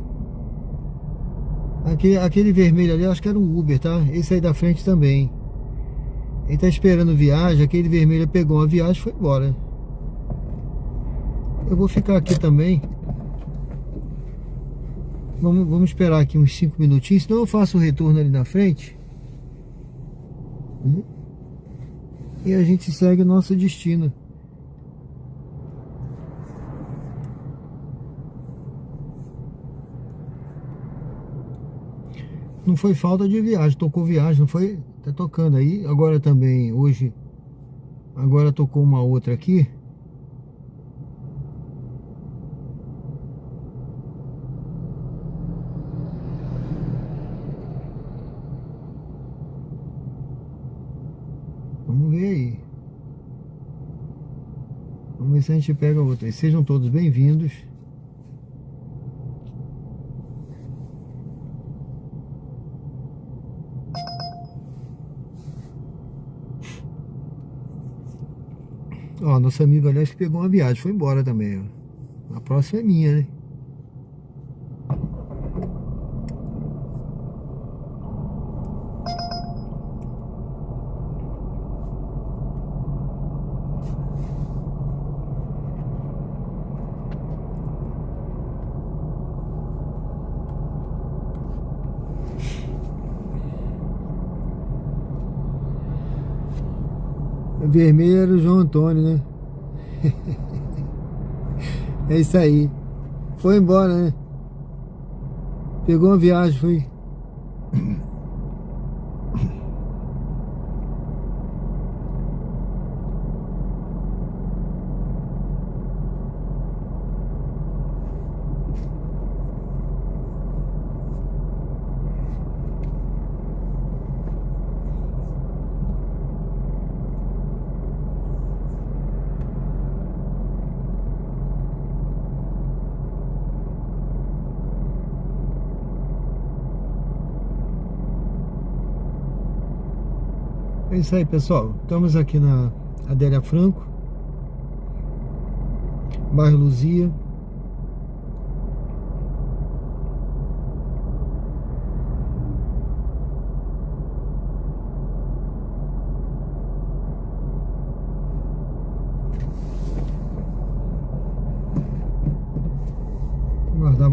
Aquele vermelho ali, eu acho que era um Uber, tá? Esse aí da frente também. Ele tá esperando viagem, aquele vermelho pegou uma viagem e foi embora. Eu vou ficar aqui também. Vamos esperar aqui uns 5 minutinhos, senão eu faço o retorno ali na frente. E a gente segue o nosso destino. Não foi falta de viagem, tocou viagem, não foi? Tá tocando aí. Agora também, hoje, agora tocou uma outra aqui. Vamos ver aí. Vamos ver se a gente pega outra. E sejam todos bem-vindos. Ó, nosso amigo, aliás, que pegou uma viagem, foi embora também, ó. A próxima é minha, né? Vermelho era o João Antônio, né? É isso aí. Foi embora, né? Pegou uma viagem, foi. É isso aí, pessoal. Estamos aqui na Adélia Franco, bairro Luzia.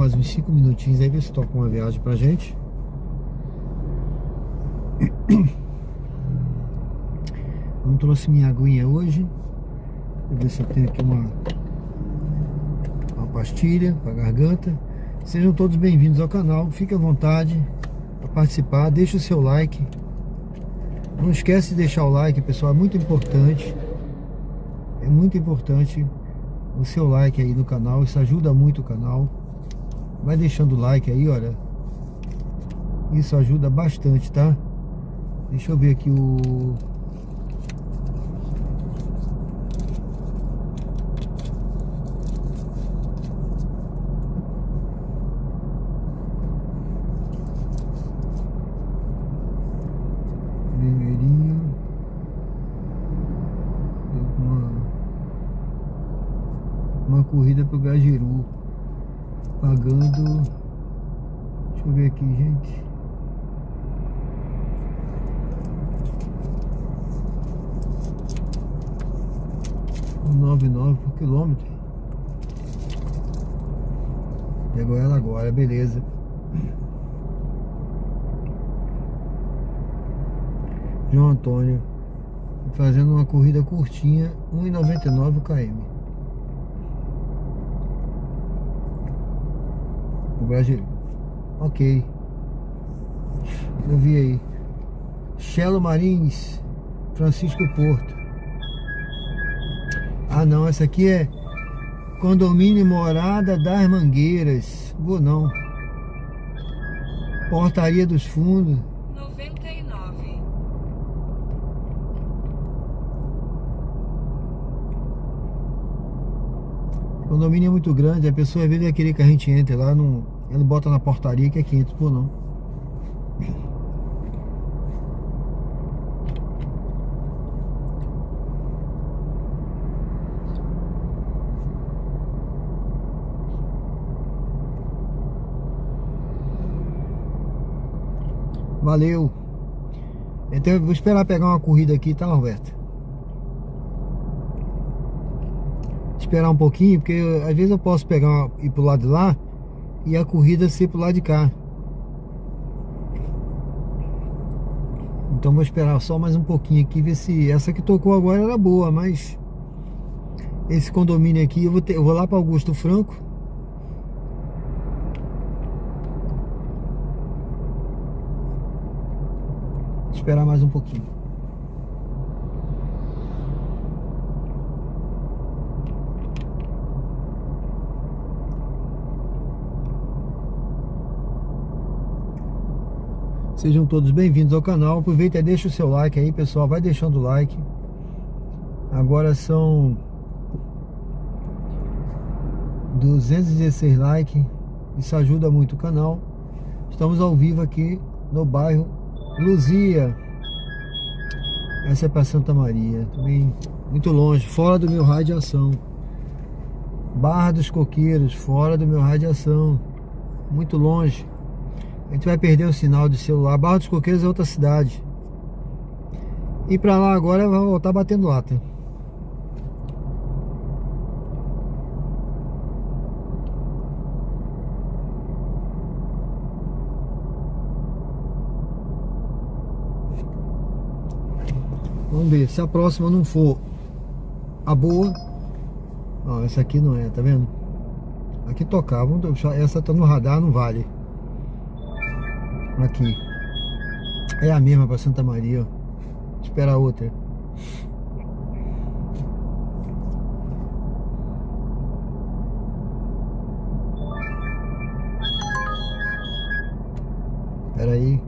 mais uns 5 minutinhos aí, ver se toca uma viagem pra gente. Não trouxe minha aguinha hoje. Vou ver se eu tenho aqui uma pastilha pra garganta. Sejam todos bem-vindos ao canal. Fique à vontade para participar. Deixe o seu like. Não esquece de deixar o like, pessoal. É muito importante. É muito importante o seu like aí no canal. Isso ajuda muito o canal. Vai deixando o like aí, olha. Isso ajuda bastante, tá? Deixa eu ver aqui o... Vermelhinho. Uma corrida pro Gajiru. Pagando... Deixa eu ver aqui, gente. R$9,9 por quilômetro. Pegou ela agora, beleza. João Antônio fazendo uma corrida curtinha, R$1,99 o km. O Brasil. Ok. Eu vi aí. Chelo Marins, Francisco Porto. Ah não, essa aqui é Condomínio Morada das Mangueiras. Vou não. Portaria dos Fundos. 99. O condomínio é muito grande, a pessoa às vezes vai querer que a gente entre lá, não, ele bota na portaria que é 500, vou não. Valeu. Então eu vou esperar pegar uma corrida aqui, tá, Roberto? Esperar um pouquinho, porque às vezes eu posso pegar ir pro lado de lá e a corrida ser pro lado de cá. Então vou esperar só mais um pouquinho aqui, ver se essa que tocou agora era boa, mas esse condomínio aqui eu vou lá para Augusto Franco. Esperar mais um pouquinho. Sejam todos bem-vindos ao canal. Aproveita e deixa o seu like aí, pessoal. Vai deixando o like. Agora são 216 likes. Isso ajuda muito o canal. Estamos ao vivo aqui no bairro Luzia. Essa é para Santa Maria. Também muito longe, fora do meu raio de ação. Barra dos Coqueiros, fora do meu raio de ação. Muito longe. A gente vai perder o sinal de celular. Barra dos Coqueiros é outra cidade. E pra lá agora vai voltar batendo lata. Vamos ver, se a próxima não for a boa. Ó, essa aqui não é, tá vendo? Aqui tocava, essa tá no radar, não vale. Aqui é a mesma para Santa Maria, ó. Espera a outra. Espera aí.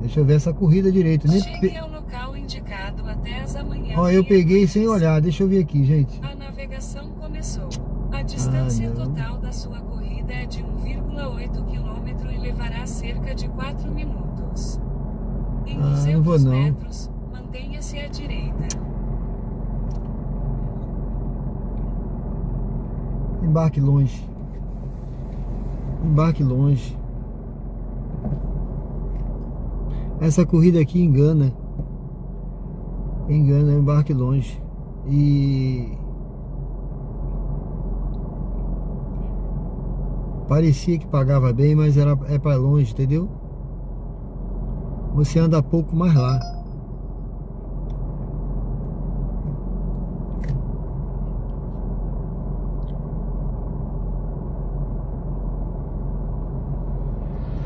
Deixa eu ver essa corrida direito. Chegue ao local indicado até as amanhã. Ó, eu peguei sem olhar. Deixa eu ver aqui, gente. A navegação começou. A distância total da sua corrida é de 1,8 km e levará cerca de 4 minutos. Em 200 metros, mantenha-se à direita. Embarque longe. Embarque longe. Essa corrida aqui engana. Engana, embarque longe. E Parecia que pagava bem, mas é para longe, entendeu? Você anda pouco mais lá.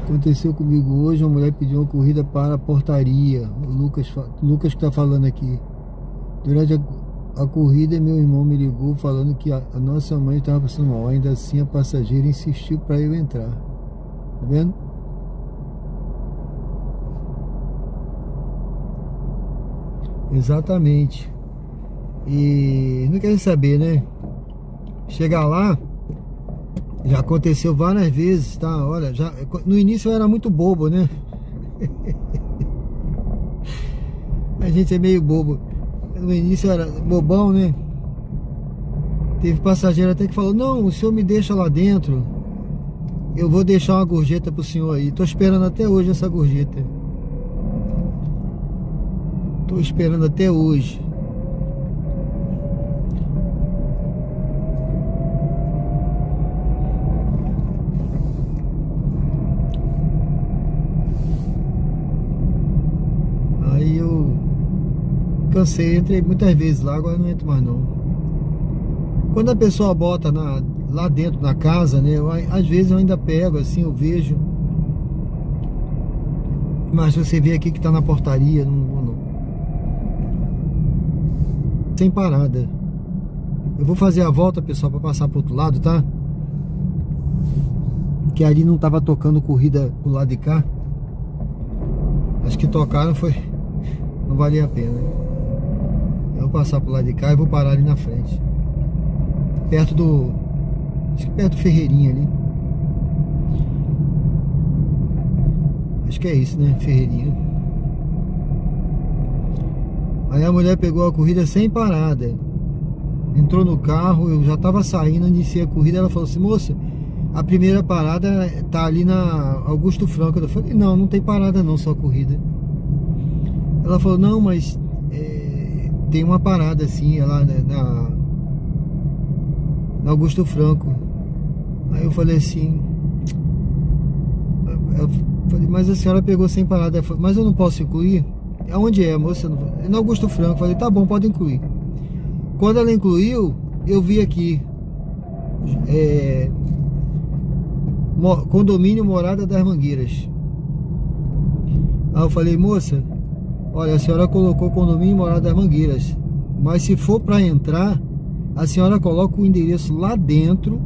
Aconteceu comigo hoje, uma mulher pediu uma corrida para a portaria. O Lucas que está falando aqui. Durante a corrida, meu irmão me ligou falando que a nossa mãe estava passando mal. Ainda assim, a passageira insistiu para eu entrar. Tá vendo? Exatamente. E não querem saber, né? Chegar lá, já aconteceu várias vezes, tá? Olha, já, no início eu era muito bobo, né? A gente é meio bobo. No início eu era bobão, né? Teve passageiro até que falou: não, o senhor me deixa lá dentro, eu vou deixar uma gorjeta pro senhor aí. Tô esperando até hoje essa gorjeta. Tô esperando até hoje. Aí eu cansei, entrei muitas vezes lá, agora não entro mais não. Quando a pessoa bota lá dentro na casa, né? Às vezes eu ainda pego assim, eu vejo. Mas você vê aqui que tá na portaria, não vou não. Sem parada. Eu vou fazer a volta, pessoal, para passar pro outro lado, tá? Que ali não tava tocando corrida pro lado de cá. Acho que tocaram, foi... não valia a pena. Eu vou passar pro lado de cá e vou parar ali na frente. Perto do... acho que perto do Ferreirinha ali. Acho que é isso, né? Ferreirinha. Aí a mulher pegou a corrida sem parada. Entrou no carro, eu já tava saindo, iniciei a corrida. Ela falou assim: moça, a primeira parada tá ali na Augusto Franco. Eu falei: não tem parada não, só corrida. Ela falou: não, mas tem uma parada assim, lá na Augusto Franco. Aí eu falei assim... eu falei: mas a senhora pegou sem parada. Ela falou: mas eu não posso incluir? Aonde é, moça? É no Augusto Franco. Eu falei: tá bom, pode incluir. Quando ela incluiu, eu vi aqui condomínio Morada das Mangueiras. Aí eu falei: moça, olha, a senhora colocou condomínio Morada das Mangueiras, mas se for para entrar, a senhora coloca o endereço lá dentro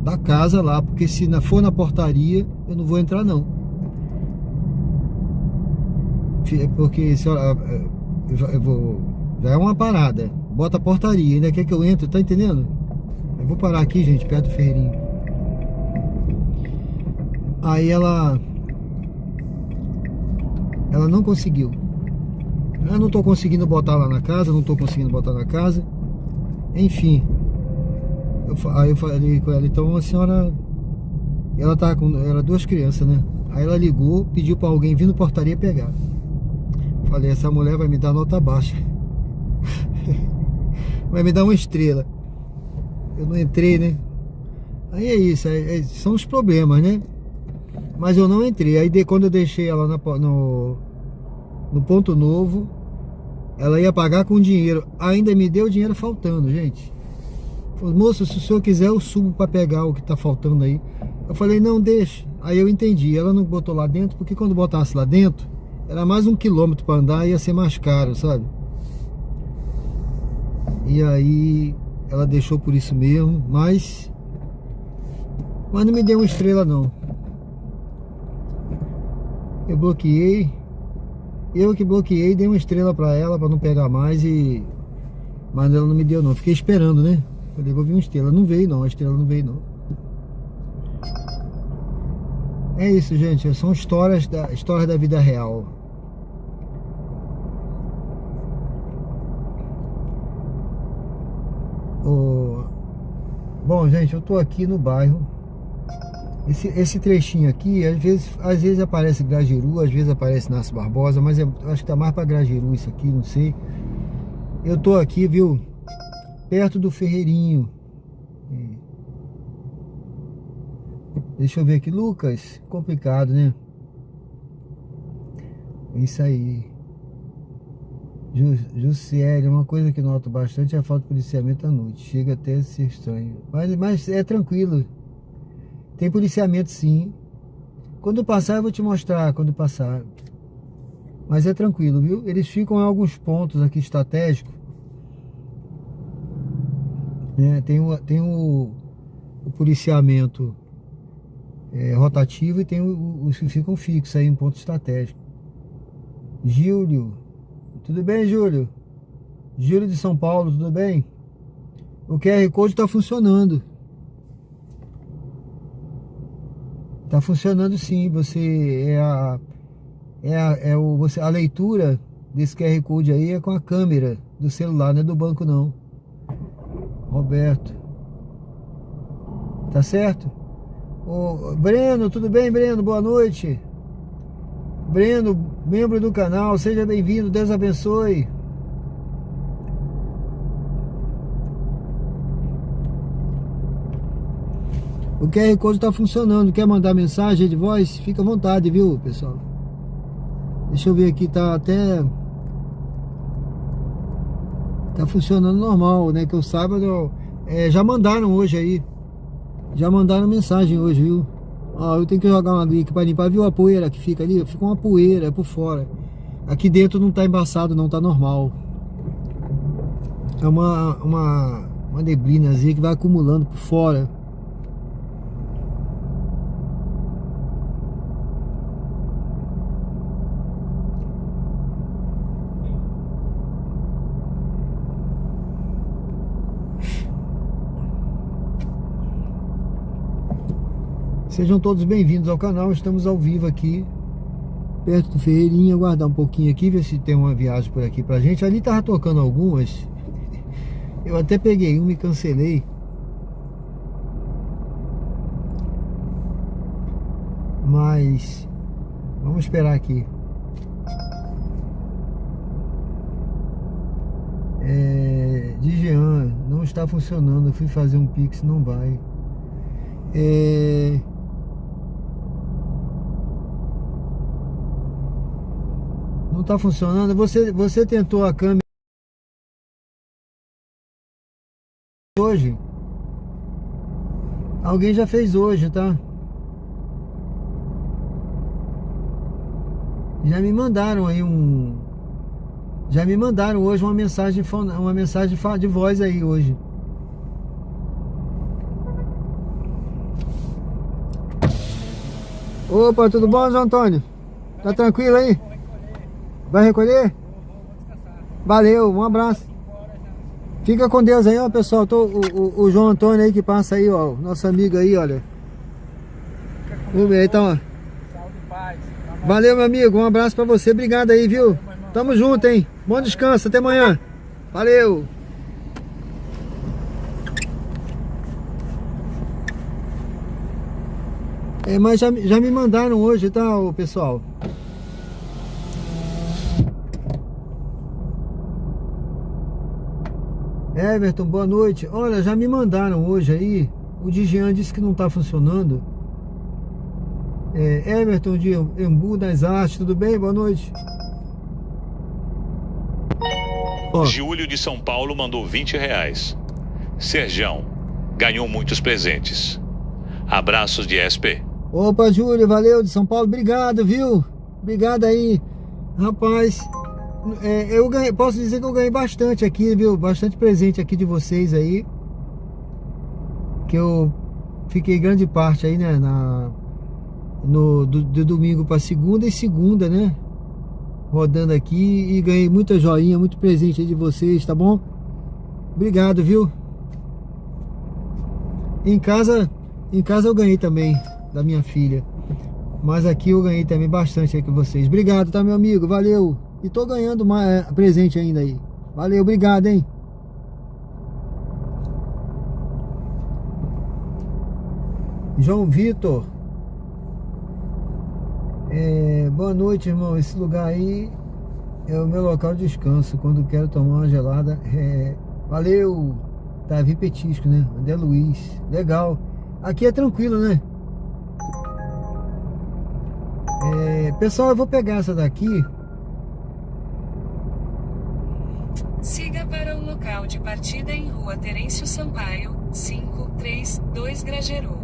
da casa lá, porque se for na portaria, eu não vou entrar não. Porque a senhora, já é uma parada, bota a portaria, ainda quer que eu entre, tá entendendo? Eu vou parar aqui, gente, perto do Ferreirinho. Aí ela não conseguiu. Eu não tô conseguindo botar lá na casa, não tô conseguindo botar na casa. Enfim, aí eu falei com ela: então a senhora... ela tava com... era duas crianças, né? Aí ela ligou, pediu pra alguém vir no portaria pegar. Falei: essa mulher vai me dar nota baixa. Vai me dar uma estrela. Eu não entrei, né? Aí é isso, são os problemas, né? Mas eu não entrei. Aí quando eu deixei ela no Ponto Novo, ela ia pagar com dinheiro. Ainda me deu dinheiro faltando, gente. Falei: moça, se o senhor quiser, eu subo para pegar o que tá faltando aí. Eu falei: não, deixa. Aí eu entendi. Ela não botou lá dentro, porque quando botasse lá dentro, era mais 1 quilômetro para andar, ia ser mais caro, sabe? E aí ela deixou por isso mesmo, mas não me deu uma estrela não. Eu bloqueei. Eu que bloqueei, dei uma estrela para ela para não pegar mais, mas ela não me deu não. Fiquei esperando, né? Falei: vou vir uma estrela. Não veio não, a estrela não veio não. É isso, gente. São histórias da vida real. Bom, gente, eu tô aqui no bairro. Esse trechinho aqui, às vezes aparece Grajaú, às vezes aparece Narciso Barbosa, mas eu acho que tá mais pra Grajaú isso aqui, não sei. Eu tô aqui, viu, perto do Ferreirinho. Deixa eu ver aqui, Lucas. Complicado, né? Isso aí. Jussiele, uma coisa que noto bastante é a falta de policiamento à noite. Chega até a ser estranho. Mas é tranquilo. Tem policiamento sim. Quando passar eu vou te mostrar, quando passar. Mas é tranquilo, viu? Eles ficam em alguns pontos aqui estratégicos. Né? Tem o policiamento rotativo e tem os que ficam fixos aí em ponto estratégico. Júlio. Tudo bem, Júlio? Júlio de São Paulo, tudo bem? O QR Code está funcionando. Tá funcionando sim. Você a leitura desse QR Code aí é com a câmera do celular, não é do banco não. Roberto. Tá certo? Ô, Breno, tudo bem, Breno? Boa noite. Breno, membro do canal, seja bem-vindo, Deus abençoe. O QR Code está funcionando. Quer mandar mensagem de voz? Fica à vontade, viu, pessoal? Deixa eu ver aqui, tá funcionando normal, né? Que eu saiba, já mandaram hoje aí. Já mandaram mensagem hoje, viu? Ó, eu tenho que jogar uma aguinha aqui para limpar. Viu a poeira que fica ali? Fica uma poeira, é por fora. Aqui dentro não tá embaçado não, tá normal. É uma neblinazinha que vai acumulando por fora. Sejam todos bem-vindos ao canal, estamos ao vivo aqui, perto do Ferreirinha. Aguardar um pouquinho aqui, ver se tem uma viagem por aqui pra gente. Ali tava tocando algumas, eu até peguei uma e cancelei. Mas, vamos esperar aqui. De Jean, não está funcionando, eu fui fazer um Pix, não vai. Não está funcionando. Você tentou a câmera hoje? Alguém já fez hoje, tá? Já me mandaram aí já me mandaram hoje uma mensagem de voz aí hoje. Opa, tudo bom, João Antônio? Tá tranquilo aí? Vai recolher? Valeu, um abraço. Fica com Deus aí, ó, pessoal. O João Antônio aí que passa aí, ó. Nosso amigo aí, olha. Vamos ver, então, ó. Valeu, meu amigo. Um abraço pra você. Obrigado aí, viu? Tamo junto, hein? Bom descanso. Até amanhã. Valeu. Mas já me mandaram hoje, tá, pessoal? Everton, boa noite. Olha, já me mandaram hoje aí. O Digian disse que não tá funcionando. Everton de Embu das Artes, tudo bem? Boa noite. Júlio de São Paulo mandou R$20. Serjão, ganhou muitos presentes. Abraços de SP. Opa, Júlio, valeu, de São Paulo, obrigado, viu? Obrigado aí, rapaz. Eu posso dizer que eu ganhei bastante aqui, viu? Bastante presente aqui de vocês aí. Que eu fiquei grande parte aí, né? De domingo para segunda, né? Rodando aqui e ganhei muita joinha, muito presente aí de vocês, tá bom? Obrigado, viu? Em casa eu ganhei também da minha filha. Mas aqui eu ganhei também bastante aí com vocês. Obrigado, tá, meu amigo? Valeu. E tô ganhando mais presente ainda aí. Valeu, obrigado, hein? João Vitor. Boa noite, irmão. Esse lugar aí é o meu local de descanso quando quero tomar uma gelada. Valeu. Davi Petisco, né? André Luiz. Legal. Aqui é tranquilo, né? Pessoal, eu vou pegar essa daqui. Siga para o local de partida em Rua Terêncio Sampaio, 532 Grajaú.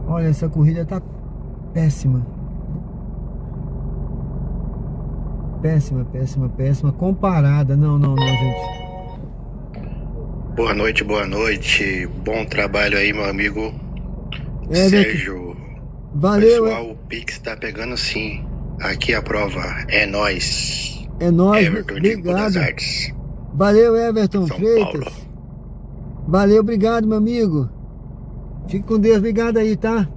Olha, essa corrida tá péssima. Péssima. Comparada. Não, gente. Boa noite. Bom trabalho aí, meu amigo Sérgio. Valeu, pessoal, o Pix tá pegando sim. Aqui a prova. É nóis. Everton, obrigado. de Artes. Valeu, Everton São Freitas. Paulo. Valeu, obrigado, meu amigo. Fique com Deus, obrigado aí, tá?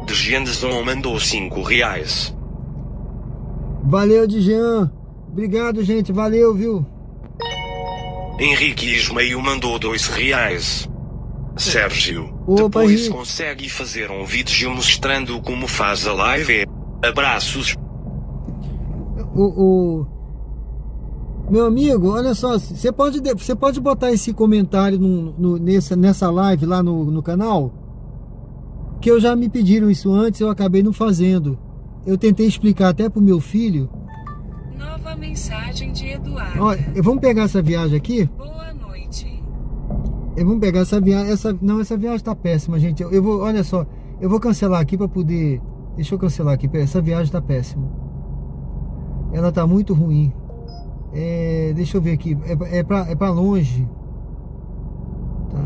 Jeanzão mandou R$5. Valeu, Jean. Obrigado, gente. Valeu, viu? Henrique Ismael mandou R$2. Sérgio, Opa, depois Henrique. consegue fazer um vídeo mostrando como faz a live? Abraços. Meu amigo, olha só, você pode botar esse comentário nessa live lá no canal? Que eu já me pediram isso antes, eu acabei não fazendo. Eu tentei explicar até pro meu filho. Nova mensagem de Eduardo. Olha, vamos pegar essa viagem aqui? Boa noite. Vamos pegar essa viagem. Essa viagem tá péssima, gente. Eu vou, olha só, eu vou cancelar aqui para poder. Deixa eu cancelar aqui. Essa viagem tá péssima. Ela tá muito ruim. Deixa eu ver aqui. É pra longe. Tá.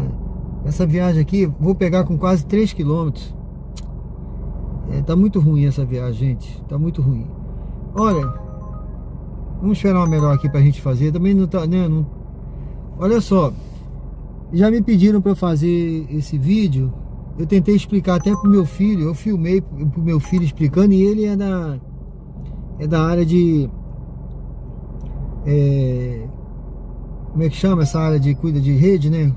Essa viagem aqui, vou pegar com quase 3 km. Tá muito ruim essa viagem, gente. Tá muito ruim. Olha, vamos esperar uma melhor aqui pra gente fazer. Também não tá, né? Não... Olha só. Já me pediram para fazer esse vídeo. Eu tentei explicar até pro meu filho. Eu filmei pro meu filho explicando. E ele é da área de como é que chama essa área de cuida de rede, né?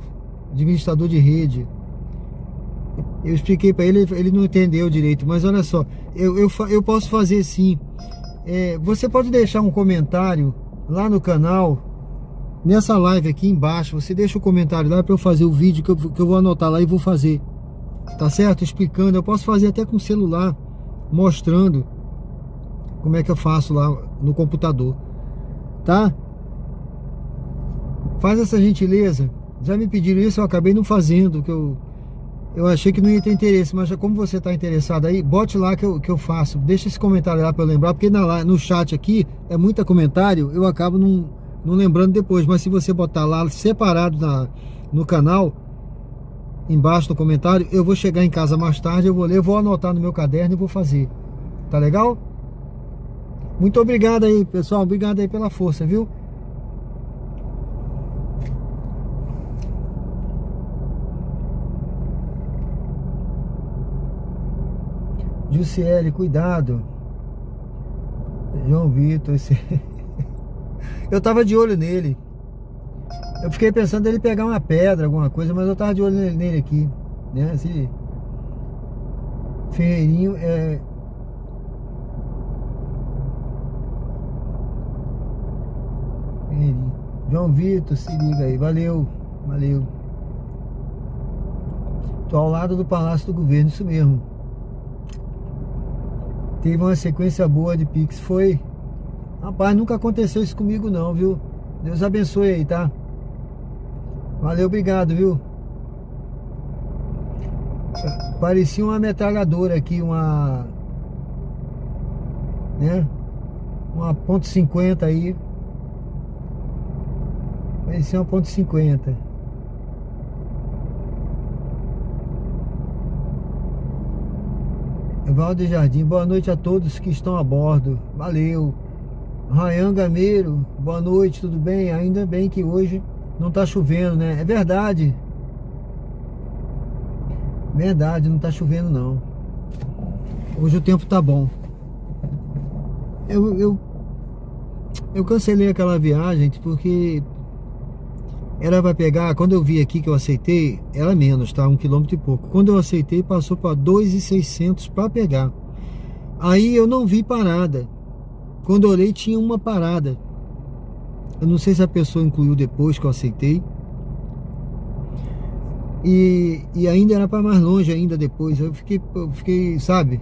Administrador de rede. Eu expliquei para ele, ele não entendeu direito. Mas olha só, eu posso fazer sim. Você pode deixar um comentário lá no canal. Nessa live aqui embaixo, você deixa o comentário lá para eu fazer o vídeo que eu vou anotar lá e vou fazer. Tá certo? Explicando. Eu posso fazer até com o celular, mostrando como é que eu faço lá no computador. Tá? Faz essa gentileza. Já me pediram isso, eu acabei não fazendo, que eu achei que não ia ter interesse, mas como você está interessado aí, bote lá que eu faço. Deixa esse comentário lá para eu lembrar, porque no chat aqui é muito comentário, eu acabo não lembrando depois. Mas se você botar lá separado no canal, embaixo no comentário, eu vou chegar em casa mais tarde, eu vou ler, vou anotar no meu caderno e vou fazer. Tá legal? Muito obrigado aí, pessoal. Obrigado aí pela força, viu? Jussiele, cuidado. João Vitor, eu tava de olho nele. Eu fiquei pensando ele pegar uma pedra, alguma coisa, mas eu tava de olho nele aqui, né? Esse Ferreirinho Ferreirinho. João Vitor, se liga aí. Valeu. Tô ao lado do Palácio do Governo, isso mesmo. Teve uma sequência boa de Pix, foi? Rapaz, nunca aconteceu isso comigo não, viu? Deus abençoe aí, tá? Valeu, obrigado, viu? Parecia uma metralhadora aqui, uma .50 aí. Parecia uma .50. Valde Jardim, boa noite a todos que estão a bordo. Valeu. Rayan Gameiro, boa noite, tudo bem? Ainda bem que hoje não tá chovendo, né? É verdade. Verdade, não tá chovendo não. Hoje o tempo tá bom. Eu cancelei aquela viagem porque era para pegar, quando eu vi aqui que eu aceitei, era menos, tá? 1 km e pouco. Quando eu aceitei, passou para 2.600 para pegar. Aí eu não vi parada. Quando eu olhei, tinha uma parada. Eu não sei se a pessoa incluiu depois que eu aceitei. E ainda era para mais longe ainda depois. Eu fiquei, sabe?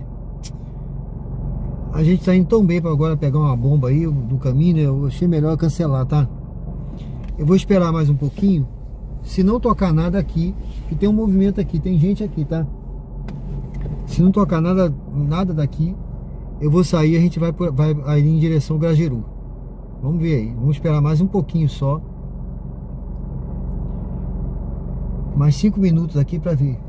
A gente tá indo tão bem para agora pegar uma bomba aí do caminho, né? Eu achei melhor cancelar, tá? Eu vou esperar mais um pouquinho. Se não tocar nada aqui, que tem um movimento aqui, tem gente aqui, tá? Se não tocar nada daqui, eu vou sair e a gente vai aí em direção ao Grajaú. Vamos ver aí, vamos esperar mais um pouquinho só. Mais 5 minutos aqui para ver.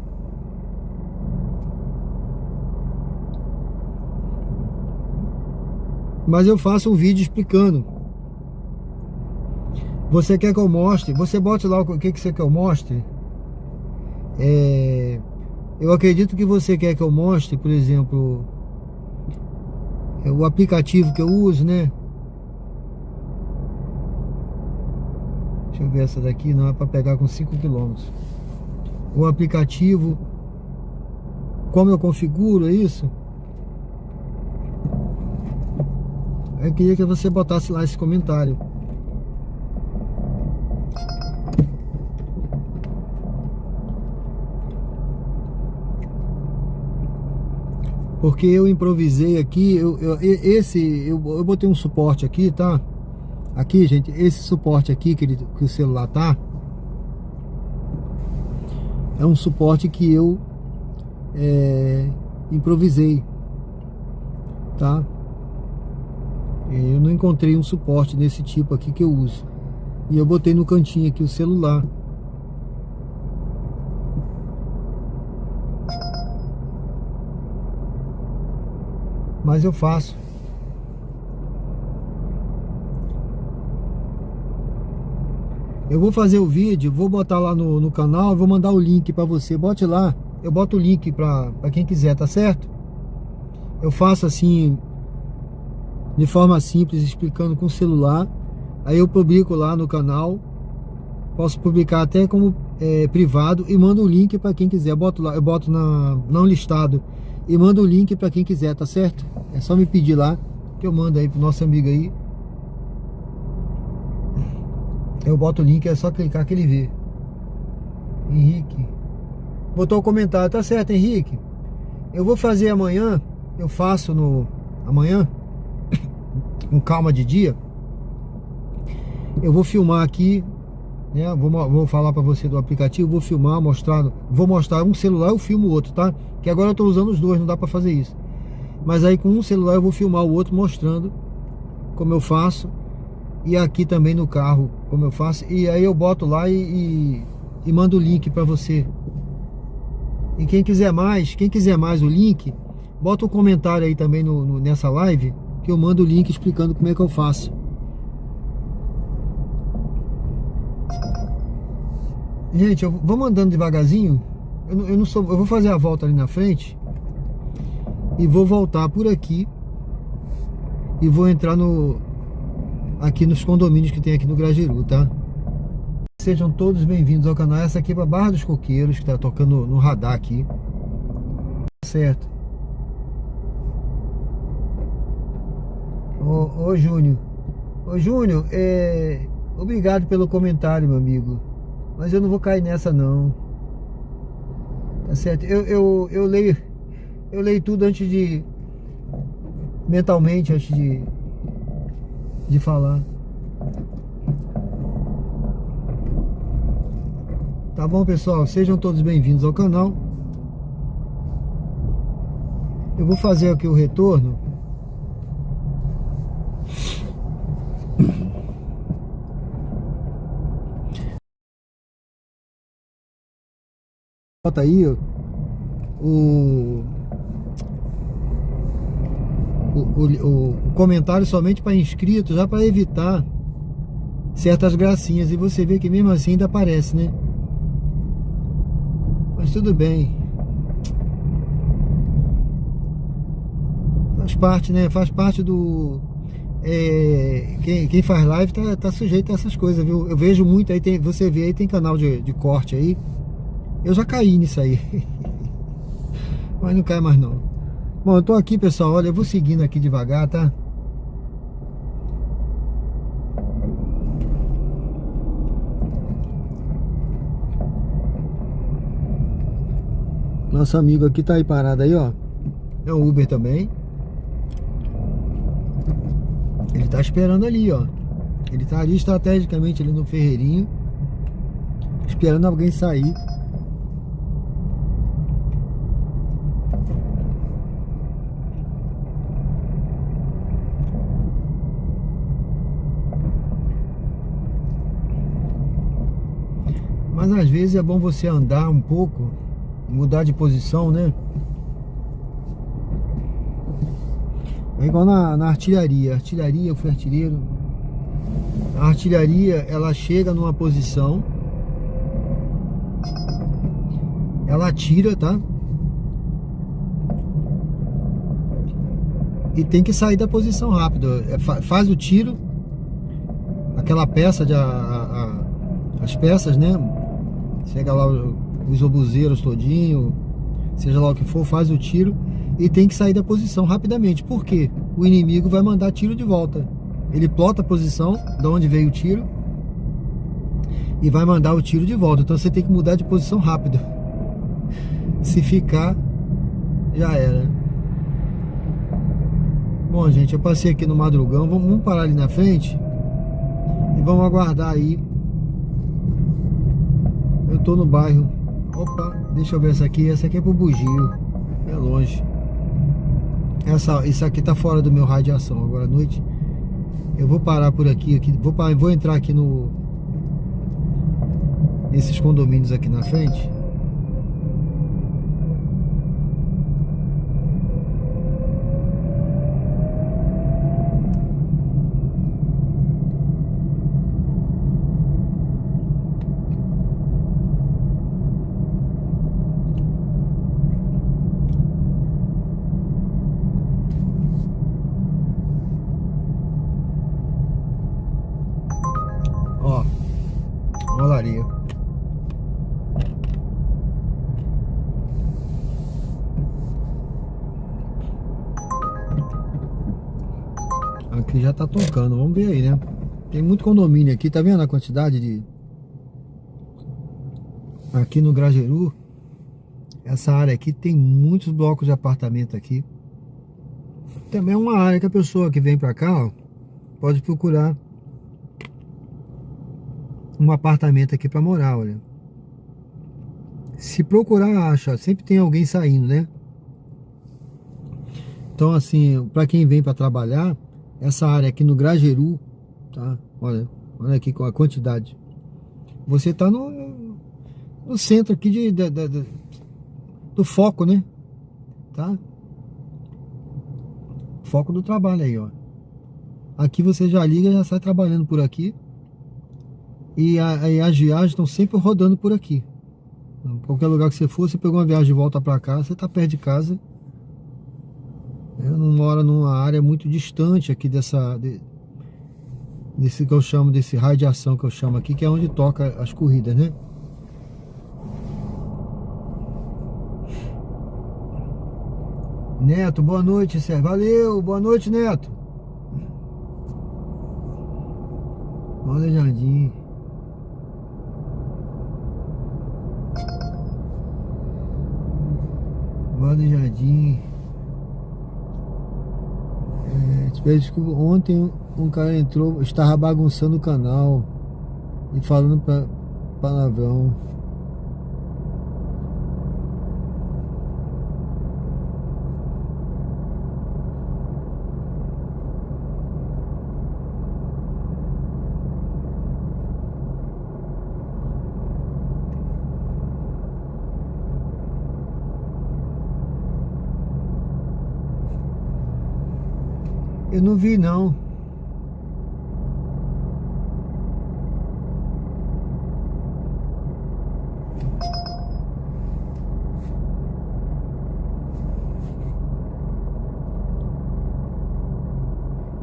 Mas eu faço um vídeo explicando. Você quer que eu mostre? Você bote lá o que você quer que eu mostre. Eu acredito que você quer que eu mostre, por exemplo, o aplicativo que eu uso, né? Deixa eu ver essa daqui, não é para pegar com 5 km. O aplicativo, como eu configuro, é isso? Eu queria que você botasse lá esse comentário. Porque eu improvisei aqui, eu botei um suporte aqui, tá? Aqui, gente, esse suporte aqui que o celular tá, é um suporte que eu improvisei, tá? Eu não encontrei um suporte desse tipo aqui que eu uso. E eu botei no cantinho aqui o celular. Mas eu faço. Eu vou fazer o vídeo, vou botar lá no canal, vou mandar o link para você. Bote lá, eu boto o link para quem quiser, tá certo? Eu faço assim, de forma simples, explicando com o celular. Aí eu publico lá no canal. Posso publicar até como privado e mando o link para quem quiser. Boto lá, eu boto não listado e mando o link para quem quiser, tá certo? É só me pedir lá que eu mando aí pro nosso amigo aí. Eu boto o link, é só clicar que ele vê. Henrique botou o comentário, tá certo, Henrique. Eu vou fazer amanhã. Eu faço amanhã com calma de dia. Eu vou filmar aqui, né? Vou falar para você do aplicativo, vou filmar, vou mostrar um celular, eu filmo o outro, tá? Que agora eu tô usando os dois, não dá para fazer isso. Mas aí com um celular eu vou filmar o outro mostrando como eu faço. E aqui também no carro, como eu faço. E aí eu boto lá e mando o link para você. E quem quiser mais o link, bota um comentário aí também nessa live, que eu mando o link explicando como é que eu faço. Gente, eu vou andando devagarzinho. Eu vou fazer a volta ali na frente e vou voltar por aqui e vou entrar aqui nos condomínios que tem aqui no Grajaú, tá? Sejam todos bem-vindos ao canal. Essa aqui é a Barra dos Coqueiros, que tá tocando no radar aqui. Certo. Ô Júnior. Ô Júnior, obrigado pelo comentário, meu amigo. Mas eu não vou cair nessa não. Tá certo? Eu leio tudo antes de... mentalmente, antes de falar. Tá bom, pessoal? Sejam todos bem-vindos ao canal. Eu vou fazer aqui o retorno. Bota aí o comentário somente para inscritos, já para evitar certas gracinhas. E você vê que mesmo assim ainda aparece, né? Mas tudo bem. Faz parte, né? Faz parte do... quem faz live tá sujeito a essas coisas, viu? Eu vejo muito aí, você vê aí, tem canal de corte aí. Eu já caí nisso aí. Mas não cai mais não. Bom, eu tô aqui, pessoal, olha, eu vou seguindo aqui devagar, tá? Nosso amigo aqui tá aí parado aí, ó. É um Uber também. Ele tá esperando ali, ó. Ele tá ali estrategicamente ali no Ferreirinho, esperando alguém sair. Mas às vezes é bom você andar um pouco, mudar de posição, né? É igual na artilharia. Artilharia, eu fui artilheiro. A artilharia, ela chega numa posição, ela atira, tá? E tem que sair da posição rápido. Faz o tiro, aquela peça, as peças, né? Chega lá os obuseiros todinho, seja lá o que for, faz o tiro e tem que sair da posição rapidamente. Por quê? O inimigo vai mandar tiro de volta. Ele plota a posição de onde veio o tiro e vai mandar o tiro de volta. Então você tem que mudar de posição rápido. Se ficar, já era. Bom, gente, eu passei aqui no Madrugão. Vamos parar ali na frente e vamos aguardar aí. Eu tô no bairro. Opa, deixa eu ver essa aqui. Essa aqui é pro Bugio. É longe. Isso aqui tá fora do meu raio de ação. Agora à noite eu vou parar por aqui. Vou entrar aqui nesses condomínios aqui na frente. Olaria. Aqui já tá tocando, vamos ver aí, né? Tem muito condomínio aqui, tá vendo a quantidade de... Aqui no Grajaú, essa área aqui tem muitos blocos de apartamento aqui. Também é uma área que a pessoa que vem pra cá, ó, pode procurar um apartamento aqui pra morar, olha. Se procurar, acha. Sempre tem alguém saindo, né? Então, assim, pra quem vem pra trabalhar, essa área aqui no Grajaú, tá? Olha aqui com a quantidade. Você tá no centro aqui do foco, né? Tá? Foco do trabalho aí, ó. Aqui você já liga, já sai trabalhando por aqui. E as viagens estão sempre rodando por aqui. Em qualquer lugar que você for, você pegou uma viagem de volta pra cá, você tá perto de casa. Eu não moro numa área muito distante aqui desse que eu chamo, desse raio de ação que eu chamo aqui, que é onde toca as corridas, né? Neto, boa noite, Sérgio. Valeu, boa noite, Neto. Olha, Jardim. Valdo Jardim. Te peço desculpa. Ontem um cara entrou, estava bagunçando o canal e falando palavrão. Eu não vi, não.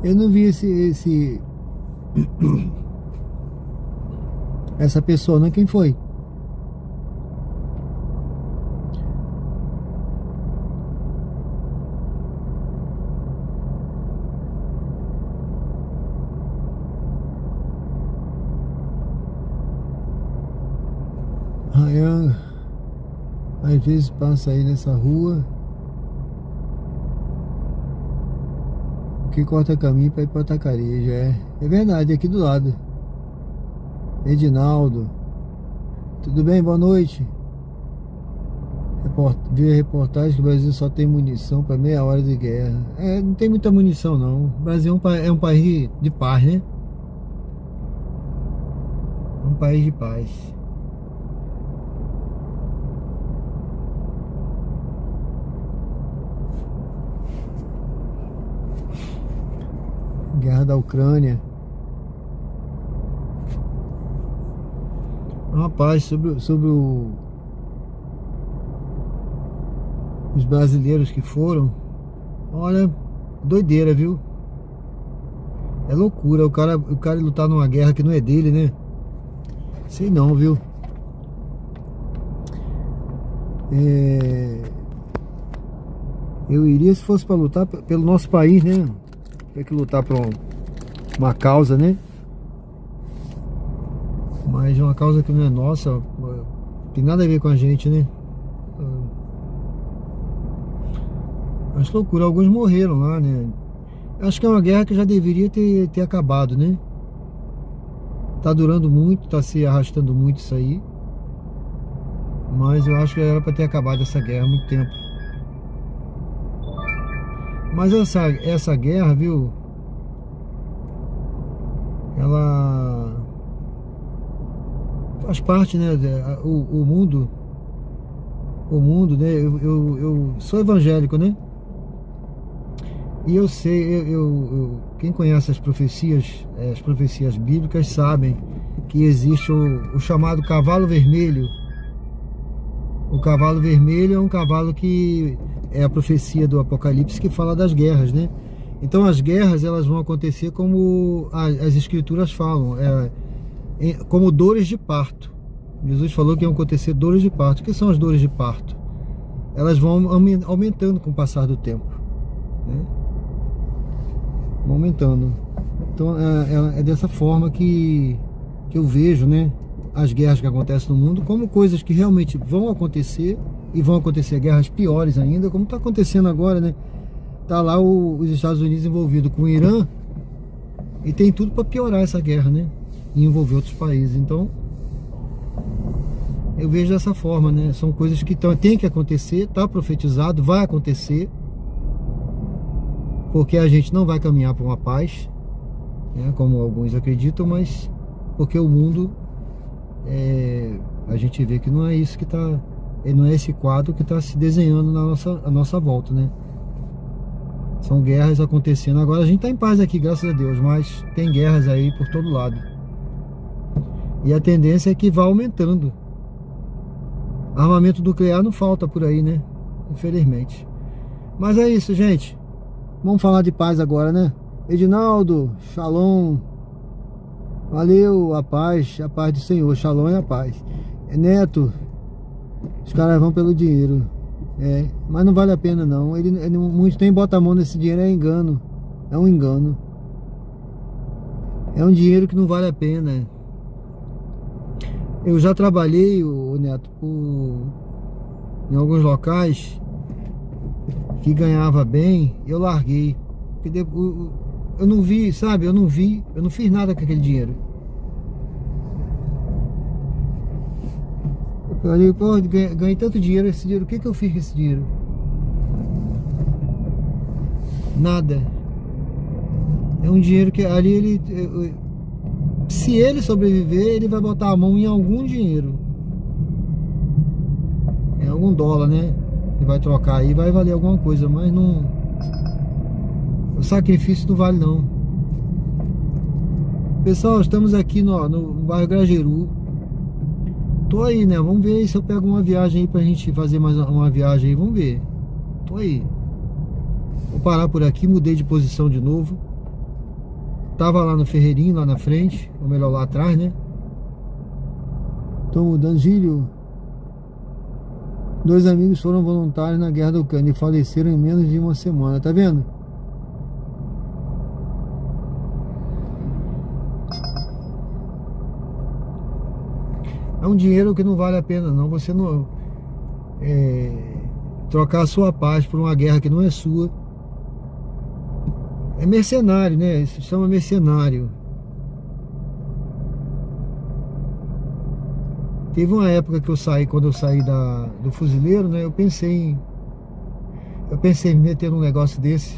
Eu não vi essa pessoa, não. Quem foi? Às vezes passa aí nessa rua. Aqui corta caminho para ir para Tacareja. É verdade, aqui do lado. Edinaldo. Tudo bem? Boa noite. Vi a reportagem que o Brasil só tem munição para meia hora de guerra. Não tem muita munição não. O Brasil é um país de paz, né? Um país de paz. Guerra da Ucrânia. Rapaz, sobre os brasileiros que foram, olha, doideira, viu? É loucura o cara lutar numa guerra que não é dele, né? Sei não, viu? Eu iria se fosse para lutar pelo nosso país, né? Tem que lutar por uma causa, né? Mas é uma causa que não é nossa, tem nada a ver com a gente, né? Acho loucura, alguns morreram lá, né? Acho que é uma guerra que já deveria ter acabado, né? Tá durando muito, tá se arrastando muito isso aí. Mas eu acho que era para ter acabado essa guerra há muito tempo. Mas essa guerra, viu? Ela faz parte, né? O mundo, né? Eu sou evangélico, né? E eu sei, quem conhece as profecias bíblicas sabem que existe o chamado cavalo vermelho. O cavalo vermelho é um cavalo que é a profecia do Apocalipse que fala das guerras, né? Então as guerras elas vão acontecer como as escrituras falam, como dores de parto. Jesus falou que iam acontecer dores de parto. O que são as dores de parto? Elas vão aumentando com o passar do tempo, né? Vão aumentando. Então é dessa forma que eu vejo, né, as guerras que acontecem no mundo como coisas que realmente vão acontecer, e vão acontecer guerras piores ainda, como está acontecendo agora, né? Tá lá os Estados Unidos envolvidos com o Irã e tem tudo para piorar essa guerra, né? E envolver outros países. Então eu vejo dessa forma, né? São coisas que tem que acontecer, tá profetizado, vai acontecer, porque a gente não vai caminhar para uma paz, né, como alguns acreditam, mas porque o mundo a gente vê que não é isso que tá, não é esse quadro que está se desenhando à nossa volta, né? São guerras acontecendo. Agora a gente está em paz aqui, graças a Deus, mas tem guerras aí por todo lado. E a tendência é que vá aumentando. Armamento nuclear não falta por aí, né? Infelizmente. Mas é isso, gente. Vamos falar de paz agora, né? Edinaldo, Shalom. Valeu, a paz do Senhor. Shalom é a paz. Neto, os caras vão pelo dinheiro. Mas não vale a pena não. Muitos nem botam a mão nesse dinheiro, é engano. É um engano. É um dinheiro que não vale a pena. Eu já trabalhei, Neto, em alguns locais que ganhava bem, eu larguei. Porque eu não vi, sabe? Eu não fiz nada com aquele dinheiro. Eu falei, pô, ganhei tanto dinheiro, esse dinheiro, o que eu fiz com esse dinheiro? Nada. É um dinheiro que ali se ele sobreviver, ele vai botar a mão em algum dinheiro. Em algum dólar, né? Ele vai trocar aí, vai valer alguma coisa, mas não... O sacrifício não vale não. Pessoal, estamos aqui no bairro Grajeru. Tô aí, né? Vamos ver aí se eu pego uma viagem aí pra gente fazer mais uma viagem aí. Vamos ver. Tô aí. Vou parar por aqui, mudei de posição de novo. Tava lá no Ferreirinho, lá na frente. Ou melhor, lá atrás, né? Tô mudando. Gílio. 2 amigos foram voluntários na guerra da Ucrânia e faleceram em menos de uma semana. Tá vendo? É um dinheiro que não vale a pena não. Você não trocar a sua paz por uma guerra que não é sua. É mercenário, né? Isso se chama mercenário. Teve uma época que eu saí, quando eu saí do fuzileiro, né? Eu pensei em me meter num negócio desse.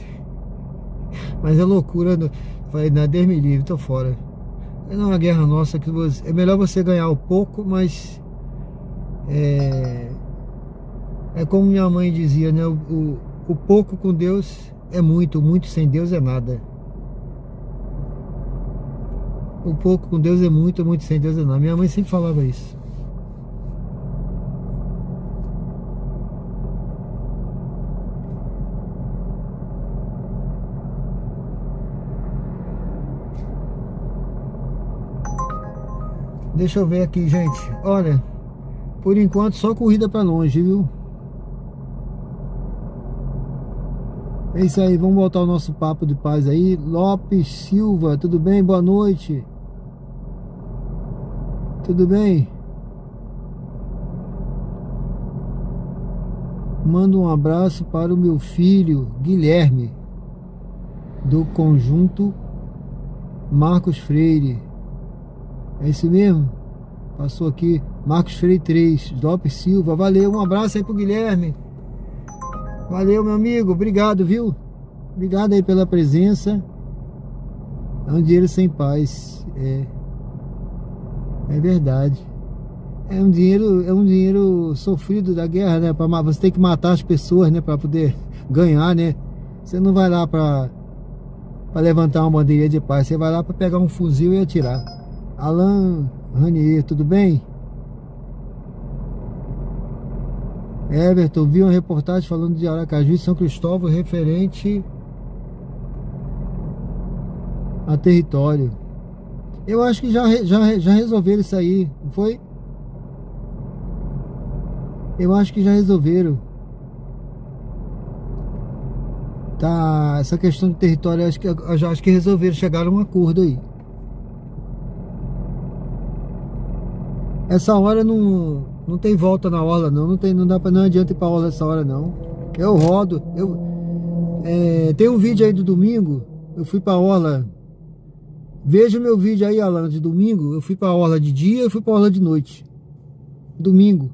Mas é loucura. Falei, não, Deus me livre, tô fora. É uma guerra nossa que é melhor você ganhar o pouco, mas é como minha mãe dizia, né? O pouco com Deus é muito, muito sem Deus é nada. O pouco com Deus é muito, muito sem Deus é nada. Minha mãe sempre falava isso. Deixa eu ver aqui, gente. Olha, por enquanto só corrida pra longe, viu? É isso aí, vamos voltar ao nosso papo de paz aí. Lopes Silva, tudo bem? Boa noite. Tudo bem? Mando um abraço para o meu filho Guilherme, do conjunto Marcos Freire. É isso mesmo? Passou aqui, Marcos Freire 3, Lopes Silva. Valeu, um abraço aí pro Guilherme. Valeu, meu amigo, obrigado, viu? Obrigado aí pela presença. É um dinheiro sem paz. É verdade. É um dinheiro sofrido da guerra, né? Você tem que matar as pessoas, né? Pra poder ganhar, né? Você não vai lá pra levantar uma bandeirinha de paz. Você vai lá pra pegar um fuzil e atirar. Alan Ranier, tudo bem? Everton, vi uma reportagem falando de Aracaju e São Cristóvão referente a território. Eu acho que já resolveram isso aí, não foi? Eu acho que já resolveram. Tá, essa questão do território, eu acho que resolveram, chegaram a um acordo aí. Essa hora não tem volta na orla, não. Não adianta ir pra orla essa hora, não. Eu rodo. Tem um vídeo aí do domingo. Eu fui pra orla. Veja o meu vídeo aí, Alan, de domingo. Eu fui pra orla de dia e fui pra orla de noite. Domingo.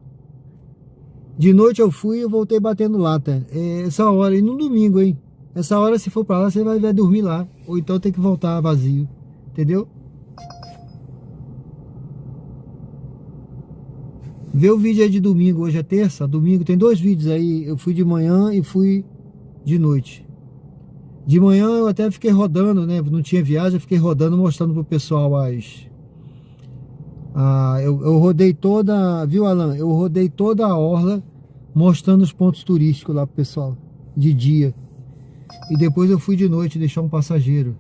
De noite eu fui e eu voltei batendo lata. Essa hora, e no domingo, hein? Essa hora, se for pra lá, você vai dormir lá. Ou então tem que voltar vazio. Entendeu? Vê o vídeo aí de domingo, hoje é terça, domingo tem 2 vídeos aí, eu fui de manhã e fui de noite. De manhã eu até fiquei rodando, né, não tinha viagem, eu fiquei rodando, mostrando pro pessoal eu rodei toda, viu, Alan? Eu rodei toda a orla, mostrando os pontos turísticos lá pro pessoal, de dia. E depois eu fui de noite deixar um passageiro.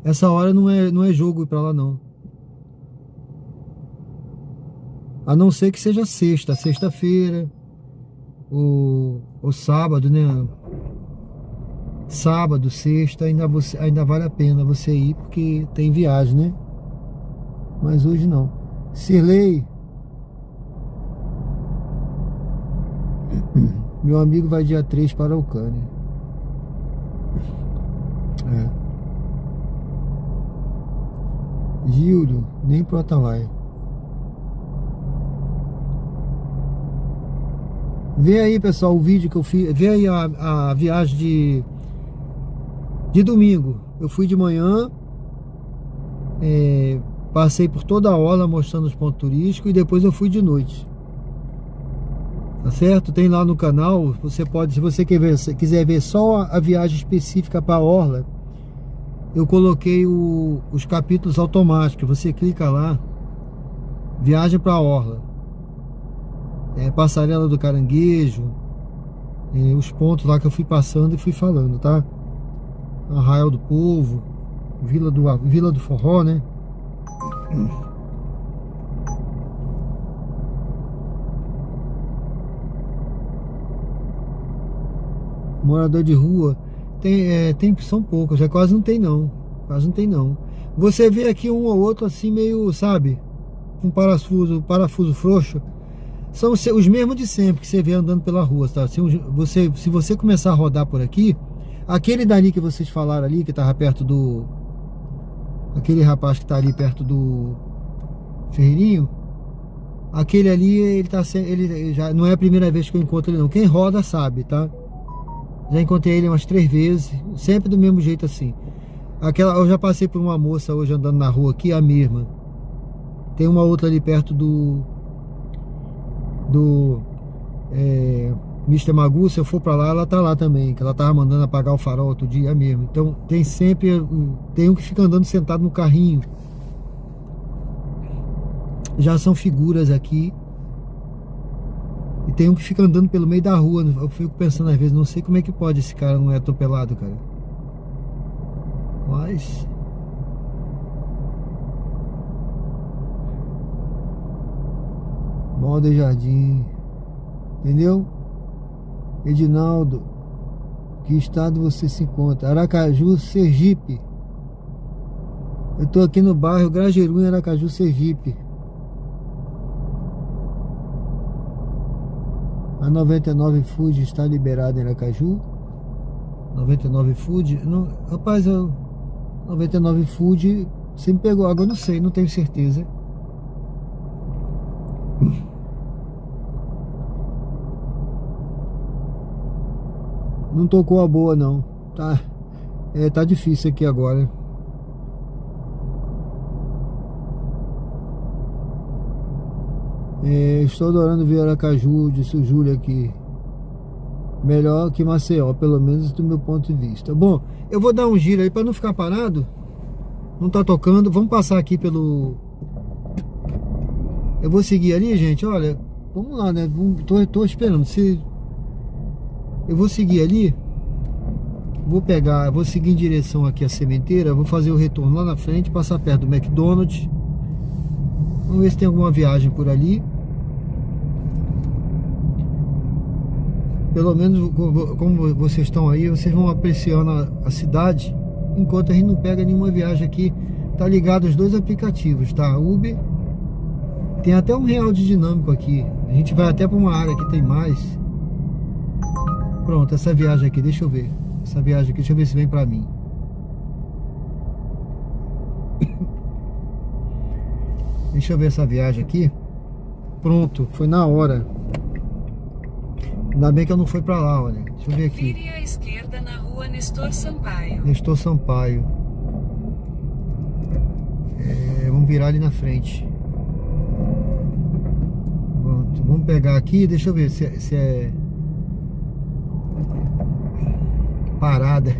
Essa hora não é jogo ir pra lá, não. A não ser que seja sexta-feira, ou sábado, né? Sábado, sexta, ainda vale a pena você ir, porque tem viagem, né? Mas hoje não. Sirley, meu amigo vai dia 3 para a Ucrânia. Gildo, nem pro Atalaia. Vê aí, pessoal, o vídeo que eu fiz. Vê aí a viagem de domingo. Eu fui de manhã, passei por toda a orla mostrando os pontos turísticos, e depois eu fui de noite. Tá certo? Tem lá no canal. Você pode, se você quiser ver só a viagem específica para a orla, eu coloquei os capítulos automáticos. Você clica lá, viagem para a orla. Passarela do Caranguejo, os pontos lá que eu fui passando e fui falando, tá? Arraial do Povo, Vila do Forró, né? Morador de rua são poucos, já quase não tem não. Quase não tem não. Você vê aqui um ou outro assim meio, sabe, um parafuso frouxo. São os mesmos de sempre que você vê andando pela rua, tá? Se você começar a rodar por aqui, Aquele dali que vocês falaram ali, que tava perto do... Aquele rapaz que tá ali perto do Ferreirinho, aquele ali, ele já não é a primeira vez que eu encontro ele não. Quem roda sabe, tá? Já encontrei ele umas 3 vezes, sempre do mesmo jeito assim. Eu já passei por uma moça hoje andando na rua aqui, a mesma. Tem uma outra ali perto do Mr. Magoo. Se eu for pra lá, ela tá lá também, que ela tava mandando apagar o farol outro dia mesmo. Então tem sempre, tem um que fica andando sentado no carrinho. Já são figuras aqui. E tem um que fica andando pelo meio da rua. Eu fico pensando às vezes, não sei como é que pode esse cara não é atropelado, cara. Mas... Balde Jardim. Entendeu? Edinaldo, que estado você se encontra? Aracaju, Sergipe. Eu tô aqui no bairro Grajeru, em Aracaju, Sergipe. A 99 Food está liberada em Aracaju. 99 Food? Não, rapaz, 99 Food, você me pegou água, eu não sei, não tenho certeza. Não tocou a boa não. Tá difícil aqui agora. Estou adorando ver Aracaju, disse o Júlio aqui. Melhor que Maceió, pelo menos do meu ponto de vista. Bom, eu vou dar um giro aí para não ficar parado. Não tá tocando. Vamos passar aqui pelo... Eu vou seguir ali, gente. Olha, vamos lá, né? Tô esperando. Eu vou seguir ali. Vou seguir em direção aqui à sementeira. Vou fazer o retorno lá na frente, passar perto do McDonald's. Vamos ver se tem alguma viagem por ali. Pelo menos, como vocês estão aí, vocês vão apreciando a cidade, enquanto a gente não pega nenhuma viagem aqui. Tá ligado os dois aplicativos, tá? Uber. Tem até um real de dinâmico aqui. A gente vai até para uma área que tem mais. Pronto, essa viagem aqui, deixa eu ver. Essa viagem aqui, deixa eu ver se vem pra mim. Deixa eu ver essa viagem aqui. Pronto, foi na hora. Ainda bem que eu não fui pra lá, olha. Deixa eu ver aqui. Vire à esquerda na rua Nestor Sampaio. Nestor Sampaio. Vamos virar ali na frente. Pronto, vamos pegar aqui, deixa eu ver se é... Parada.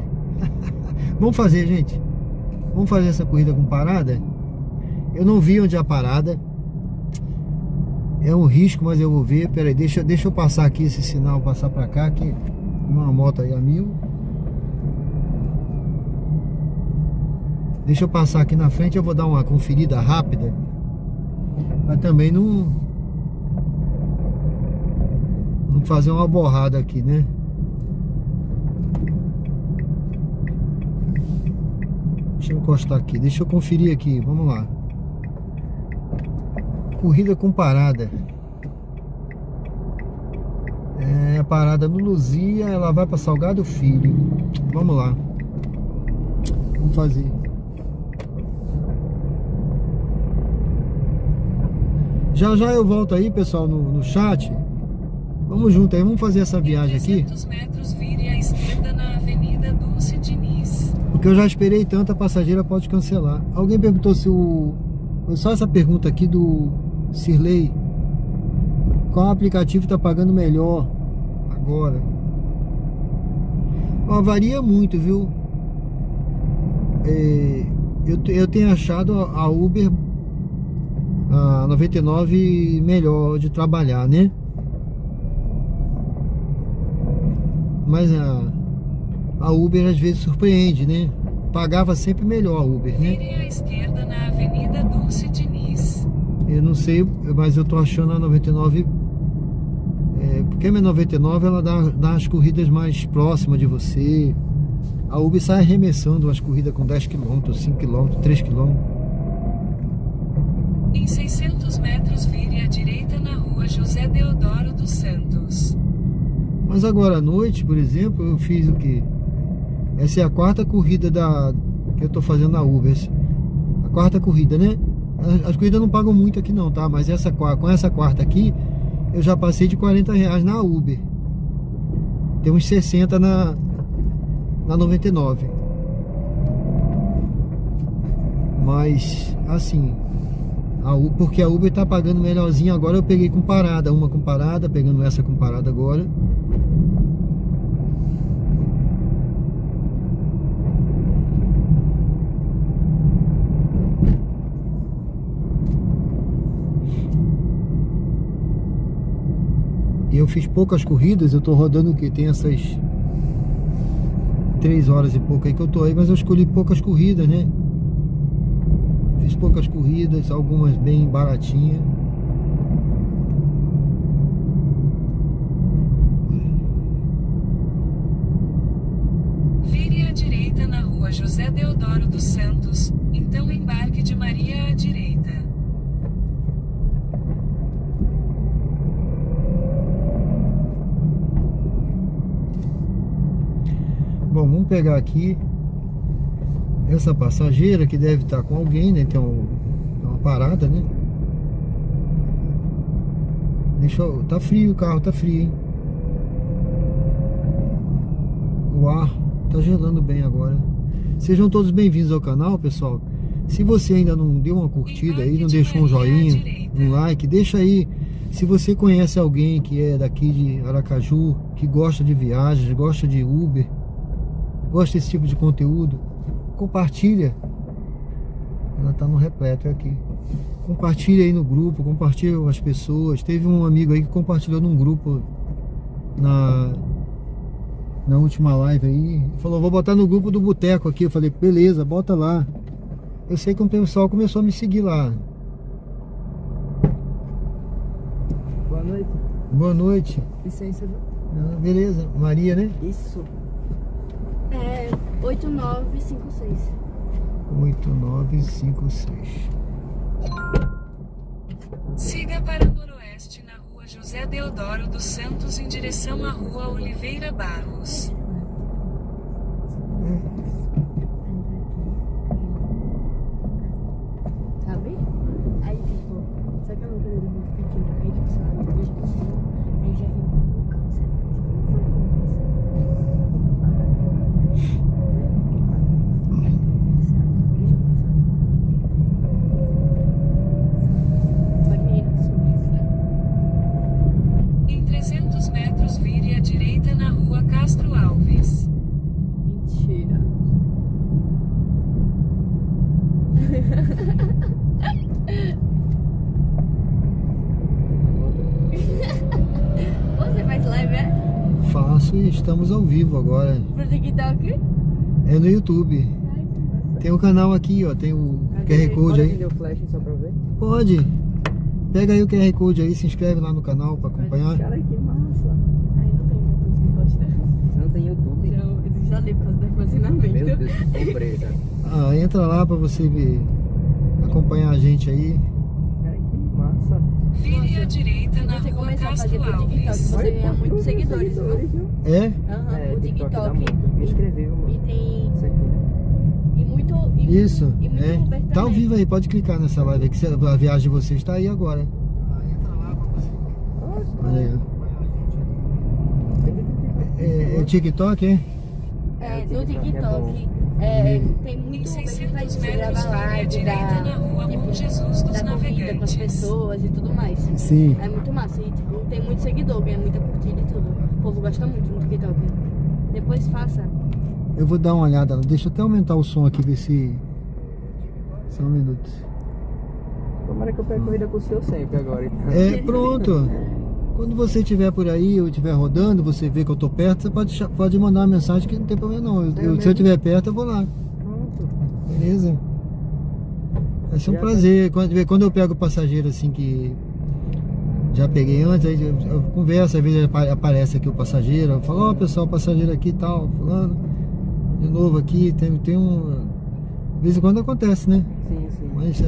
Vamos fazer, gente. Vamos fazer essa corrida com parada. Eu não vi onde é a parada. É um risco, mas eu vou ver. Pera aí, deixa eu passar aqui esse sinal, passar pra cá, que uma moto aí a 1000. Deixa eu passar aqui na frente, eu vou dar uma conferida rápida. Mas também não fazer uma borrada aqui, né? Deixa eu encostar aqui, deixa eu conferir aqui, vamos lá. Corrida com parada. A parada no Luzia, ela vai para Salgado Filho. Vamos lá. Vamos fazer. Já eu volto aí, pessoal, no chat. Vamos junto aí, vamos fazer essa viagem aqui. 300 metros, vire à esquerda na Avenida Dulce Diniz. Porque eu já esperei tanto, a passageira pode cancelar. Alguém perguntou se só essa pergunta aqui do Sirley. Qual aplicativo está pagando melhor agora? Ó, varia muito, viu? Eu tenho achado a Uber, a 99 melhor de trabalhar, né? Mas a Uber às vezes surpreende, né? Pagava sempre melhor a Uber, né? Vire à esquerda na Avenida Dulce Diniz. Eu não sei, mas eu tô achando a 99... porque a minha 99 ela dá as corridas mais próximas de você. A Uber sai arremessando umas corridas com 10 km, 5 km, 3 km. Em 600 metros, vire à direita na rua José Deodoro dos Santos. Mas agora à noite, por exemplo, eu fiz o quê? Essa é a quarta corrida que eu tô fazendo na Uber. A quarta corrida, né? As corridas não pagam muito aqui não, tá? Mas com essa quarta aqui, eu já passei de R$40 na Uber. Tem uns 60 na 99. Mas, assim, porque a Uber tá pagando melhorzinho. Agora eu peguei com parada, uma com parada, pegando essa com parada agora. E eu fiz poucas corridas, eu tô rodando o que? Tem essas 3 horas e pouco aí que eu tô aí, mas eu escolhi poucas corridas, né? Fiz poucas corridas, algumas bem baratinhas. Vire à direita na rua José Deodoro dos Santos, então embarque de Maria à direita. Bom, vamos pegar aqui essa passageira que deve estar com alguém, né? Tem uma parada, né? Tá frio o carro, tá frio, hein? O ar tá gelando bem agora. Sejam todos bem-vindos ao canal, pessoal. Se você ainda não deu uma curtida aí, não deixou um joinha, um like, deixa aí. Se você conhece alguém que é daqui de Aracaju, que gosta de viagens, gosta de Uber, gosta desse tipo de conteúdo, compartilha. Ela tá no repleto aqui. Compartilha aí no grupo, compartilha com as pessoas. Teve um amigo aí que compartilhou num grupo na última live aí. Falou, vou botar no grupo do Boteco aqui. Eu falei, beleza, bota lá. Eu sei que o pessoal começou a me seguir lá. Boa noite. Boa noite. Licença, viu? Beleza, Maria, né? Isso. 8956. 8956. Siga para o noroeste na rua José Deodoro dos Santos em direção à rua Oliveira Barros. Sabe? Aí tipo, sabe que é uma coisa muito pequena? Aí tipo, sabe? Depois de cima, aí já vem um câncer. Em 300 metros vire à direita na rua Castro Alves. Mentira. Você faz live, é? Faço e estamos ao vivo agora. Pro TikTok? É no YouTube. Tem o canal aqui, ó. Tem o QR Code aí. Pode o flash só pra ver? Pode. Pega aí o QR Code aí, se inscreve lá no canal pra acompanhar. Cara, que massa. Aí não tem YouTube que gosta. Você não tem YouTube? Não, eu desinstalei por causa do armazenamento. Meu Deus, que pobreza. Entra lá pra você ver, acompanhar a gente aí. Cara, que massa. Vire à direita na Você rua começar a fazer Castro pro TikTok, Alves. você ganha muitos seguidores, viu? É? Aham, É, o TikTok dá TikTok. muito. Me inscreveu, mano. E tem. Isso aqui, né? E muito. Isso, E muito é. Uber Tá ao também. vivo aí, pode clicar nessa live aí, que a viagem de vocês tá aí agora. Entra lá pra você. Olha aí, ó. É TikTok, é? É, no TikTok. Tem muito Em Uber que 600 faz metros gravar vire à live, direita na rua Bom Jesus dos da corrida com as Navegantes. pessoas e tudo mais. Sim. É muito massa. E tipo, tem muito seguidor, ganha muita curtida e tudo. O povo gosta muito no TikTok. Depois faça. Eu vou dar uma olhada. Deixa eu até aumentar o som aqui, ver se... Só um minuto. Tomara que eu pegue corrida com o senhor sempre agora. Então. Pronto. Quando você estiver por aí, eu estiver rodando, você vê que eu tô perto, você pode mandar uma mensagem que não tem problema não. Se eu estiver perto, eu vou lá. Pronto. Beleza? Vai ser um prazer. Quando eu pego passageiro assim que já peguei antes, aí eu converso, às vezes aparece aqui o passageiro, eu falo, ó, pessoal, passageiro aqui e tal, fulano, de novo aqui, tem um... De vez em quando acontece, né? Sim, sim. Mas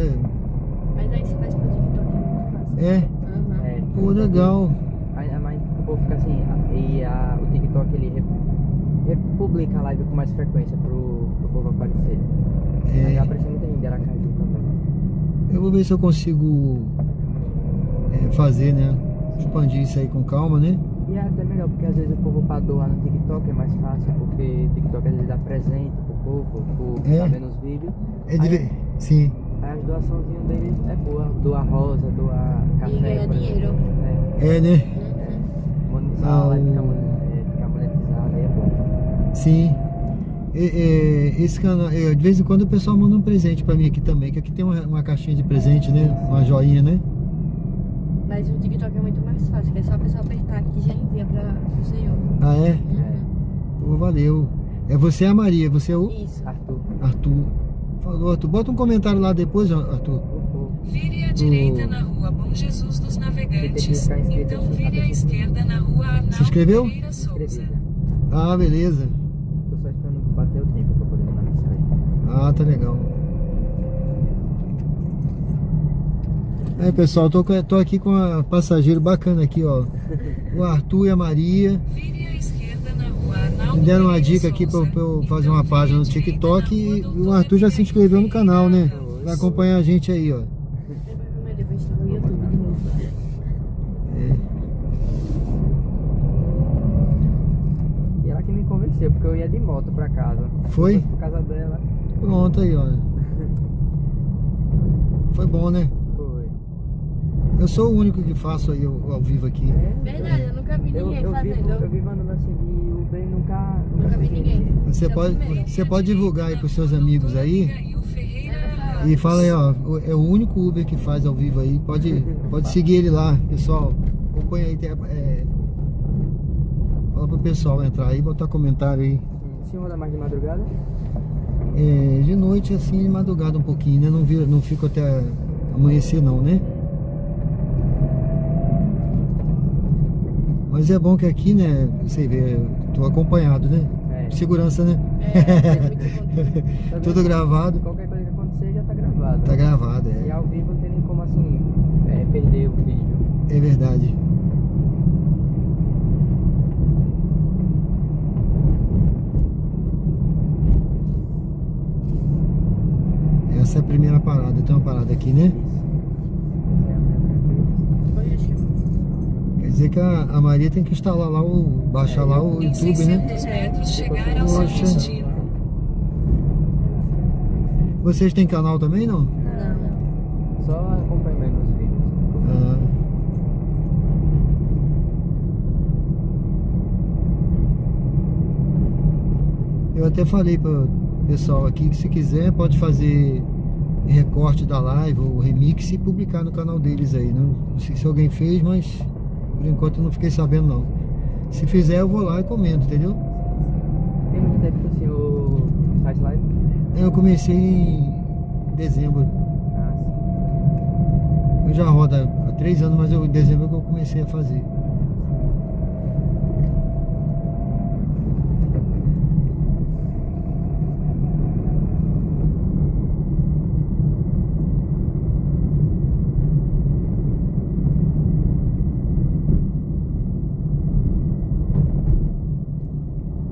Mas aí você faz pro TikTok, é muito fácil. é, Aham. pô, legal. Mas o povo fica assim, e o TikTok ele publica a live com mais frequência pro povo aparecer. Já apareceu muita gente de Aracaju também. Eu vou ver se eu consigo fazer, né? Expandir isso aí com calma, né? E é até melhor, porque às vezes o povo pra doar no TikTok é mais fácil, porque o TikTok às vezes dá presente pro povo, tá vendo os vídeos. Sim. Aí as doaçãozinhas deles é boa, doar rosa, doar café. E ganha dinheiro. Né? A live fica monetizada, aí é bom. Sim. Esse canal, de vez em quando o pessoal manda um presente pra mim aqui também, que aqui tem uma caixinha de presente, né? Uma joinha, né? Mas o TikTok é muito mais fácil, que é só a pessoa apertar aqui e já envia pro senhor. Ah, é? Pô, valeu. É você e a Maria, você é o? Isso. Arthur. Falou, Arthur. Bota um comentário lá depois, Arthur. Vire à direita na rua Bom Jesus dos Navegantes, então vire à esquerda na rua Arnaldo Se inscreveu? Pereira Souza. Ah, beleza. Tô só esperando bater o tempo pra poder mandar mensagem. Ah, tá legal. Aí, pessoal, tô aqui com a passageiro bacana aqui, ó. O Arthur e a Maria. Vire à esquerda na rua Arnaldo Me deram uma Pereira dica aqui pra Souza. eu fazer uma página no TikTok e o Arthur já se inscreveu no canal, né? Vai acompanhar a gente aí, ó. Depois tá no YouTube de novo. E ela que me convenceu, porque eu ia de moto pra casa. Foi? Por casa dela. Pronto aí, ó. Foi bom, né? Foi. Eu sou o único que faço aí ao vivo aqui. Verdade, eu nunca vi ninguém fazendo. Eu vivo andando assim de Uber e nunca vi ninguém. Você pode divulgar aí pros seus amigos aí e fala aí, ó, é o único Uber que faz ao vivo aí, pode seguir ele lá, pessoal. Acompanha aí, fala pro pessoal entrar aí, botar comentário aí. O senhor roda mais de madrugada? De noite assim, de madrugada um pouquinho, né? Não fico até amanhecer não, né? Mas é bom que aqui, né, você vê, tô acompanhado, né? Segurança, né? Tudo gravado. Qualquer coisa que acontecer já tá gravado. Tá gravado, E ao vivo não tem nem como assim, perder o vídeo. É verdade. Essa é a primeira parada, tem uma parada aqui, né? Quer dizer que a Maria tem que instalar lá baixar lá o YouTube, né? Metros chegar ao seu destino. Vocês têm canal também, não? Não. Só acompanho mesmo os vídeos. Eu até falei pro pessoal aqui que se quiser pode fazer recorte da live ou remix e publicar no canal deles aí. Não sei se alguém fez, mas por enquanto eu não fiquei sabendo não. Se fizer eu vou lá e comento, entendeu? Tem muito tempo que o senhor faz live? Eu comecei em dezembro. Eu já rodo há 3 anos, mas em dezembro que eu comecei a fazer.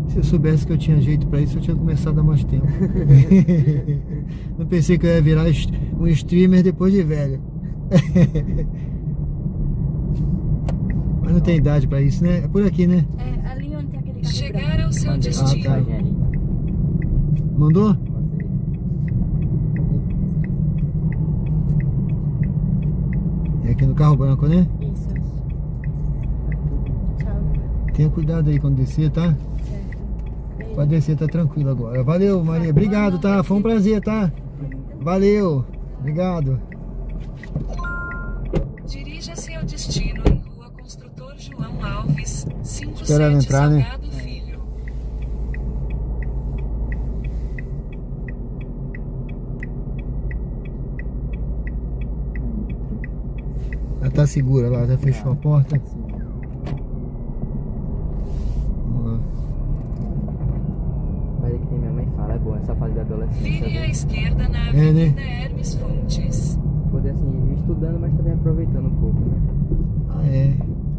Se eu soubesse que eu tinha jeito pra isso, eu tinha começado há mais tempo. Não pensei que eu ia virar um streamer depois de velho. Mas não tem idade pra isso, né? É por aqui, né? É, ali onde tem aquele carro Chegar ao seu destino. Ah, tá. Mandou? É aqui no carro branco, né? Isso. Tchau. Tenha cuidado aí quando descer, tá? Pode descer, tá tranquilo agora. Valeu, Maria. Obrigado, tá? Foi um prazer, tá? Valeu. Obrigado. Dirija-se ao destino em Rua Construtor João Alves, 57 Esperando entrar, né? Salgado Filho. Ela tá segura lá, já fechou a porta. Vamos lá. Mas é que nem minha mãe fala, é bom essa fase da adolescência. Vire à esquerda na né? Avenida Hermes Fontes. Poder assim, ir estudando, mas também aproveitando um pouco, né? Ah, é.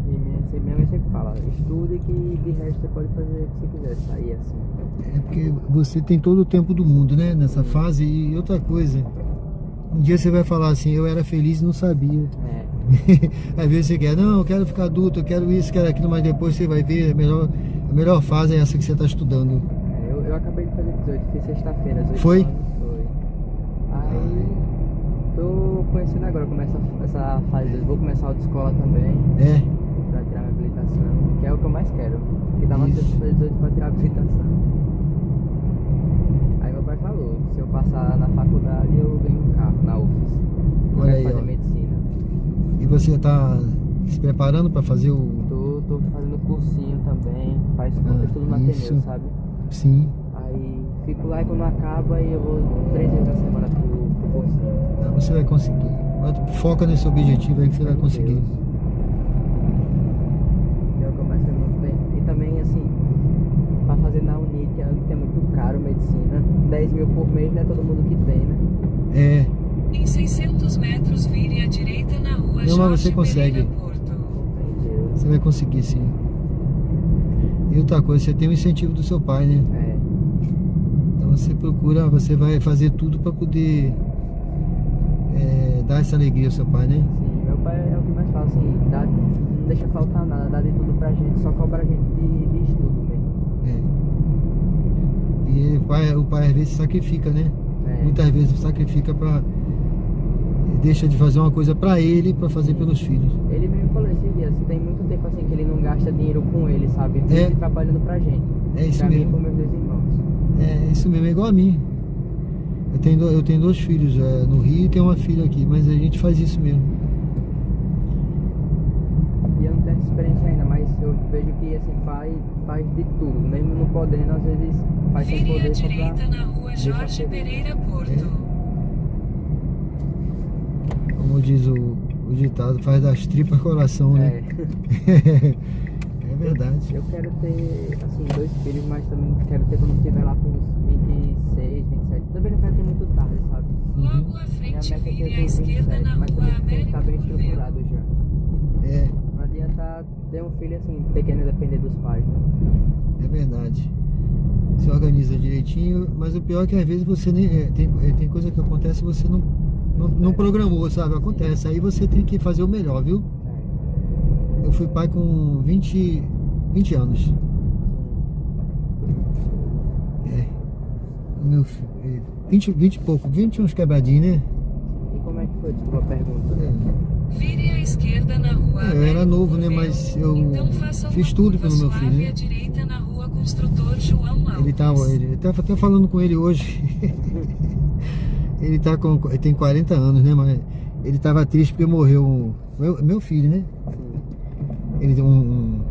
E minha mãe sempre fala, estude que de resto você pode fazer o que você quiser, sair assim. É porque você tem todo o tempo do mundo, né? Nessa fase. E outra coisa, um dia você vai falar assim, eu era feliz e não sabia. Às vezes você quer, não, eu quero ficar adulto, eu quero isso, quero aquilo, mas depois você vai ver, a melhor fase é essa que você está estudando. Eu acabei de fazer 18, fiz sexta-feira, 18 Foi? anos, foi. Aí tô conhecendo agora, começa essa fase 2, vou começar a autoescola também. Pra tirar minha habilitação, que é o que eu mais quero. Porque dá uma chance de fazer 18 pra tirar a habilitação. Aí meu pai falou, se eu passar na faculdade eu ganho um carro na UFES. Olha aí, fazer ó. medicina. E você tá se preparando para fazer o... Tô fazendo cursinho também, faz tudo no Ateneu, sabe? Sim. Aí fico lá e quando acaba eu vou 3 vezes na semana pro cursinho. Você vai conseguir. Foca nesse objetivo aí que você vai conseguir. É o que eu mais quero muito tempo. E também assim, pra fazer na Unit é muito caro medicina. 10 mil por mês não é todo mundo que tem, né? Em 600 metros, vire à direita na rua Não, mas você consegue. Você vai conseguir, sim. E outra coisa, você tem o incentivo do seu pai, né? Então você procura, você vai fazer tudo para poder dar essa alegria ao seu pai, né? Sim, meu pai é o que mais fala, assim, não deixa faltar nada, dá de tudo pra gente, só cobra a gente de estudo mesmo. E o pai às vezes sacrifica, né? Muitas vezes sacrifica pra... Deixa de fazer uma coisa pra ele, pra fazer pelos filhos. Ele mesmo falou esses dias, tem muito tempo assim que ele não gasta dinheiro com ele, sabe? Vive trabalhando pra gente. É isso pra mesmo. Mim e com meus 2 irmãos. É isso mesmo, é igual a mim. Eu tenho 2 filhos no Rio e tenho uma filha aqui, mas a gente faz isso mesmo. E eu não tenho essa experiência ainda, mas eu vejo que assim, faz de tudo, mesmo não podendo, às vezes faz sem poder. Vire à direita na rua Jorge Pereira Porto. Como diz o ditado, faz das tripas coração, né? É verdade. Eu quero ter, assim, 2 filhos, mas também quero ter quando estiver lá com uns 26, 27. Também não quero ter muito tarde, sabe? Logo à frente, vire à esquerda na mas rua também tem que estar bem Américo estruturado já. Não adianta ter um filho assim, pequeno e depender dos pais, né? É verdade. Se organiza direitinho, mas o pior é que às vezes você nem... tem coisa que acontece e você não programou, sabe? Acontece. Aí você tem que fazer o melhor, viu? Eu fui pai com 20 anos. Meu filho, 20 e pouco, 20 uns quebradinhos, né? E como é que foi? Desculpa a pergunta. Vire à esquerda na rua Eu era novo, né? Mas eu fiz tudo pelo meu filho, né? à direita na rua Construtor João Alves. Ele tava até falando com ele hoje. Ele tem 40 anos, né? Mas ele tava triste porque morreu meu filho, né? Ele tem como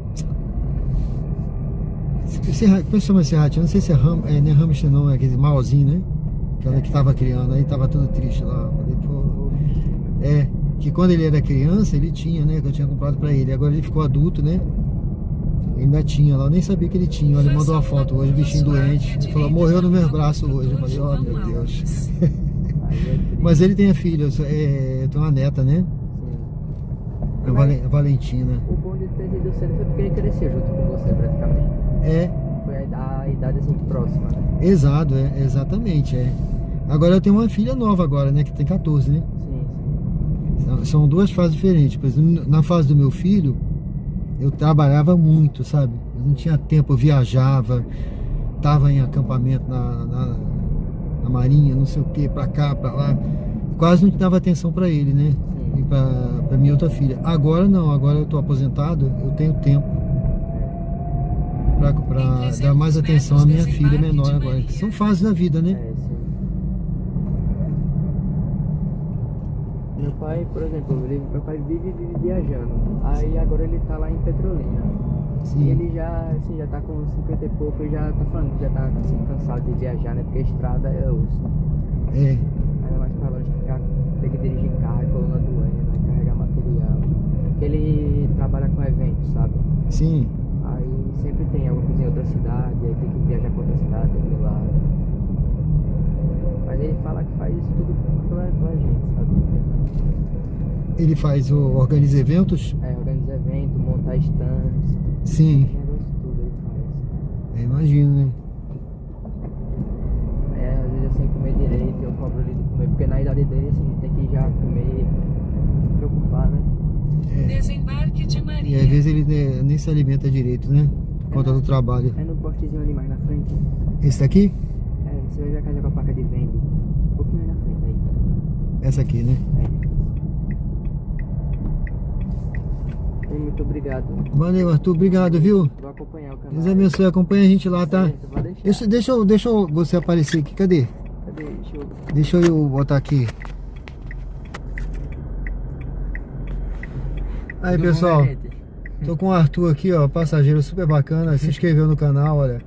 chama esse ratinho? Não sei se é não é hamster não, é aquele malzinho, né? Aquela que tava criando, aí tava todo triste lá. Falei, pô, que quando ele era criança, ele tinha, né? Que eu tinha comprado pra ele. Agora ele ficou adulto, né? Ele ainda tinha lá, eu nem sabia que ele tinha. Olha, ele mandou uma foto hoje, bichinho doente. Ele falou, morreu no meu braço hoje. Eu falei, oh meu Deus. Mas ele tem a filha, eu tenho uma neta, né? A Valentina. O bom de ter sido cedo foi porque ele cresceu junto com você praticamente. Foi a idade assim próxima, né? Exato, exatamente. Agora eu tenho uma filha nova agora, né? Que tem 14, né? Sim. São 2 fases diferentes. Por exemplo, na fase do meu filho, eu trabalhava muito, sabe? Eu não tinha tempo, eu viajava, tava em acampamento na Marinha, não sei o que, pra cá, pra lá. Quase não dava atenção pra ele, né? E pra minha outra filha. Agora não, agora eu tô aposentado, eu tenho tempo pra dar mais atenção à minha filha menor agora. São fases da vida, né? Meu pai, por exemplo, meu pai vive viajando. Aí agora ele tá lá em Petrolina. Sim. E ele já tá com 50 e pouco e já tá falando que já tá assim, cansado de viajar, né? Porque a estrada é osso. Aí é mais pra longe ter que dirigir carro, coluna doendo, né? Carregar material. Porque ele trabalha com eventos, sabe? Sim. Aí sempre tem alguma coisa em outra cidade, aí tem que viajar pra outra cidade, do lado. Mas ele fala que faz isso tudo pela gente, sabe? Ele organiza eventos? Organiza evento, monta montar estantes. Sim. Esse negócio tudo ele faz. Eu imagino, né? Às vezes sem comer direito, eu cobro ele de comer, porque na idade dele, assim, tem que já comer, se preocupar, né? Desembarque de E Maria. às vezes ele nem se alimenta direito, né? Por conta do trabalho. É no postezinho ali mais na frente. Esse daqui? Você vai ver a casa com a placa de vende. Um pouquinho mais na frente aí. Essa aqui, né? Muito obrigado. Valeu, Arthur. Obrigado, viu? Vou acompanhar o canal. Deus abençoe. Acompanha a gente lá, tá? Certo, vou deixar. Deixa você aparecer aqui. Cadê? Deixa eu botar aqui. Aí, pessoal. Tô com o Arthur aqui, ó. Passageiro super bacana. Se inscreveu no canal, olha.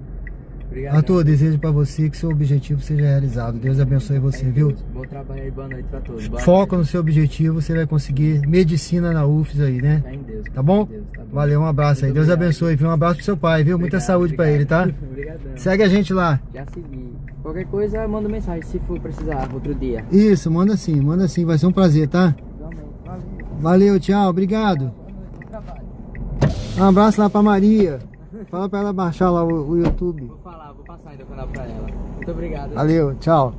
Obrigado. Arthur, desejo pra você que seu objetivo seja realizado. Deus abençoe você, viu? Bom trabalho e boa noite pra todos. Foca no seu objetivo, você vai conseguir medicina na UFES aí, né? Tá em Deus. Tá bom? Deus, tá bom. Valeu, um abraço aí. Deus abençoe, viu? Um abraço pro seu pai, viu? Muita saúde pra ele, tá? Obrigadão. Segue a gente lá. Já segui. Qualquer coisa, manda mensagem se for precisar outro dia. Isso, manda sim, vai ser um prazer, tá? Valeu, tchau, obrigado. Um abraço lá pra Maria. Fala pra ela baixar lá o YouTube. Vou passar ainda o canal pra ela. Muito obrigado. Valeu, tchau.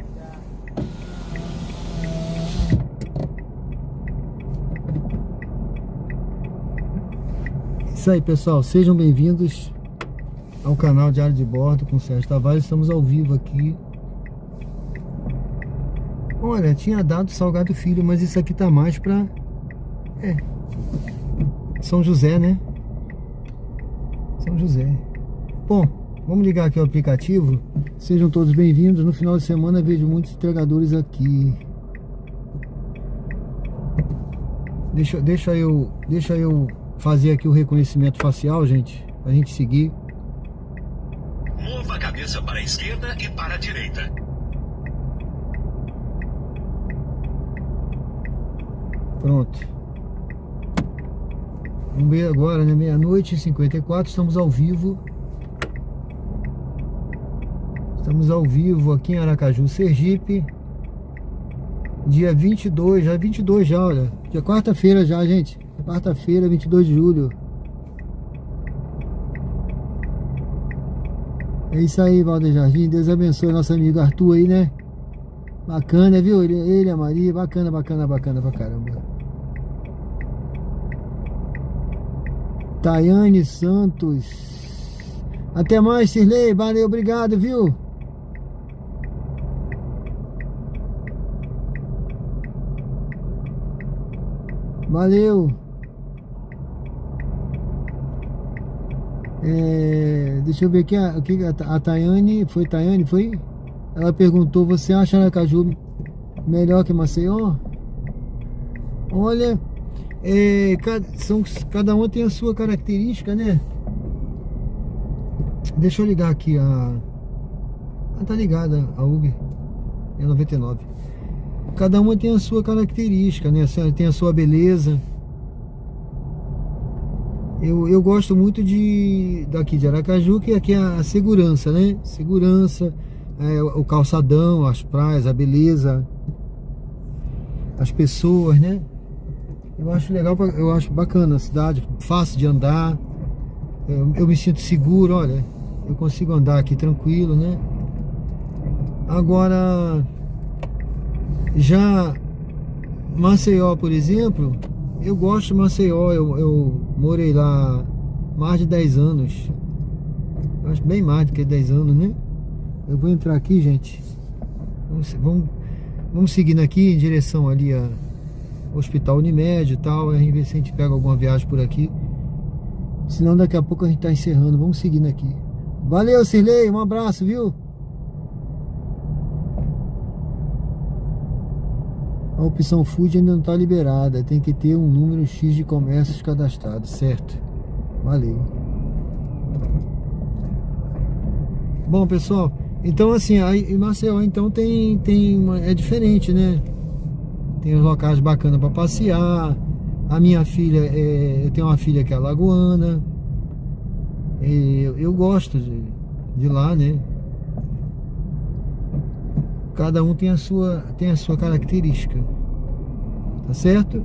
Isso aí, pessoal, sejam bem-vindos ao canal Diário de Bordo com o Sérgio Tavares. Estamos ao vivo aqui. Olha, tinha dado Salgado Filho, mas isso aqui tá mais pra... São José, né? São José. Bom, vamos ligar aqui o aplicativo. Sejam todos bem-vindos. No final de semana vejo muitos entregadores aqui. Deixa eu fazer aqui o reconhecimento facial, gente, pra gente seguir. Mova a cabeça para a esquerda e para a direita. Pronto. Vamos ver agora, né? 00:54, estamos ao vivo. Estamos ao vivo aqui em Aracaju, Sergipe. Dia 22, já é 22 já, olha. Dia quarta-feira já, gente. Quarta-feira, 22 de julho. É isso aí, Valder Jardim. Deus abençoe nosso amigo Arthur aí, né? Bacana, viu? Ele, a Maria, bacana pra caramba. Tayane Santos. Até mais, Cirlei. Valeu, obrigado, viu? Valeu. Deixa eu ver aqui a Tayane. Foi Tayane, foi? Ela perguntou: você acha Aracaju melhor que Maceió? Olha, cada uma tem a sua característica, né? Deixa eu ligar aqui tá ligada a Uber. É 99. Cada uma tem a sua característica, né? Tem a sua beleza. Eu gosto muito daqui de Aracaju, que aqui é a segurança, né? Segurança, o calçadão, as praias, a beleza, as pessoas, né? Eu acho legal, eu acho bacana a cidade, fácil de andar. Eu me sinto seguro, olha. Eu consigo andar aqui tranquilo, né? Agora, já Maceió, por exemplo, eu gosto de Maceió. Eu morei lá mais de 10 anos. Acho bem mais do que 10 anos, né? Eu vou entrar aqui, gente. Vamos seguindo aqui em direção ali ao Hospital Unimed e tal. A gente vê se a gente pega alguma viagem por aqui. Senão daqui a pouco a gente tá encerrando. Vamos seguindo aqui. Valeu, Cirlei. Um abraço, viu? A opção Food ainda não está liberada. Tem que ter um número X de comércios cadastrados, certo? Valeu. Bom, pessoal, então assim, aí em Maceió então é diferente, né? Tem uns locais bacanas para passear. A minha filha, eu tenho uma filha que é alagoana. Eu gosto de lá, né? Cada um tem a sua característica. Tá certo?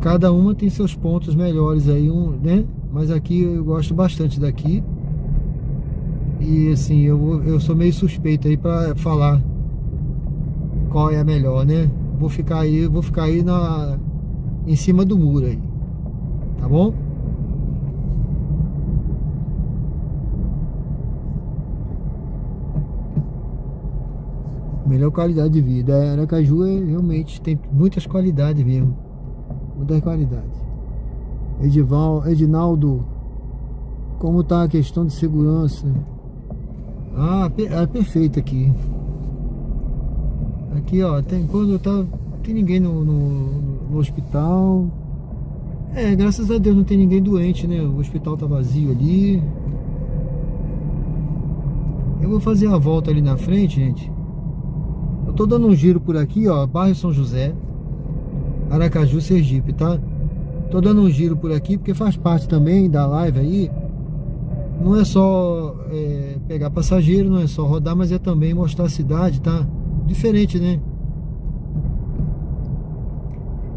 Cada uma tem seus pontos melhores aí, né? Mas aqui eu gosto bastante daqui. E assim, eu sou meio suspeito aí pra falar qual é a melhor, né? Vou ficar aí em cima do muro aí. Tá bom? Melhor qualidade de vida. Aracaju realmente tem muitas qualidades mesmo. Muitas qualidades. Edinaldo, como tá a questão de segurança? É perfeito aqui. Aqui, ó, tem ninguém no hospital. Graças a Deus não tem ninguém doente, né? O hospital tá vazio ali. Eu vou fazer a volta ali na frente, gente. Eu tô dando um giro por aqui, ó, bairro São José, Aracaju, Sergipe, tá? Tô dando um giro por aqui porque faz parte também da live aí. Não é só pegar passageiro, não é só rodar, mas é também mostrar a cidade, tá? Diferente, né?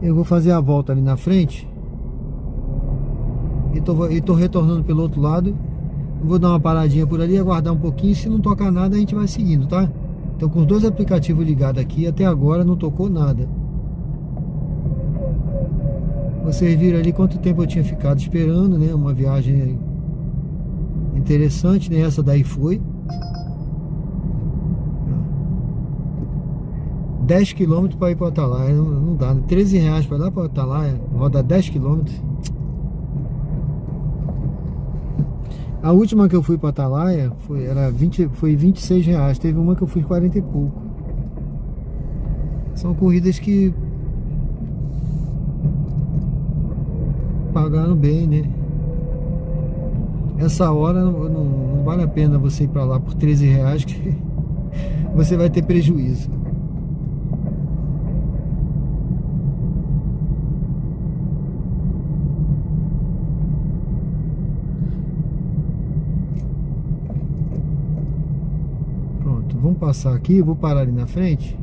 Eu vou fazer a volta ali na frente e tô retornando pelo outro lado. Vou dar uma paradinha por ali, aguardar um pouquinho. Se não tocar nada, a gente vai seguindo, tá? Então, com os dois aplicativos ligados aqui, até agora não tocou nada. Vocês viram ali quanto tempo eu tinha ficado esperando, né? Uma viagem interessante, né? Essa daí foi 10 km para ir para Atalaia. Não dá, né? R$13 para ir lá para Atalaia, rodar 10 km. A última que eu fui para Atalaia foi R$26. Teve uma que eu fui 40 e pouco. São corridas que pagaram bem, né? Essa hora não vale a pena você ir para lá por R$13, que você vai ter prejuízo. Pronto, vamos passar aqui, vou parar ali na frente.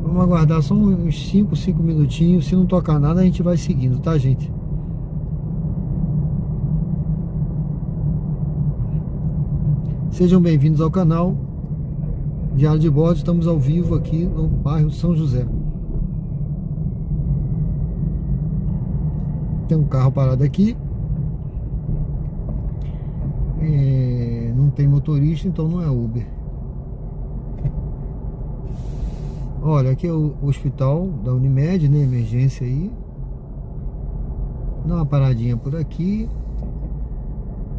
Vamos aguardar só uns 5 minutinhos. Se não tocar nada, a gente vai seguindo, tá, gente? Sejam bem-vindos ao canal Diário de Bordo. Estamos ao vivo aqui no bairro São José. Tem um carro parado aqui. Não tem motorista, então não é Uber. Olha, aqui é o hospital da Unimed, né? Emergência aí. Dá uma paradinha por aqui.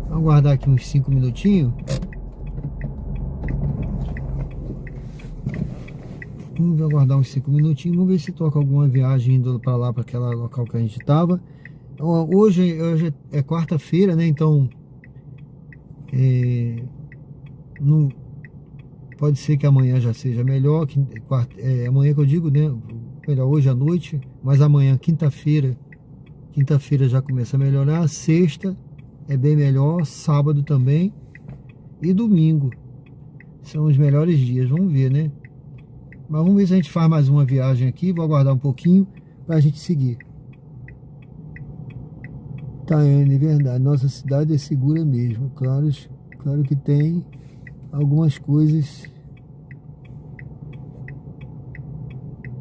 Vamos aguardar aqui uns 5 minutinhos. Vamos aguardar uns 5 minutinhos. Vamos ver se toca alguma viagem indo pra lá, para aquele local que a gente tava. Hoje é quarta-feira, né? Então não pode ser que amanhã já seja melhor. Amanhã que eu digo, né? Melhor hoje à noite, mas amanhã, quinta-feira já começa a melhorar. Sexta é bem melhor, sábado também e domingo são os melhores dias. Vamos ver, né? Mas vamos ver se a gente faz mais uma viagem aqui. Vou aguardar um pouquinho pra gente seguir. Taiane, verdade, nossa cidade é segura mesmo. Claro que tem algumas coisas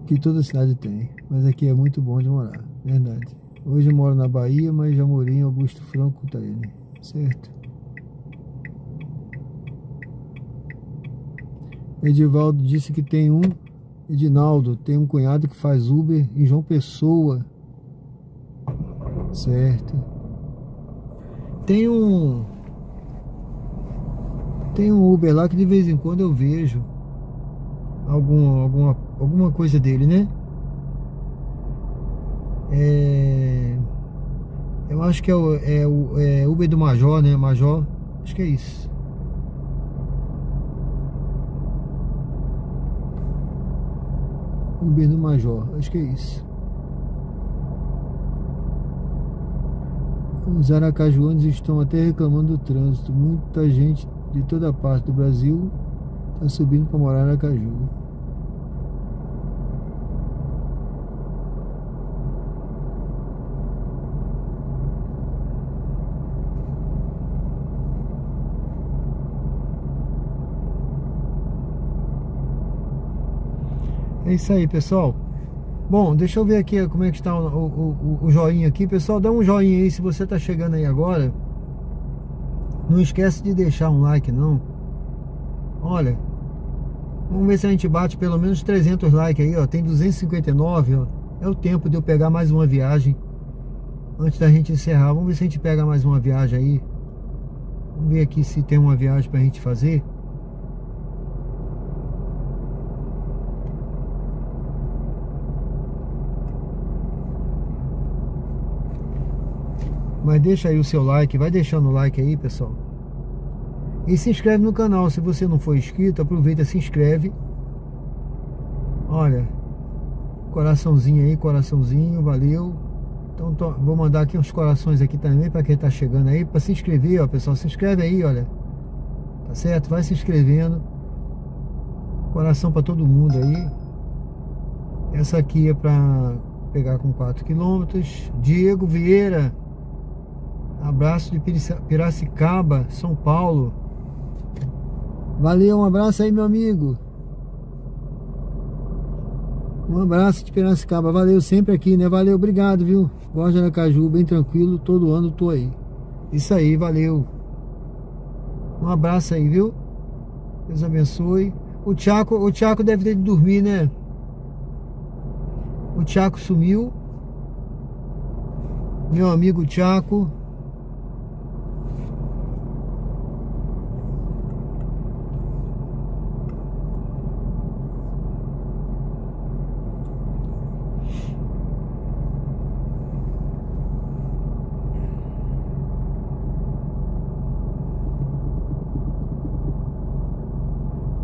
que toda cidade tem, mas aqui é muito bom de morar, verdade. Hoje eu moro na Bahia, mas já morei em Augusto Franco, Taiane, certo? Edivaldo disse que tem Edinaldo tem um cunhado que faz Uber em João Pessoa, certo? Tem um Uber lá que de vez em quando eu vejo alguma coisa dele, né? Eu acho que é Uber do Major, né? Major, acho que é isso. Uber do Major, acho que é isso. Os aracajuanos estão até reclamando do trânsito. Muita gente de toda parte do Brasil está subindo para morar em Aracaju. É isso aí, pessoal. Bom, deixa eu ver aqui como é que está o joinha aqui. Pessoal, dá um joinha aí se você tá chegando aí agora. Não esquece de deixar um like, não. Olha, vamos ver se a gente bate pelo menos 300 likes aí, ó. Tem 259, ó. É o tempo de eu pegar mais uma viagem antes da gente encerrar. Vamos ver se a gente pega mais uma viagem aí. Vamos ver aqui se tem uma viagem pra gente fazer. Mas deixa aí o seu like, vai deixando o like aí, pessoal. E se inscreve no canal, se você não for inscrito, aproveita, se inscreve. Olha, coraçãozinho aí, coraçãozinho, valeu. Então vou mandar aqui uns corações aqui também para quem tá chegando aí, para se inscrever, ó, pessoal, se inscreve aí, olha. Tá certo? Vai se inscrevendo. Coração para todo mundo aí. Essa aqui é para pegar com 4 km. Diego Vieira, abraço de Piracicaba, São Paulo. Valeu, um abraço aí, meu amigo. Um abraço de Piracicaba, valeu, sempre aqui, né? Valeu, obrigado, viu? Gosto de Aracaju, bem tranquilo, todo ano tô aí. Isso aí, valeu. Um abraço aí, viu? Deus abençoe. O Thiago deve ter de dormir, né? O Thiago sumiu. Meu amigo Thiago.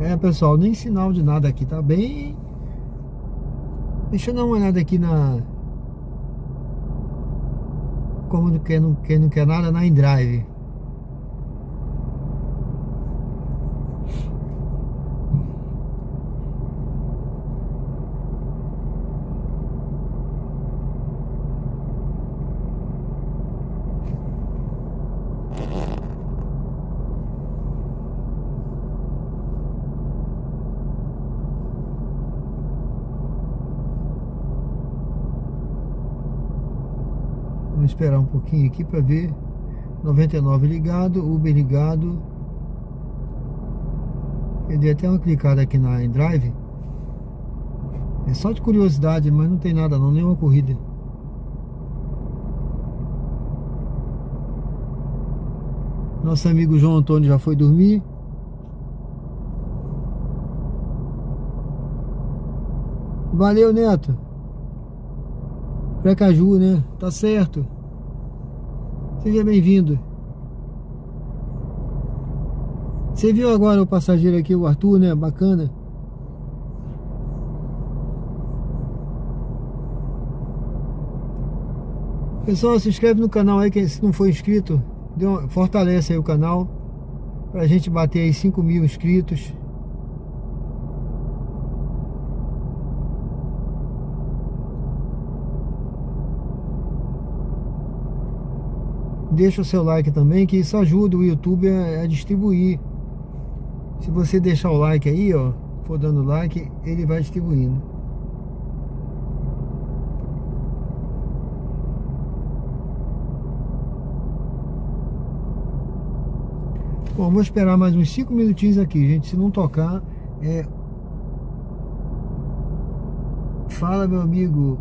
É, pessoal, nem sinal de nada aqui, tá bem. Deixa eu dar uma olhada aqui na... Como quem não quer nada, na InDrive. Vamos esperar um pouquinho aqui para ver. 99 ligado, Uber ligado. Eu dei até uma clicada aqui na InDrive. É só de curiosidade, mas não tem nada não, nenhuma corrida. Nosso amigo João Antônio já foi dormir. Valeu, Neto. Precaju, né? Tá certo. Seja bem-vindo. Você viu agora o passageiro aqui, o Arthur, né? Bacana. Pessoal, se inscreve no canal aí, se não for inscrito, fortalece aí o canal pra gente bater aí 5.000 inscritos. Deixa o seu like também, que isso ajuda o YouTube a distribuir. Se você deixar o like aí, ó, for dando like, ele vai distribuindo. Bom, vou esperar mais uns 5 minutinhos aqui, gente. Se não tocar, fala, meu amigo.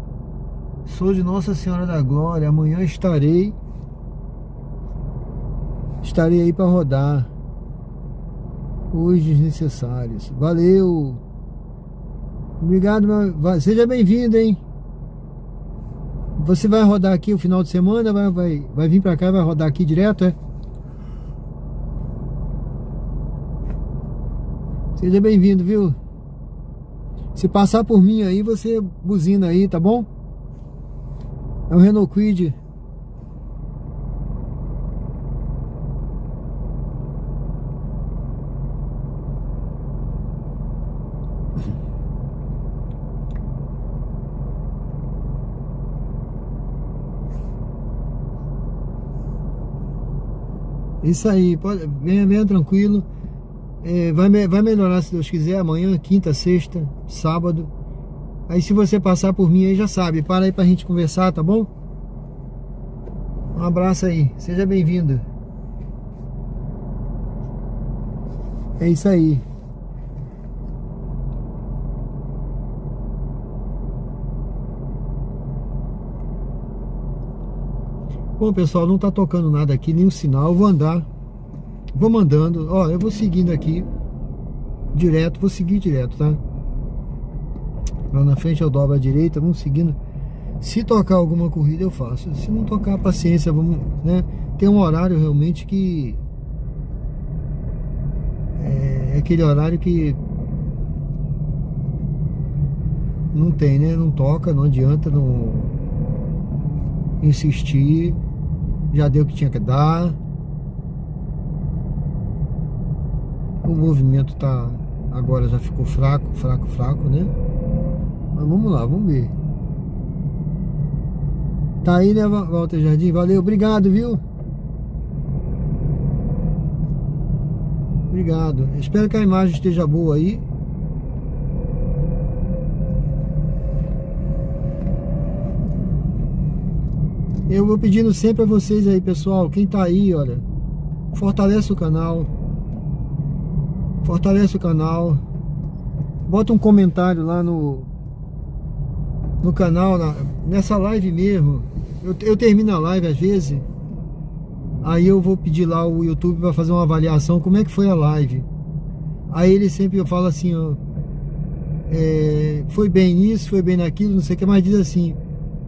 Sou de Nossa Senhora da Glória. Amanhã estarei aí para rodar os desnecessários. Valeu. Obrigado, seja bem-vindo, hein? Você vai rodar aqui o final de semana? Vai vir para cá, vai rodar aqui direto, é? Seja bem-vindo, viu? Se passar por mim aí, você buzina aí, tá bom? É um Renault Kwid. Isso aí, venha tranquilo. Vai melhorar se Deus quiser. Amanhã, quinta, sexta, sábado Aí se você passar por mim aí já sabe, para aí pra gente conversar, tá bom? Um abraço aí, seja bem-vindo. É isso aí. Bom, pessoal, não tá tocando nada aqui, nenhum sinal. Eu vou andar, vou mandando. Ó, eu vou seguindo aqui direto, vou seguir direto, tá? Lá na frente eu dobro à direita, vamos seguindo. Se tocar alguma corrida eu faço. Se não tocar, paciência, vamos, né? Tem um horário realmente que é aquele horário que não tem, né? Não toca, não adianta não insistir. Já deu o que tinha que dar. O movimento tá agora já ficou fraco, né? Mas vamos lá, vamos ver. Tá aí, né, Walter Jardim? Valeu, obrigado, viu? Obrigado. Espero que a imagem esteja boa aí. Eu vou pedindo sempre a vocês aí, pessoal, quem tá aí, olha, fortalece o canal. Fortalece o canal. Bota um comentário lá no canal, nessa live mesmo. Eu termino a live às vezes, aí eu vou pedir lá o YouTube para fazer uma avaliação, como é que foi a live. Aí ele sempre fala assim, ó, foi bem nisso, foi bem naquilo, não sei o que, mas diz assim: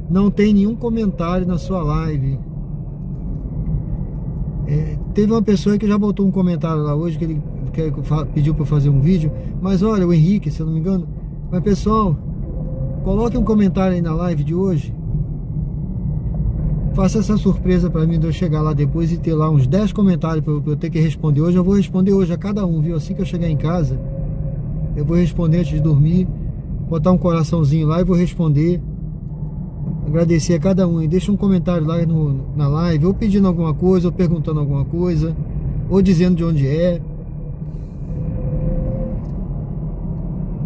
não tem nenhum comentário na sua live. Teve uma pessoa que já botou um comentário lá hoje, que ele pediu para fazer um vídeo, mas olha, o Henrique, se eu não me engano. Mas pessoal, coloque um comentário aí na live de hoje. Faça essa surpresa para mim de eu chegar lá depois e ter lá uns 10 comentários para eu ter que responder hoje. Eu vou responder hoje a cada um, viu? Assim que eu chegar em casa, eu vou responder antes de dormir, botar um coraçãozinho lá e vou responder. Agradecer a cada um e deixa um comentário lá na live, ou pedindo alguma coisa, ou perguntando alguma coisa, ou dizendo de onde é.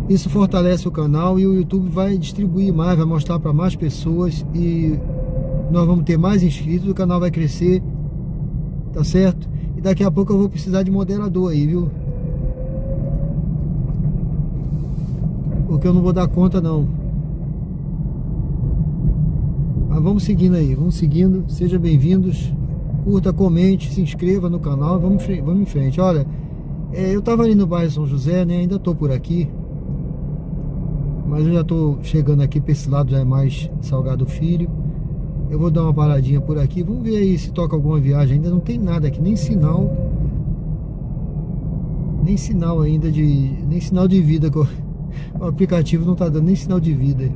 Isso fortalece o canal e o YouTube vai distribuir mais, vai mostrar para mais pessoas e nós vamos ter mais inscritos, o canal vai crescer, tá certo? E daqui a pouco eu vou precisar de moderador aí, viu? Porque eu não vou dar conta não. Mas vamos seguindo aí, vamos seguindo, sejam bem-vindos, curta, comente, se inscreva no canal, vamos em frente. Olha, eu tava ali no bairro São José, né? Ainda tô por aqui, mas eu já tô chegando aqui para esse lado, já é mais Salgado Filho. Eu vou dar uma paradinha por aqui, vamos ver aí se toca alguma viagem. Ainda não tem nada aqui, nem sinal ainda nem sinal de vida. O aplicativo não tá dando nem sinal de vida.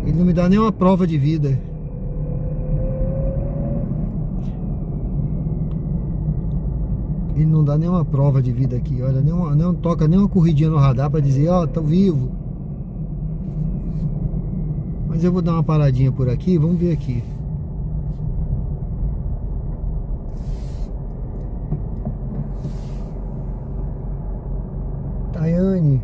Ele não me dá nem uma prova de vida. Ele não dá nem uma prova de vida aqui. Olha, não toca nem uma corridinha no radar para dizer, ó, tô vivo. Mas eu vou dar uma paradinha por aqui, vamos ver aqui. Tayane.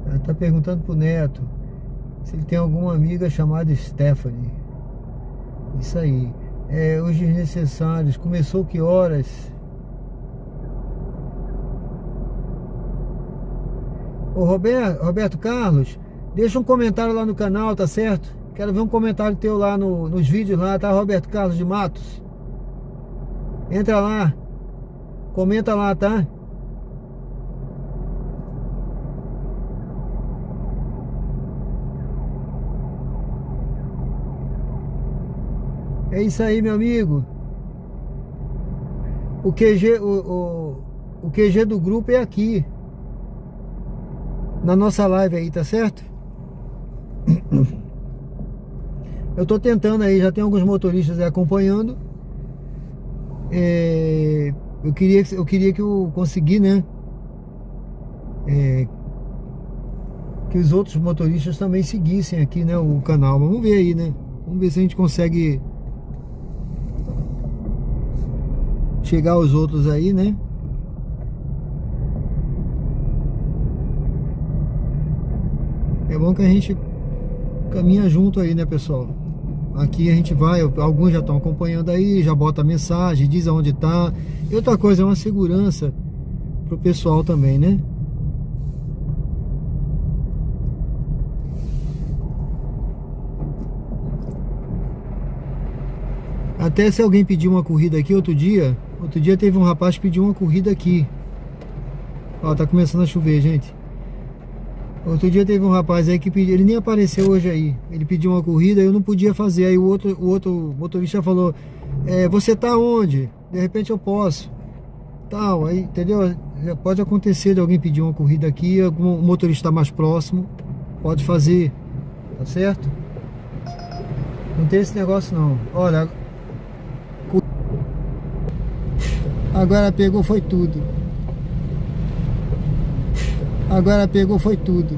Ela tá perguntando pro Neto se ele tem alguma amiga chamada Stephanie. Isso aí. Os desnecessários. Começou que horas? Ô Roberto Carlos, deixa um comentário lá no canal, tá certo? Quero ver um comentário teu lá nos vídeos lá, tá? Roberto Carlos de Matos. Entra lá. Comenta lá, tá? É isso aí, meu amigo. O QG do grupo é aqui. Na nossa live aí, tá certo? Eu tô tentando aí, já tem alguns motoristas aí acompanhando. Eu queria que eu conseguisse, né? Que os outros motoristas também seguissem aqui, né? O canal. Vamos ver aí, né? Vamos ver se a gente consegue chegar os outros aí, né? É bom que a gente caminha junto aí, né, pessoal? Aqui a gente vai, alguns já estão acompanhando aí, já bota mensagem, diz aonde tá. E outra coisa, é uma segurança pro pessoal também, né? Até se alguém pedir uma corrida aqui outro dia teve um rapaz que pediu uma corrida aqui. Ó, tá começando a chover, gente. Outro dia teve um rapaz aí que pediu, ele nem apareceu hoje aí. Ele pediu uma corrida, eu não podia fazer. Aí o outro motorista falou: você tá onde? De repente eu posso. Tal, aí, entendeu? Pode acontecer de alguém pedir uma corrida aqui, algum motorista mais próximo pode fazer, tá certo? Não tem esse negócio não. Olha, agora pegou foi tudo. Agora pegou foi tudo.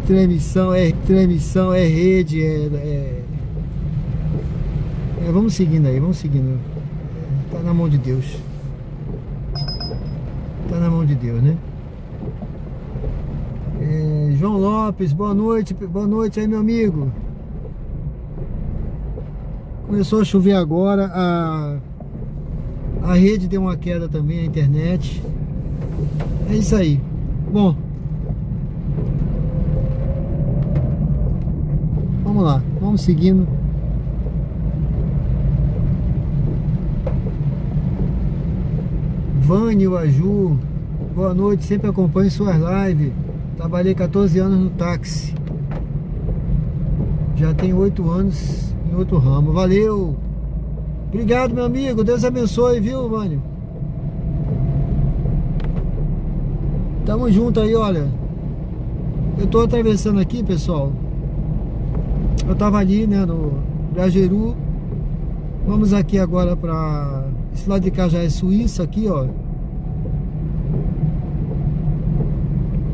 Transmissão é rede, vamos seguindo aí, vamos seguindo. Tá na mão de Deus. Tá na mão de Deus, né? João Lopes, boa noite aí, meu amigo. Começou a chover agora, a rede deu uma queda também, a internet. É isso aí. Bom, vamos lá, vamos seguindo. Vânio, Aju, boa noite, sempre acompanho suas lives. Trabalhei 14 anos no táxi. Já tenho 8 anos em outro ramo. Valeu! Obrigado, meu amigo. Deus abençoe, viu, Vânio? Tamo junto aí, olha. Eu tô atravessando aqui, pessoal. Eu tava ali, né, no Grajeru. Vamos aqui agora pra... Esse lado de cá já é Suíça, aqui, ó.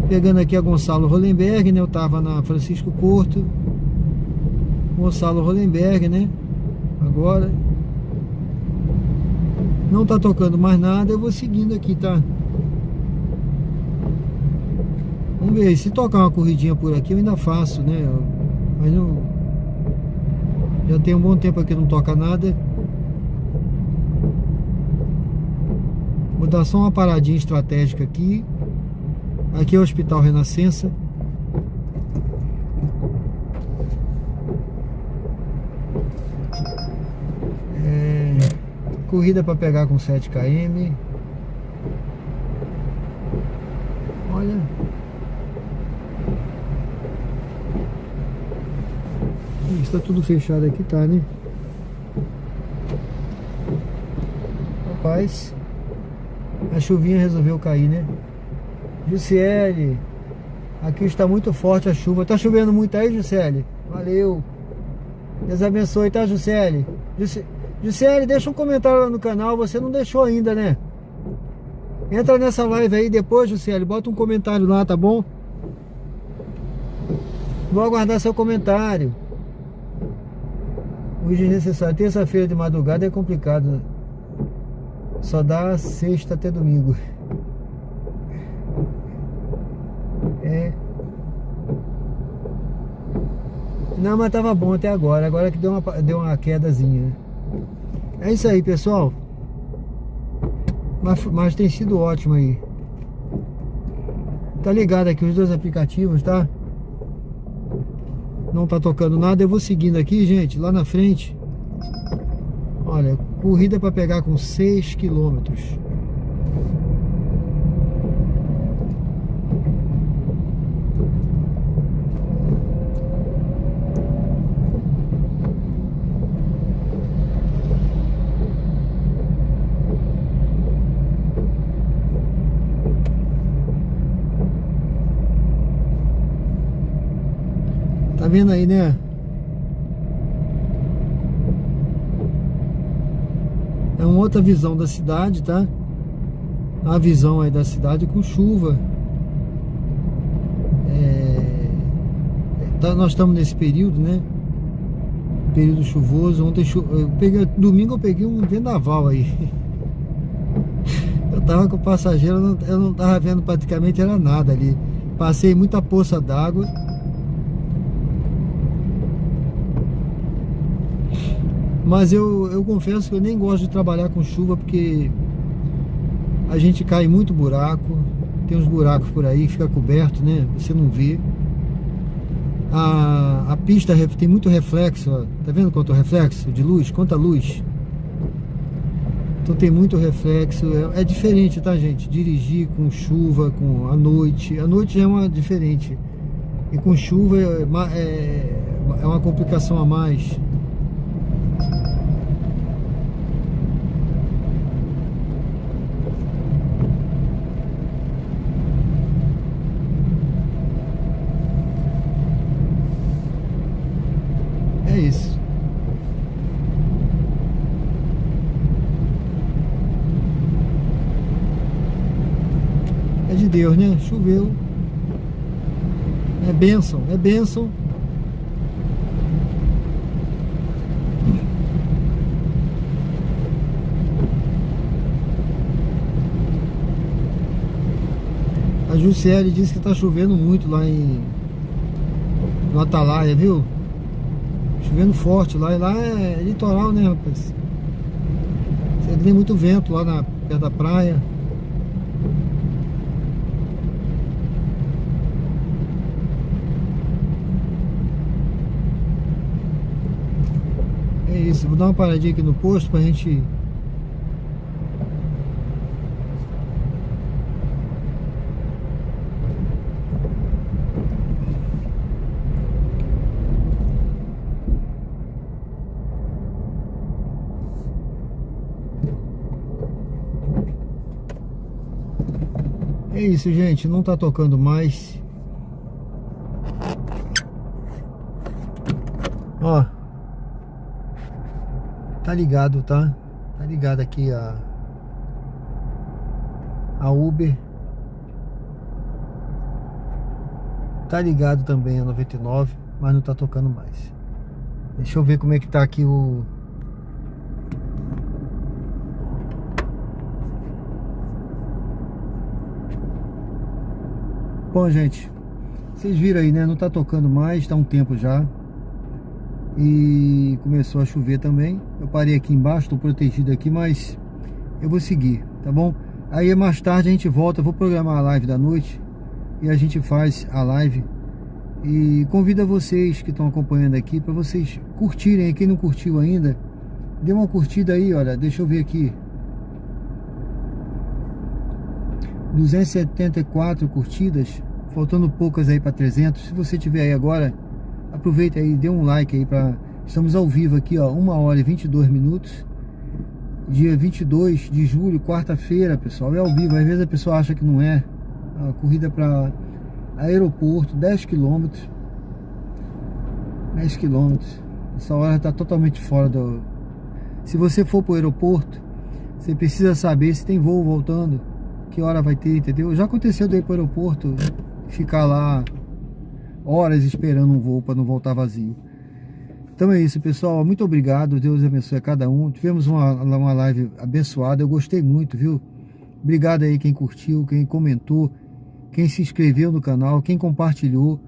Pegando aqui a Gonçalo Hollenberg, né? Eu tava na Francisco Porto. Gonçalo Hollenberg, né? Agora. Não tá tocando mais nada, eu vou seguindo aqui, tá? Vamos ver, se tocar uma corridinha por aqui eu ainda faço, né? Mas não... Já tem um bom tempo aqui que não toca nada. Vou dar só uma paradinha estratégica aqui. Aqui é o Hospital Renascença. Corrida para pegar com 7 km. Olha. Está tudo fechado aqui, tá, né? Rapaz, a chuvinha resolveu cair, né? Jusciele, aqui está muito forte a chuva. Tá chovendo muito aí, Jusciele? Valeu. Deus abençoe, tá, Jusciele? Jusciele, deixa um comentário lá no canal. Você não deixou ainda, né? Entra nessa live aí depois, Jusciele. Bota um comentário lá, tá bom? Vou aguardar seu comentário. Hoje é necessário. Terça-feira de madrugada é complicado. Só dá sexta até domingo. Não, mas tava bom até agora. Agora que deu uma quedazinha. É isso aí, pessoal. Mas tem sido ótimo aí. Tá ligado aqui os dois aplicativos, tá? Não tá tocando nada. Eu vou seguindo aqui, gente. Lá na frente. Olha, corrida para pegar com 6 km. Tá vendo aí, né? É uma outra visão da cidade, tá? A visão aí da cidade com chuva. Nós estamos nesse período, né? período chuvoso. Ontem domingo eu peguei um vendaval aí. Eu tava com o passageiro, eu não tava vendo praticamente era nada ali. Passei muita poça d'água. Mas eu confesso que eu nem gosto de trabalhar com chuva, porque a gente cai em muito buraco. Tem uns buracos por aí, fica coberto, né? Você não vê. A pista tem muito reflexo, ó. Tá vendo quanto reflexo de luz? Quanta luz? Então tem muito reflexo. É diferente, tá, gente? Dirigir com chuva, com a noite. A noite já é uma diferente. E com chuva é uma complicação a mais. É isso. É de Deus, né? Choveu. É bênção, é bênção. A Jussiele disse que tá chovendo muito lá no Atalaia, viu? Chovendo forte lá, e lá é litoral, né, rapaz? Tem muito vento lá perto da praia. É isso, vou dar uma paradinha aqui no posto pra gente... É isso, gente, não tá tocando mais. Ó, tá ligado, tá? Tá ligado aqui a Uber. Tá ligado também a 99, mas não tá tocando mais. Deixa eu ver como é que tá aqui o... Bom, gente, vocês viram aí, né? Não tá tocando mais, tá um tempo já. E começou a chover também. Eu parei aqui embaixo, tô protegido aqui, mas eu vou seguir, tá bom? Aí mais tarde a gente volta, eu vou programar a live da noite e a gente faz a live. E convido a vocês que estão acompanhando aqui para vocês curtirem. Quem não curtiu ainda, dê uma curtida aí, olha, deixa eu ver aqui. 274 curtidas, faltando poucas aí para 300. Se você tiver aí agora, aproveita aí, dê um like aí estamos ao vivo aqui, ó, 1h22, dia 22 de julho, quarta-feira, pessoal. É ao vivo, às vezes a pessoa acha que não é. A corrida para aeroporto, 10 km. 10 km. Essa hora tá totalmente fora do... Se você for pro aeroporto, você precisa saber se tem voo voltando, que hora vai ter, entendeu? Já aconteceu de ir pro aeroporto, ficar lá horas esperando um voo para não voltar vazio. Então é isso, pessoal, muito obrigado, Deus abençoe a cada um. Tivemos uma live abençoada, eu gostei muito, viu? Obrigado aí quem curtiu, quem comentou, quem se inscreveu no canal, quem compartilhou.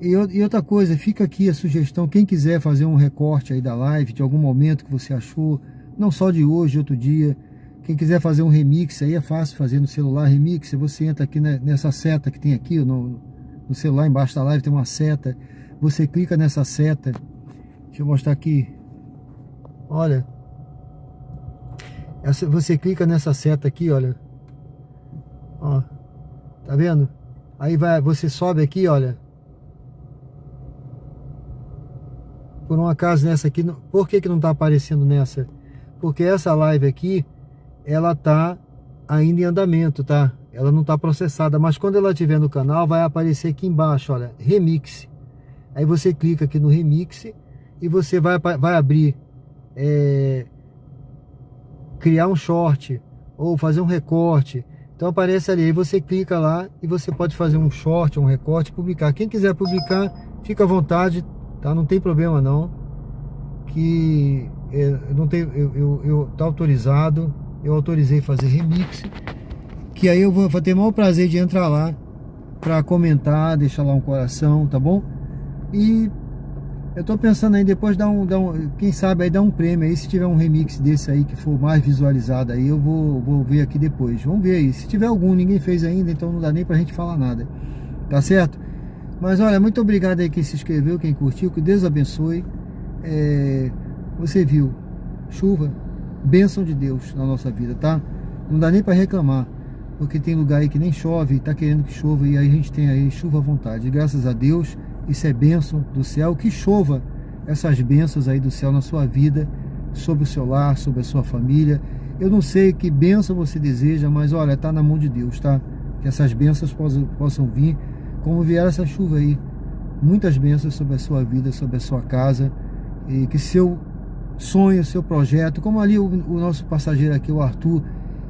E outra coisa, fica aqui a sugestão, quem quiser fazer um recorte aí da live, de algum momento que você achou, não só de hoje, de outro dia. Quem quiser fazer um remix aí, é fácil fazer no celular, remix, você entra aqui nessa seta que tem aqui no celular, embaixo da live tem uma seta, você clica nessa seta, deixa eu mostrar aqui, olha, você clica nessa seta aqui, olha, ó, tá vendo? Aí você sobe aqui, olha, por um acaso nessa aqui, por que não tá aparecendo nessa? Porque essa live aqui, ela tá ainda em andamento, tá? Ela não tá processada, mas quando ela estiver no canal, vai aparecer aqui embaixo, olha, remix. Aí você clica aqui no remix e você vai abrir criar um short ou fazer um recorte. Então aparece ali, aí você clica lá e você pode fazer um short, um recorte, publicar. Quem quiser publicar, fica à vontade, tá? Não tem problema não. que eu não tenho, eu tá autorizado, eu autorizei fazer remix, que aí eu vou ter o maior prazer de entrar lá para comentar, deixar lá um coração, tá bom? E eu tô pensando aí depois quem sabe aí dar um prêmio aí, se tiver um remix desse aí que for mais visualizado aí, eu vou ver aqui depois. Vamos ver aí, se tiver algum, ninguém fez ainda, então não dá nem pra gente falar nada, tá certo? Mas olha, muito obrigado aí quem se inscreveu, quem curtiu, que Deus abençoe. Você viu, chuva, bênção de Deus na nossa vida, tá? Não dá nem pra reclamar, porque tem lugar aí que nem chove, tá querendo que chova, e aí a gente tem aí chuva à vontade. Graças a Deus, isso é bênção do céu, que chova essas bênçãos aí do céu na sua vida, sobre o seu lar, sobre a sua família. Eu não sei que bênção você deseja, mas olha, tá na mão de Deus, tá? Que essas bênçãos possam vir, como vieram essa chuva aí. Muitas bênçãos sobre a sua vida, sobre a sua casa, e que seu sonho, seu projeto, como ali o nosso passageiro aqui, o Arthur,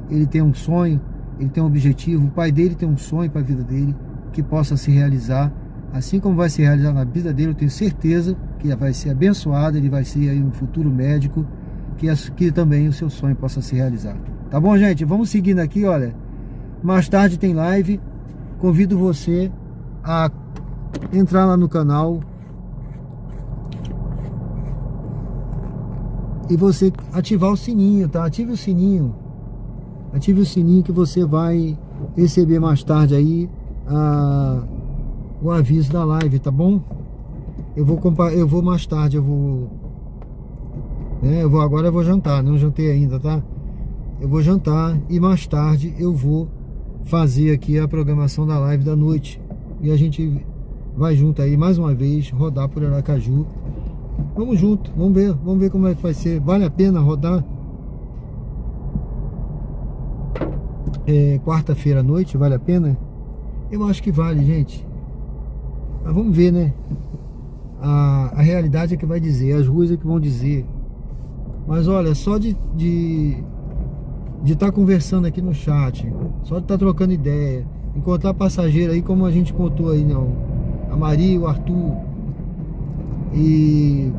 ele tem um sonho, ele tem um objetivo, o pai dele tem um sonho para a vida dele, que possa se realizar, assim como vai se realizar na vida dele, eu tenho certeza que vai ser abençoado, ele vai ser aí um futuro médico, que também o seu sonho possa se realizar. Tá bom, gente? Vamos seguindo aqui, olha, mais tarde tem live, convido você a entrar lá no canal, e você ativar o sininho, tá? Ative o sininho que você vai receber mais tarde aí o aviso da live, tá bom? Eu vou mais tarde, agora eu vou jantar, não jantei ainda, tá? Eu vou jantar e mais tarde eu vou fazer aqui a programação da live da noite, e a gente vai junto aí mais uma vez, rodar por Aracaju. Vamos junto, vamos ver como é que vai ser. Vale a pena rodar? Quarta-feira à noite, vale a pena? Eu acho que vale, gente. Mas vamos ver, né? A realidade é que vai dizer, as ruas é que vão dizer. Mas olha, só de estar conversando aqui no chat, só de estar trocando ideia, encontrar passageiro aí, como a gente contou aí, não? A Maria, o Arthur, e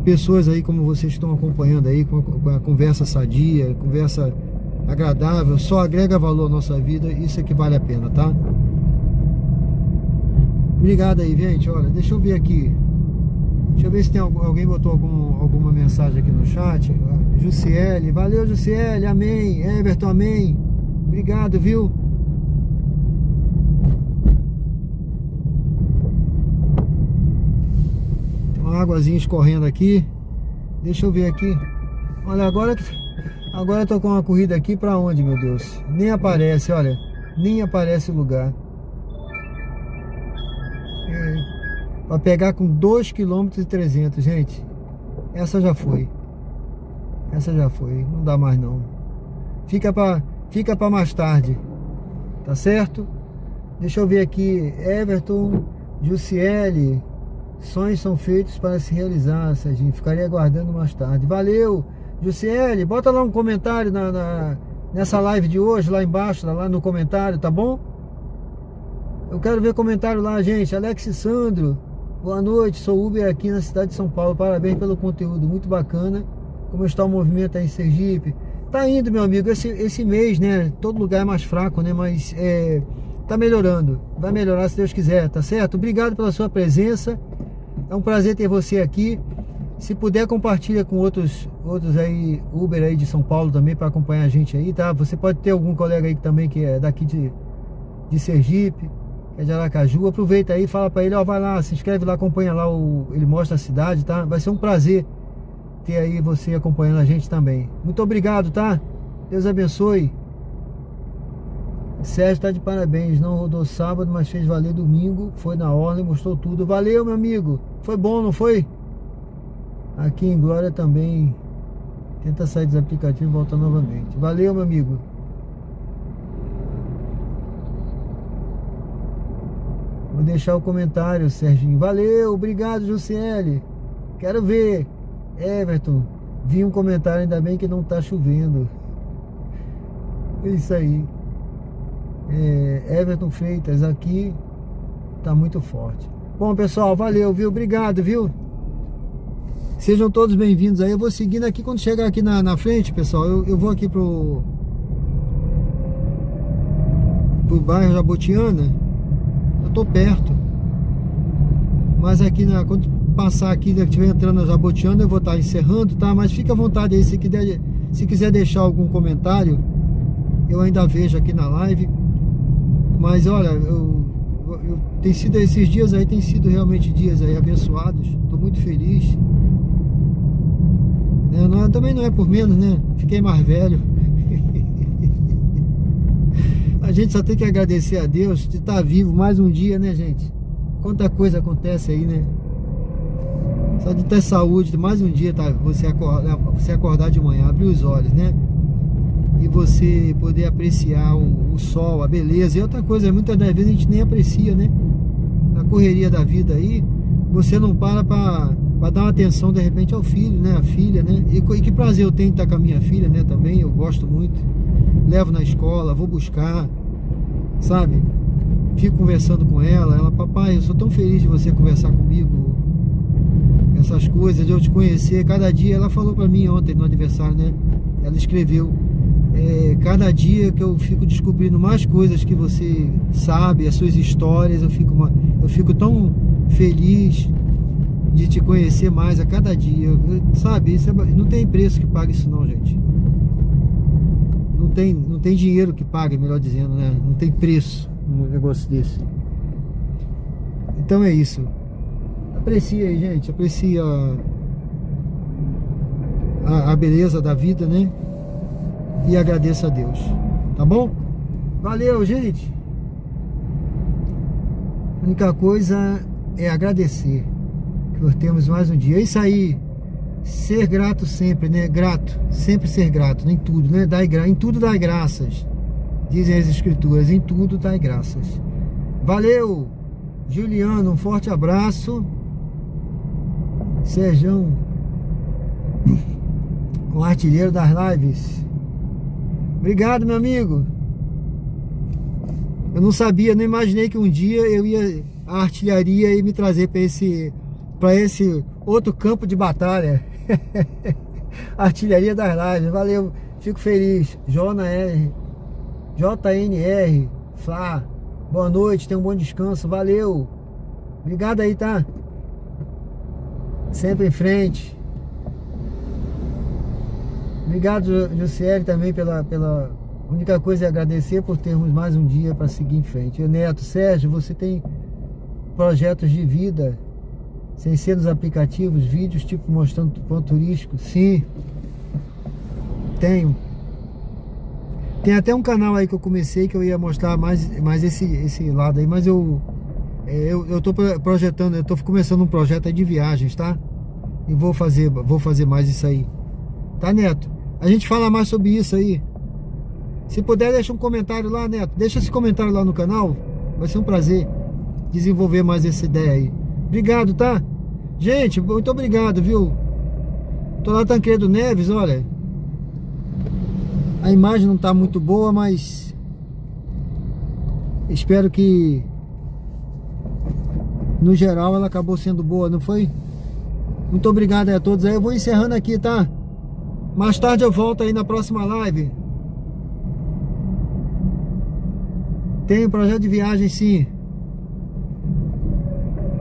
pessoas aí como vocês estão acompanhando aí, com a conversa sadia, conversa agradável, só agrega valor à nossa vida, isso é que vale a pena, tá? Obrigado aí, gente. Olha, deixa eu ver aqui, deixa eu ver se tem alguém botou alguma mensagem aqui no chat. Jussiele, valeu Jussiele, amém. Everton, amém. Obrigado, viu? Uma águazinha escorrendo aqui. Deixa eu ver aqui. Olha, agora eu tô com uma corrida aqui pra onde, meu Deus? Nem aparece, olha. Nem aparece o lugar. Pra pegar com 2,3 km, gente. Essa já foi. Não dá mais não. Fica pra mais tarde. Tá certo? Deixa eu ver aqui. Everton, Jussiele. Sonhos são feitos para se realizar, Serginho. Ficaria aguardando mais tarde. Valeu, Jussiele. Bota lá um comentário nessa live de hoje, lá embaixo, lá no comentário, tá bom? Eu quero ver comentário lá, gente. Alex Sandro, boa noite. Sou Uber aqui na cidade de São Paulo. Parabéns pelo conteúdo, muito bacana. Como está o movimento aí em Sergipe? Tá indo, meu amigo. Esse mês, né? Todo lugar é mais fraco, né? Mas tá melhorando. Vai melhorar se Deus quiser, tá certo? Obrigado pela sua presença. É um prazer ter você aqui. Se puder, compartilha com outros aí, Uber aí de São Paulo também, para acompanhar a gente aí, tá? Você pode ter algum colega aí também que é daqui de Sergipe, que é de Aracaju. Aproveita aí, fala para ele, ó, vai lá, se inscreve lá, acompanha lá, ele mostra a cidade, tá? Vai ser um prazer ter aí você acompanhando a gente também. Muito obrigado, tá? Deus abençoe. Sérgio tá de parabéns, não rodou sábado, mas fez valer domingo, foi na ordem, mostrou tudo. Valeu, meu amigo, foi bom, não foi? Aqui em Glória também. Tenta sair dos aplicativos e volta novamente. Valeu, meu amigo. Vou deixar o comentário, Serginho. Valeu, obrigado, Jussiele. Quero ver. Everton, vi um comentário, ainda bem que não tá chovendo. É isso aí. Everton Freitas, aqui tá muito forte. Bom, pessoal, valeu, viu? Obrigado, viu? Sejam todos bem-vindos aí. Eu vou seguindo aqui, quando chegar aqui na frente, pessoal, eu vou aqui pro bairro Jabotiana. Eu tô perto. Mas aqui, quando passar aqui, estiver entrando na Jabotiana, eu vou estar encerrando, tá? Mas fica à vontade aí, se quiser deixar algum comentário, eu ainda vejo aqui na live. Mas olha, tem sido esses dias aí, tem sido realmente dias aí abençoados. Tô muito feliz. Também não é por menos, né? Fiquei mais velho. A gente só tem que agradecer a Deus de estar vivo mais um dia, né, gente? Quanta coisa acontece aí, né? Só de ter saúde, mais um dia, tá? Você acordar de manhã, abrir os olhos, né? E você poder apreciar o sol, a beleza. E outra coisa, muitas das vezes a gente nem aprecia, né? Na correria da vida aí, você não para pra dar uma atenção de repente ao filho, né? A filha, né? E que prazer eu tenho de estar com a minha filha, né? Também, eu gosto muito. Levo na escola, vou buscar, sabe? Fico conversando com ela. Papai, eu sou tão feliz de você conversar comigo. Essas coisas, de eu te conhecer. Cada dia, ela falou pra mim ontem no aniversário, né? Ela escreveu: cada dia que eu fico descobrindo mais coisas que você sabe, as suas histórias, eu fico tão feliz de te conhecer mais a cada dia, sabe? Não tem preço que pague isso não, gente. Não tem dinheiro que pague, melhor dizendo, né? Não tem preço um negócio desse. Então é isso. Aprecia aí, gente. Aprecia a beleza da vida, né? E agradeça a Deus. Tá bom? Valeu, gente. A única coisa é agradecer por termos mais um dia. É isso aí. Ser grato sempre, né? Grato. Sempre ser grato. Em tudo, né? Em tudo dai graças. Dizem as escrituras. Em tudo dai graças. Valeu, Juliano. Um forte abraço. Serjão, o artilheiro das lives. Obrigado, meu amigo. Eu não sabia, não imaginei que um dia a artilharia ia me trazer para esse outro campo de batalha. Artilharia das lives. Valeu, fico feliz. JNR, Flá, boa noite, tenha um bom descanso. Valeu, obrigado aí, tá? Sempre em frente. Obrigado, Jussiele, também pela única coisa é agradecer por termos mais um dia para seguir em frente. Neto, Sérgio, você tem projetos de vida sem ser nos aplicativos, vídeos tipo mostrando ponto turístico? Sim, tenho. Tem até um canal aí que eu comecei que eu ia mostrar mais esse lado aí, mas eu tô projetando, eu tô começando um projeto aí de viagens, tá? E vou fazer mais isso aí. Tá, Neto? A gente fala mais sobre isso aí. Se puder, deixa um comentário lá, Neto. Deixa esse comentário lá no canal. Vai ser um prazer desenvolver mais essa ideia aí. Obrigado, tá? Gente, muito obrigado, viu? Tô lá, Tancredo Neves, olha. A imagem não tá muito boa, mas espero que no geral ela acabou sendo boa, não foi? Muito obrigado a todos aí. Eu vou encerrando aqui, tá? Mais tarde eu volto aí na próxima live. Tem um projeto de viagem, sim.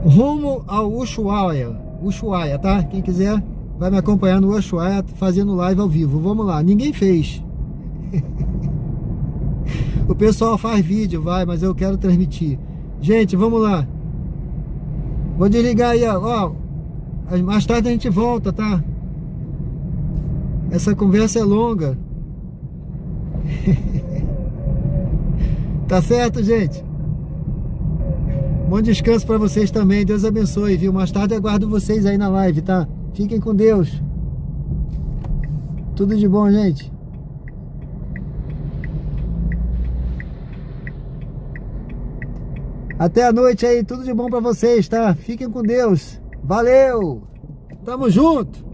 Rumo ao Ushuaia, tá? Quem quiser vai me acompanhar no Ushuaia fazendo live ao vivo. Vamos lá. Ninguém fez. O pessoal faz vídeo, mas eu quero transmitir. Gente, vamos lá. Vou desligar aí, ó. Mais tarde a gente volta, tá? Essa conversa é longa. Tá certo, gente? Bom descanso pra vocês também. Deus abençoe, viu? Mais tarde eu aguardo vocês aí na live, tá? Fiquem com Deus. Tudo de bom, gente. Até a noite aí. Tudo de bom pra vocês, tá? Fiquem com Deus. Valeu! Tamo junto!